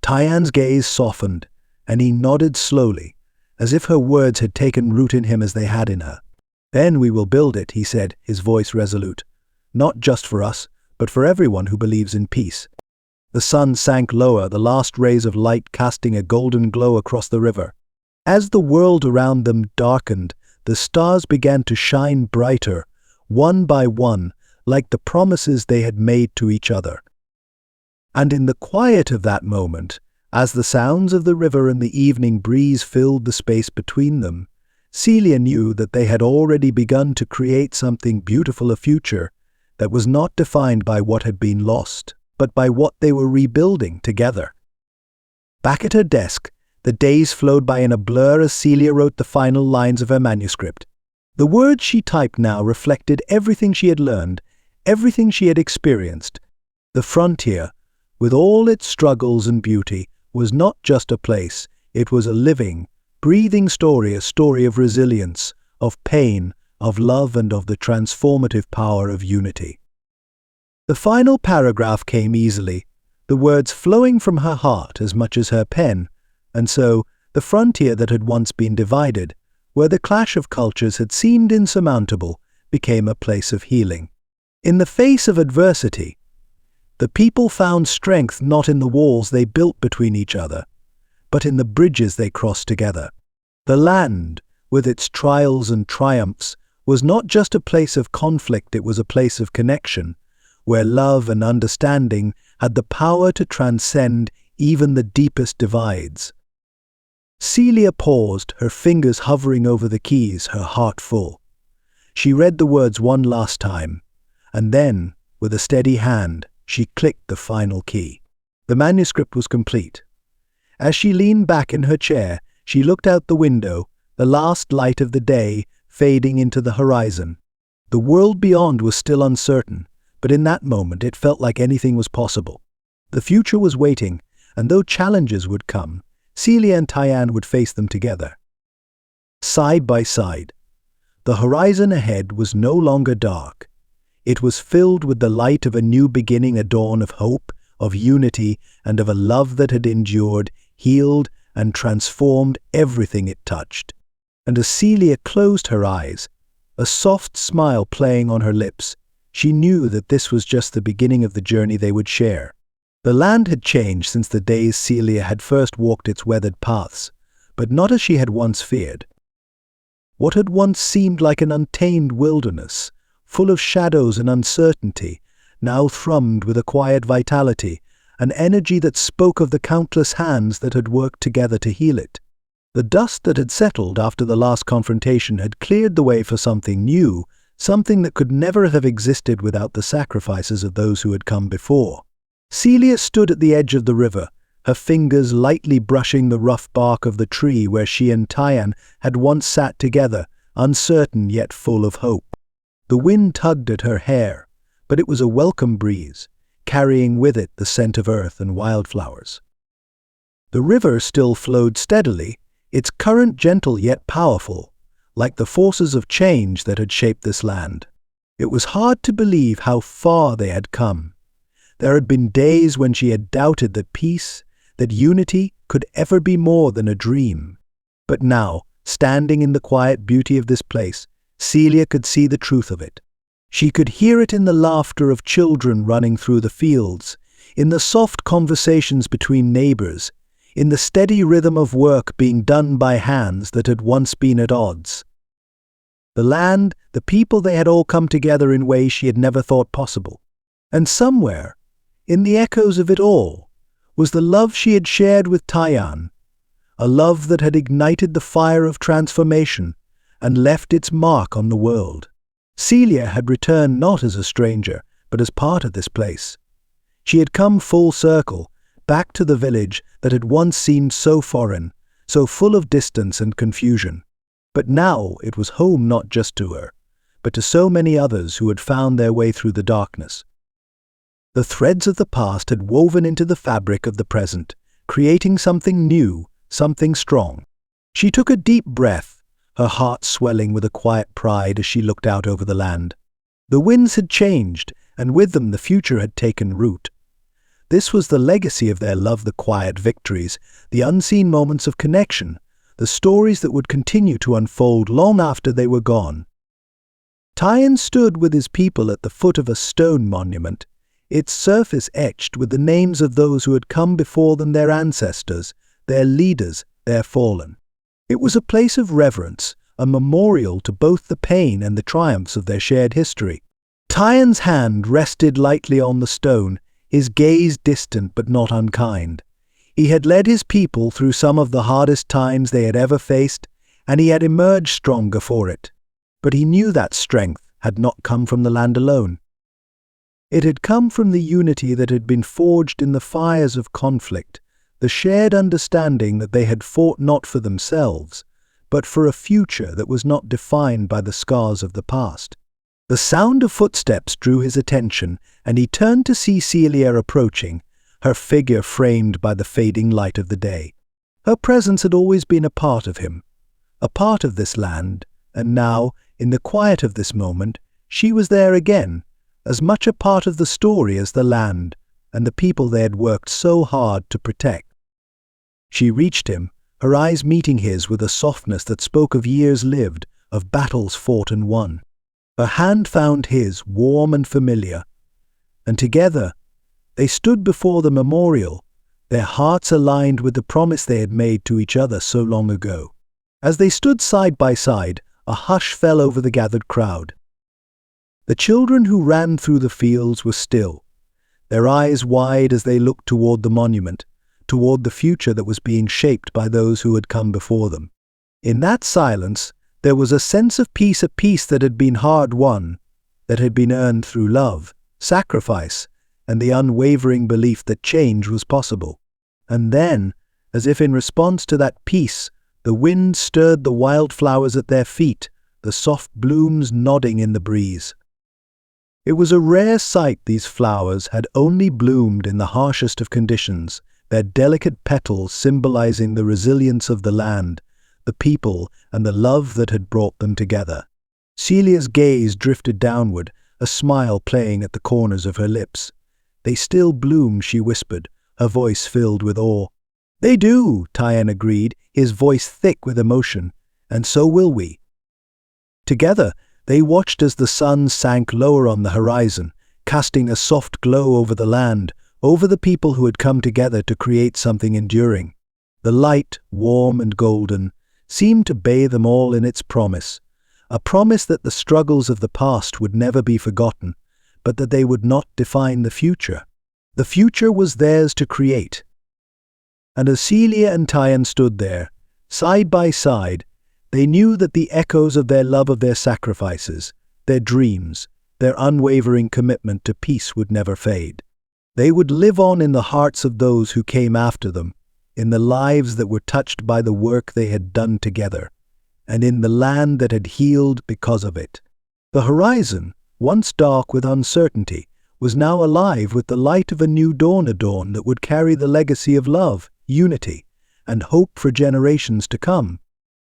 Tyann's gaze softened, and he nodded slowly, as if her words had taken root in him as they had in her. "Then we will build it," he said, his voice resolute. "Not just for us, but for everyone who believes in peace." The sun sank lower, the last rays of light casting a golden glow across the river. As the world around them darkened, the stars began to shine brighter, one by one, like the promises they had made to each other. And in the quiet of that moment, as the sounds of the river and the evening breeze filled the space between them, Celia knew that they had already begun to create something beautiful, a future that was not defined by what had been lost, but by what they were rebuilding together. Back at her desk, the days flowed by in a blur as Celia wrote the final lines of her manuscript. The words she typed now reflected everything she had learned, everything she had experienced. The frontier, with all its struggles and beauty, was not just a place, it was a living, breathing story, a story of resilience, of pain, of love, and of the transformative power of unity. The final paragraph came easily, the words flowing from her heart as much as her pen, and so, the frontier that had once been divided, where the clash of cultures had seemed insurmountable, became a place of healing. In the face of adversity, the people found strength not in the walls they built between each other, but in the bridges they crossed together. The land, with its trials and triumphs, was not just a place of conflict, it was a place of connection, where love and understanding had the power to transcend even the deepest divides. Celia paused, her fingers hovering over the keys, her heart full. She read the words one last time, and then, with a steady hand, she clicked the final key. The manuscript was complete. As she leaned back in her chair, she looked out the window, the last light of the day fading into the horizon. The world beyond was still uncertain, but in that moment it felt like anything was possible. The future was waiting, and though challenges would come, Celia and Tyann would face them together. Side by side, the horizon ahead was no longer dark. It was filled with the light of a new beginning, a dawn of hope, of unity, and of a love that had endured, healed, and transformed everything it touched. And as Celia closed her eyes, a soft smile playing on her lips. She knew that this was just the beginning of the journey they would share. The land had changed since the days Celia had first walked its weathered paths, but not as she had once feared. What had once seemed like an untamed wilderness, full of shadows and uncertainty, now thrummed with a quiet vitality, an energy that spoke of the countless hands that had worked together to heal it. The dust that had settled after the last confrontation had cleared the way for something new, something that could never have existed without the sacrifices of those who had come before. Celia stood at the edge of the river, her fingers lightly brushing the rough bark of the tree where she and Tyann had once sat together, uncertain yet full of hope. The wind tugged at her hair, but it was a welcome breeze, carrying with it the scent of earth and wildflowers. The river still flowed steadily, its current gentle yet powerful, like the forces of change that had shaped this land. It was hard to believe how far they had come. There had been days when she had doubted that peace, that unity could ever be more than a dream. But now, standing in the quiet beauty of this place, Celia could see the truth of it. She could hear it in the laughter of children running through the fields, in the soft conversations between neighbors, in the steady rhythm of work being done by hands that had once been at odds. The land, the people, they had all come together in ways she had never thought possible. And somewhere, in the echoes of it all, was the love she had shared with Tyann, a love that had ignited the fire of transformation and left its mark on the world. Celia had returned not as a stranger, but as part of this place. She had come full circle, back to the village that had once seemed so foreign, so full of distance and confusion. But now it was home not just to her, but to so many others who had found their way through the darkness. The threads of the past had woven into the fabric of the present, creating something new, something strong. She took a deep breath, her heart swelling with a quiet pride as she looked out over the land. The winds had changed, and with them the future had taken root. This was the legacy of their love, the quiet victories, the unseen moments of connection, the stories that would continue to unfold long after they were gone. Tyann stood with his people at the foot of a stone monument, its surface etched with the names of those who had come before them, their ancestors, their leaders, their fallen. It was a place of reverence, a memorial to both the pain and the triumphs of their shared history. Tyann's hand rested lightly on the stone, his gaze distant but not unkind. He had led his people through some of the hardest times they had ever faced, and he had emerged stronger for it. But he knew that strength had not come from the land alone. It had come from the unity that had been forged in the fires of conflict, the shared understanding that they had fought not for themselves, but for a future that was not defined by the scars of the past. The sound of footsteps drew his attention, and he turned to see Celia approaching, her figure framed by the fading light of the day. Her presence had always been a part of him, a part of this land, and now, in the quiet of this moment, she was there again, as much a part of the story as the land and the people they had worked so hard to protect. She reached him, her eyes meeting his with a softness that spoke of years lived, of battles fought and won. Her hand found his, warm and familiar, and together they stood before the memorial, their hearts aligned with the promise they had made to each other so long ago. As they stood side by side, a hush fell over the gathered crowd. The children who ran through the fields were still, their eyes wide as they looked toward the monument, toward the future that was being shaped by those who had come before them. In that silence, there was a sense of peace, a peace that had been hard won, that had been earned through love, sacrifice, and the unwavering belief that change was possible. And then, as if in response to that peace, the wind stirred the wildflowers at their feet, the soft blooms nodding in the breeze. It was a rare sight. These flowers had only bloomed in the harshest of conditions, their delicate petals symbolizing the resilience of the land, the people, and the love that had brought them together. Celia's gaze drifted downward, a smile playing at the corners of her lips. "They still bloom," she whispered, her voice filled with awe. "They do," Tyann agreed, his voice thick with emotion, "and so will we." Together, They watched as the sun sank lower on the horizon, casting a soft glow over the land, over the people who had come together to create something enduring. The light, warm and golden, seemed to bathe them all in its promise, a promise that the struggles of the past would never be forgotten, but that they would not define the future. The future was theirs to create. And as Celia and Tyan stood there, side by side, they knew that the echoes of their love, of their sacrifices, their dreams, their unwavering commitment to peace would never fade. They would live on in the hearts of those who came after them, in the lives that were touched by the work they had done together, and in the land that had healed because of it. The horizon, once dark with uncertainty, was now alive with the light of a new dawn, a dawn that would carry the legacy of love, unity, and hope for generations to come.